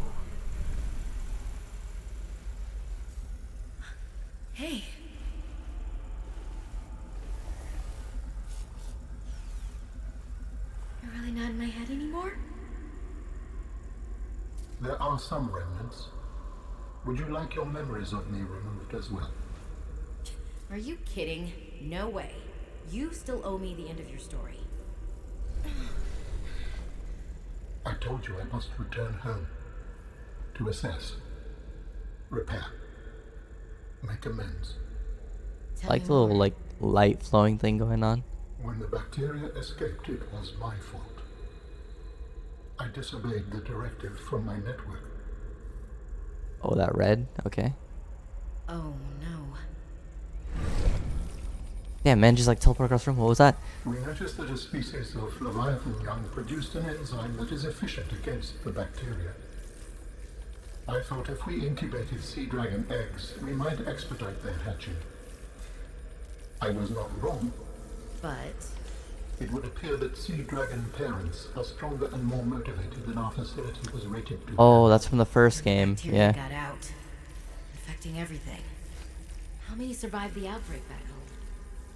C: Hey. You're really not in my head anymore?
B: There are some remnants. Would you like your memories of me removed as well?
C: Are you kidding? No way. You still owe me the end of your story.
B: I told you I must return home. To assess. Repair. Make amends.
C: Tell
A: Like
C: me
A: the little
C: more.
A: like light flowing thing going on.
B: When the bacteria escaped, it was my fault. I disobeyed the directive from my network.
A: Oh, that red? Okay.
C: Oh no.
A: Yeah, man, just like teleport across the room. What was that?
B: We noticed that a species of Leviathan young produced an enzyme that is efficient against the bacteria. I thought if we incubated sea dragon eggs, we might expedite their hatching. I was not wrong.
C: But
B: It would appear that sea dragon parents are stronger and more motivated than our facility was rated to.
A: Oh, that's from the first game.
C: bacteria
A: Yeah.
C: got out, infecting everything. How many survived the outbreak back home?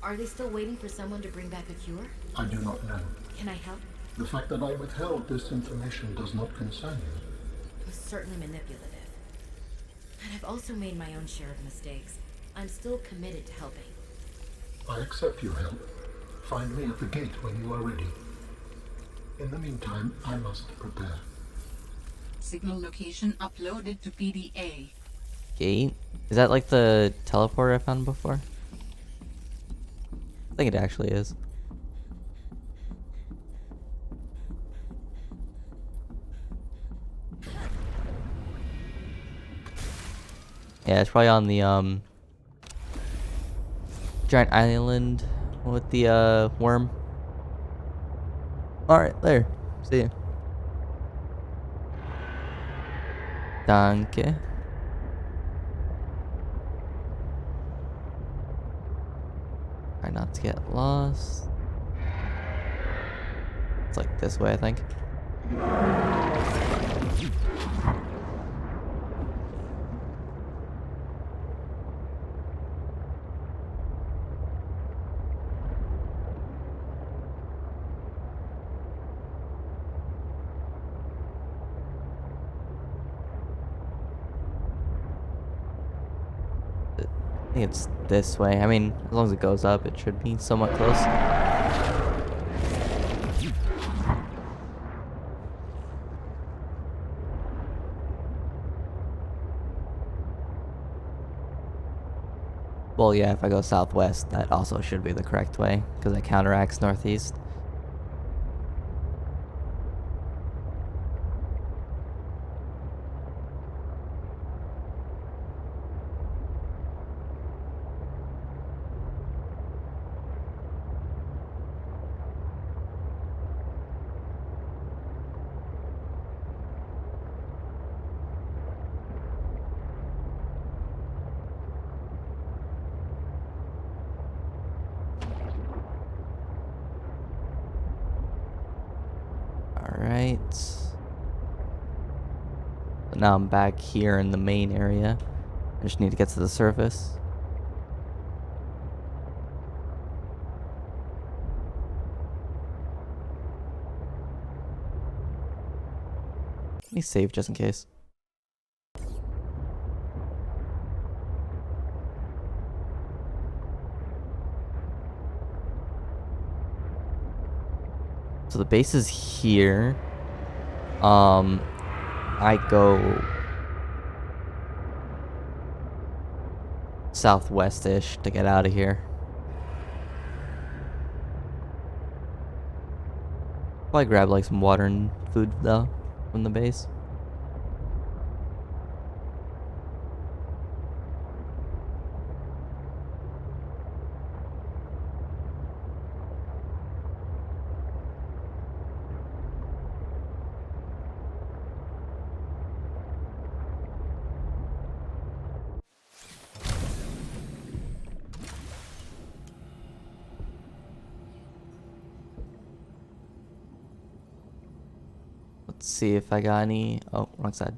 C: Are they still waiting for someone to bring back a cure?
B: I do not know.
C: Can I help?
B: The fact that I withheld this information does not concern you.
C: It was certainly manipulative. And I've also made my own share of mistakes. I'm still committed to helping.
B: I accept your help. Find me at the gate when you are ready. In the meantime, I must prepare.
D: Signal location uploaded to PDA.
A: Gate? Is that like the teleporter I found before? I think it actually is. Yeah, it's probably on the giant island with the worm. Alright, there. See ya. Danke. Try not to get lost. It's like this way, I think. I think it's this way. I mean, as long as it goes up, it should be somewhat close. Well, yeah, if I go southwest, that also should be the correct way, because it counteracts northeast. Alright. But now I'm back here in the main area. I just need to get to the surface. Let me save just in case. So the base is here. I go southwest-ish to get out of here. Probably grab like some water and food though from the base. Let's see if I got any. Oh, wrong side.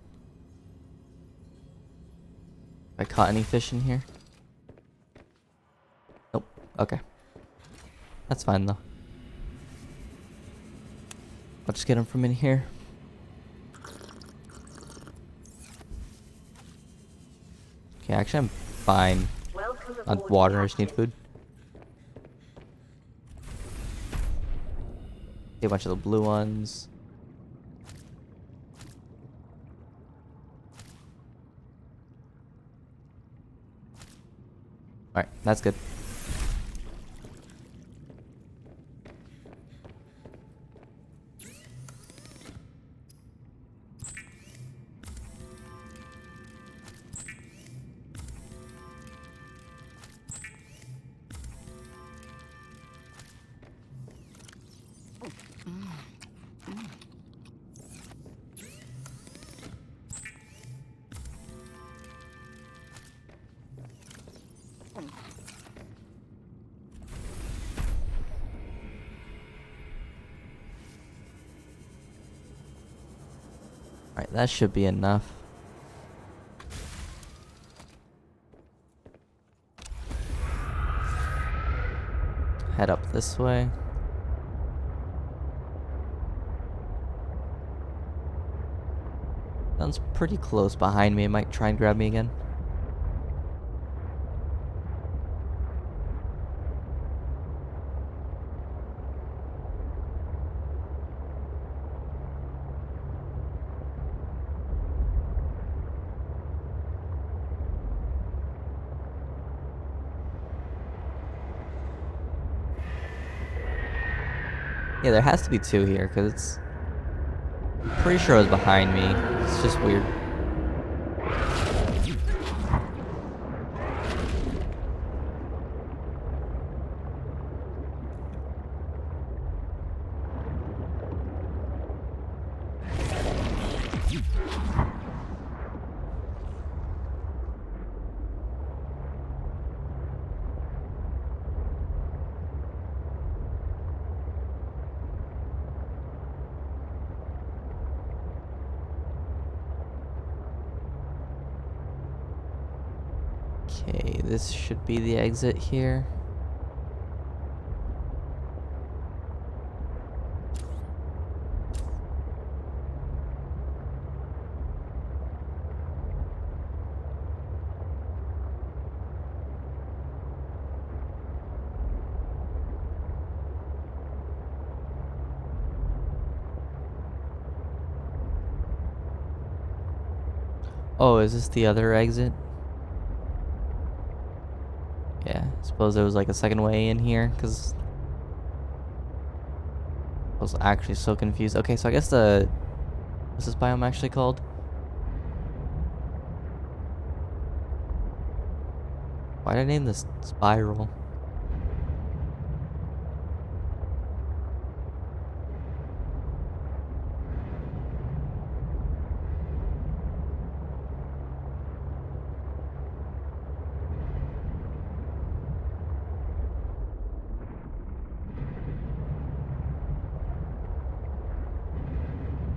A: If I caught any fish in here? Nope. Okay. That's fine though. I'll just get them from in here. Okay, actually I'm fine.
G: Welcome
A: On
G: aboard,
A: water, I just need
G: Captain.
A: food. See a bunch of the blue ones. Alright, that's good. Alright, that should be enough. Head up this way. Sounds pretty close behind me. It might try and grab me again. Yeah, there has to be two here, because it's... pretty sure it was behind me. It's just weird. Okay, this should be the exit here. Oh, is this the other exit? Yeah, I suppose there was like a second way in here, because I was actually so confused. Okay, so I guess what's this biome actually called? Why did I name this spiral?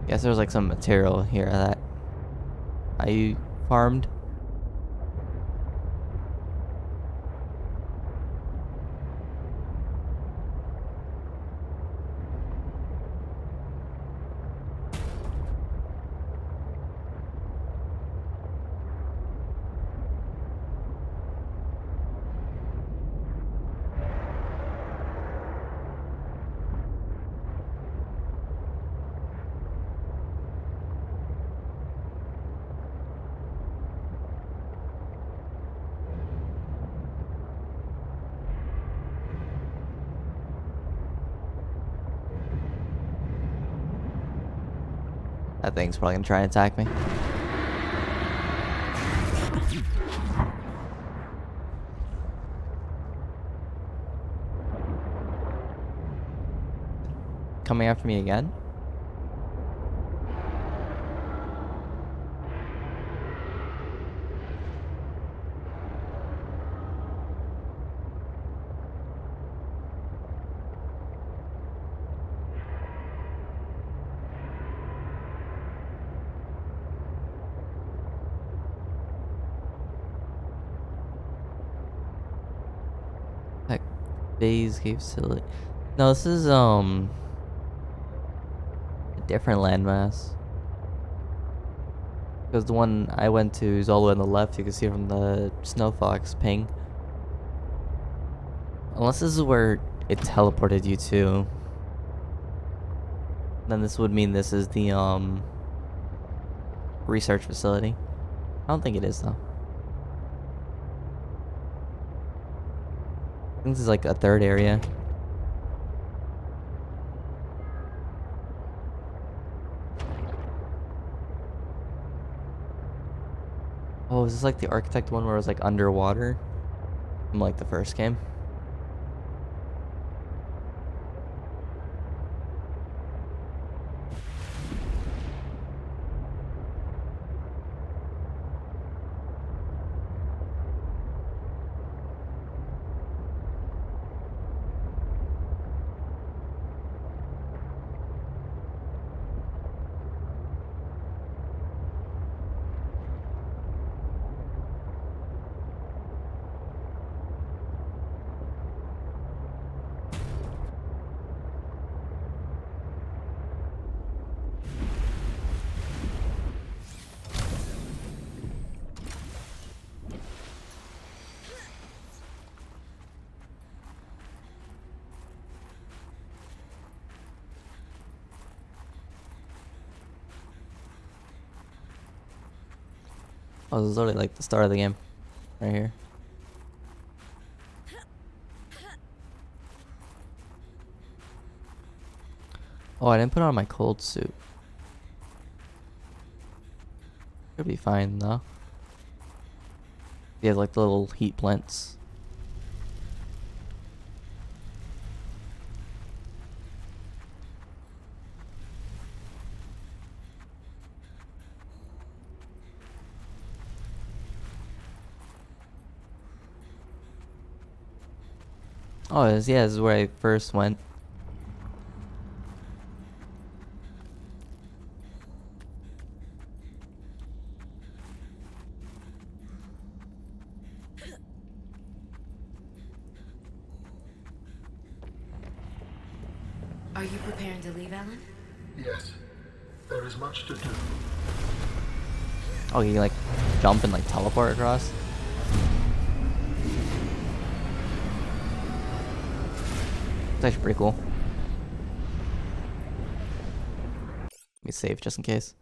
A: Guess there's like some material here that I farmed. That thing's probably gonna try and attack me. Coming after me again? Heck, Bay's Cave Facility. No, this is a different landmass. Because the one I went to is all the way on the left. You can see it from the Snow Fox ping. Unless this is where it teleported you to. Then this would mean this is the research facility. I don't think it is though. I think this is like a third area. Oh, is this like the architect one where it was like underwater? From like the first game? Oh, this is literally like the start of the game. Right here. Oh, I didn't put on my cold suit. Should be fine though. You have like the little heat plants. Oh, yeah, this is where I first went.
C: Are you preparing to leave, Alan?
B: Yes, there is much to do.
A: Oh, you can like jump and like teleport across. It's actually pretty cool. Let me save just in case.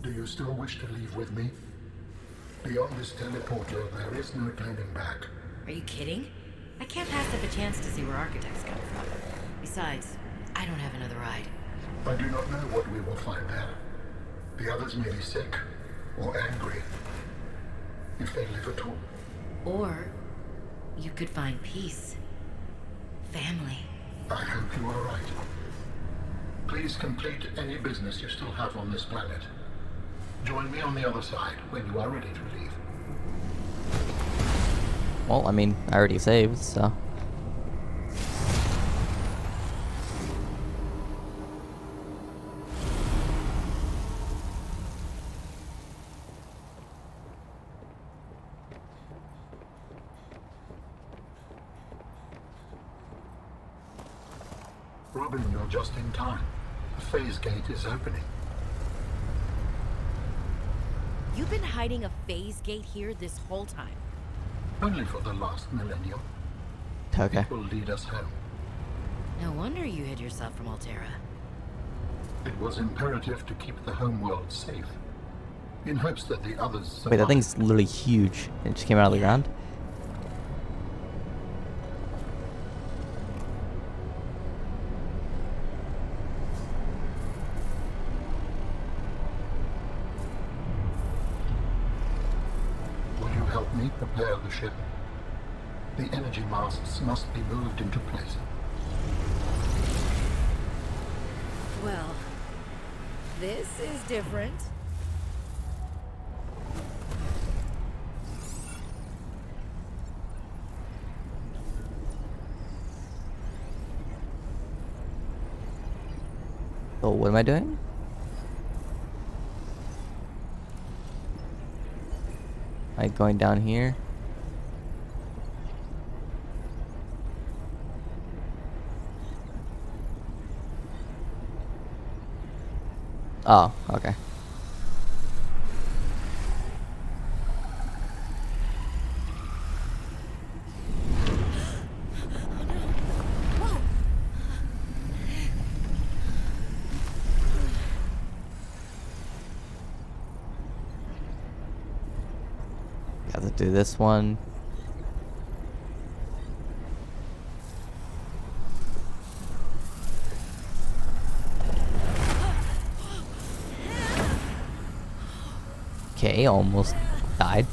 B: Do you still wish to leave with me? Beyond this teleporter, there is no turning back.
C: Are you kidding? I can't pass up a chance to see where architects come from. Besides, I don't have another ride.
B: I do not know what we will find there. The others may be sick or angry, if they live at all.
C: Or you could find peace. Family.
B: I hope you are right. Please complete any business you still have on this planet. Join me on the other side when you are ready to leave.
A: Well, I mean, I already saved, so.
B: Robin, you're just in time. The phase gate is opening.
C: You've been hiding a phase gate here this whole time.
B: Only for the last millennium.
A: Okay.
B: It will lead us home.
C: No wonder you hid yourself from Altera.
B: It was imperative to keep the homeworld safe, in hopes that the others
A: Wait, that thing's literally huge. It just came out of the ground.
B: Will you help me prepare the ship? The energy masts must be moved into place.
C: Well, this is different.
A: Oh, what am I doing? Am I going down here? Oh, okay. Got to do this one. Okay, almost died.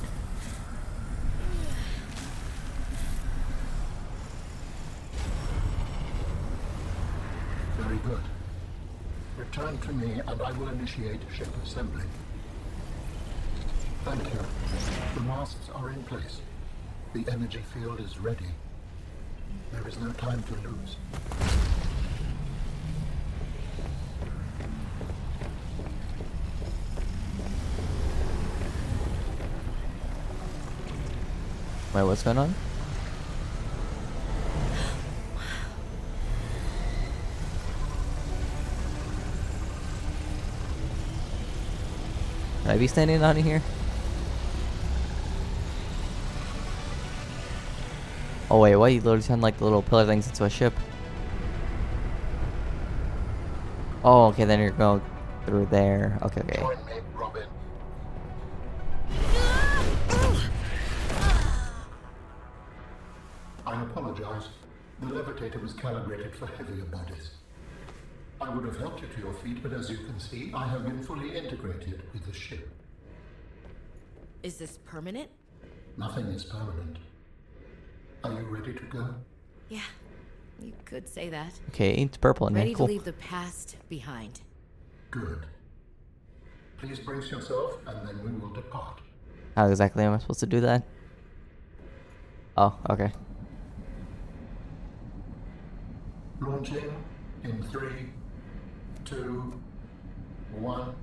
B: Very good. Return to me and I will initiate ship assembly. Thank you. The masts are in place. The energy field is ready. There is no time to lose.
A: Wait, what's going on? Should I be standing down here? Oh wait, what? You literally turned like the little pillar things into a ship. Oh, okay, then you're going through there. Okay, okay.
B: Join me, Robin. I apologize. The levitator was calibrated for heavier bodies. I would have helped you to your feet, but as you can see, I have been fully integrated with the ship.
C: Is this permanent?
B: Nothing is permanent. Are you ready to go?
C: Yeah, you could say that.
A: Okay, it's purple in here.
C: Ready to
A: Cool.
C: leave the past behind.
B: Good. Please brace yourself, and then we will depart.
A: How exactly am I supposed to do that? Oh, okay.
B: Launching in 3, 2, 1.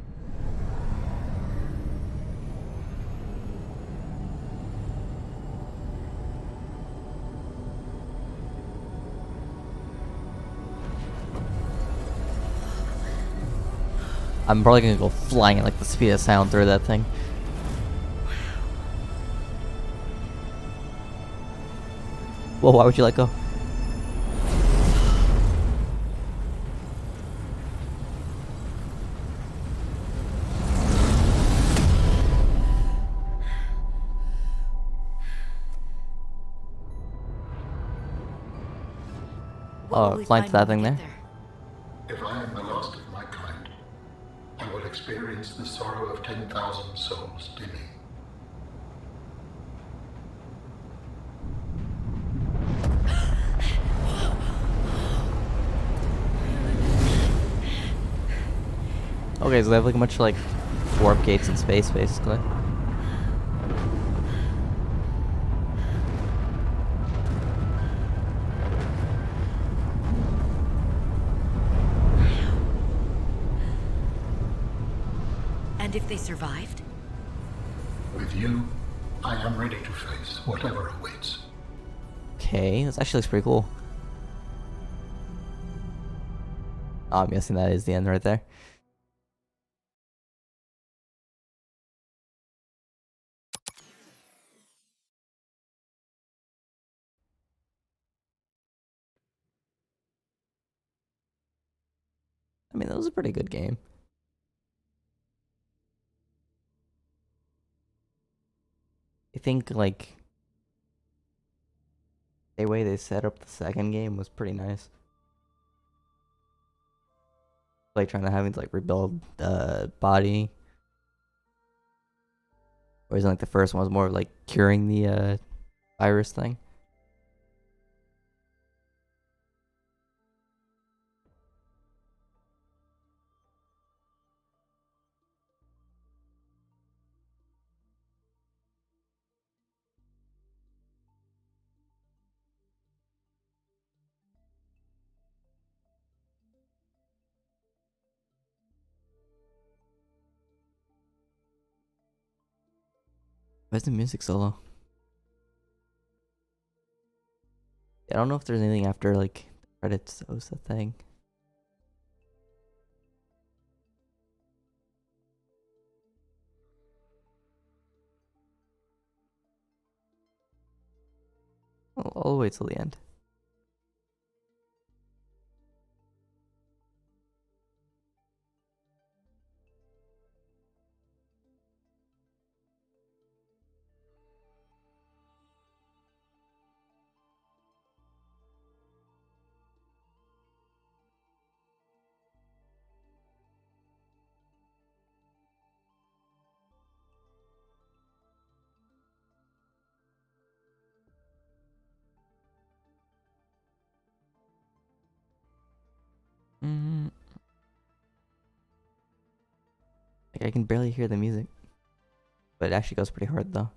A: I'm probably gonna go flying at like the speed of sound through that thing. Whoa, why would you let go?
C: What will
A: Oh,
C: we
A: flying to
C: find
A: that
C: when we
A: thing
C: get
A: there?
B: If I am the last of my kind, I will experience the sorrow of 10,000 souls dimming.
A: Okay, so they have like a bunch of like warp gates in space, basically.
C: And if they survived?
B: With you, I am ready to face whatever awaits.
A: Okay, this actually looks pretty cool. Oh, I'm guessing that is the end right there. I mean, that was a pretty good game. I think like the way they set up the second game was pretty nice. Like trying to having to like rebuild the body. Whereas like the first one was more like curing the virus thing. Where's the music solo? I don't know if there's anything after like the credits. That was the thing. I'll wait till the end. Mm, like I can barely hear the music, but it actually goes pretty hard though.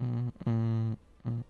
A: Mm, mm, mm.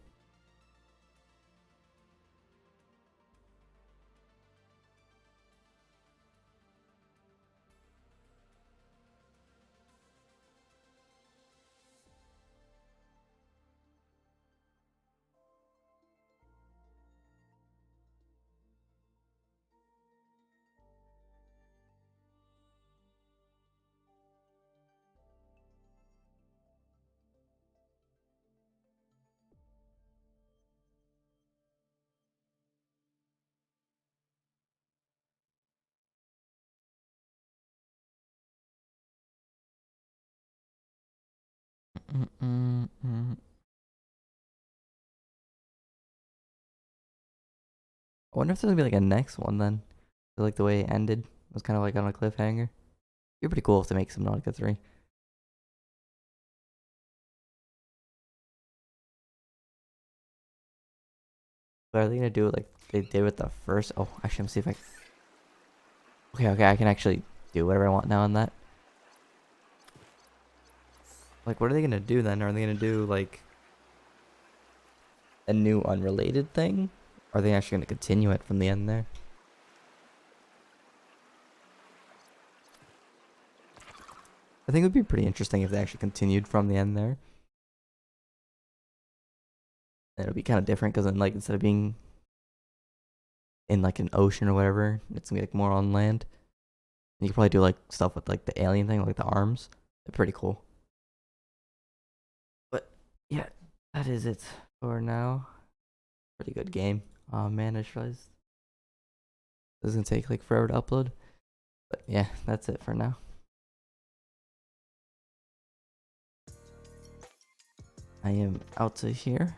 A: I wonder if there's gonna be like a next one then. I like the way it ended was kind of like on a cliffhanger. It'd be pretty cool if they make Subnautica 3. But are they gonna do it like they did with the first? Oh, actually, let me see if I. Okay, I can actually do whatever I want now on that. Like, what are they gonna do then? Are they gonna do like a new unrelated thing? Or are they actually gonna continue it from the end there? I think it would be pretty interesting if they actually continued from the end there. And it would be kind of different because then, like, instead of being in like an ocean or whatever, it's gonna be like more on land. And you could probably do like stuff with like the alien thing, like the arms. They're pretty cool. But yeah, that is it for now. Pretty good game. Oh man, I just realized this is gonna take like forever to upload. But yeah, that's it for now. I am out of here.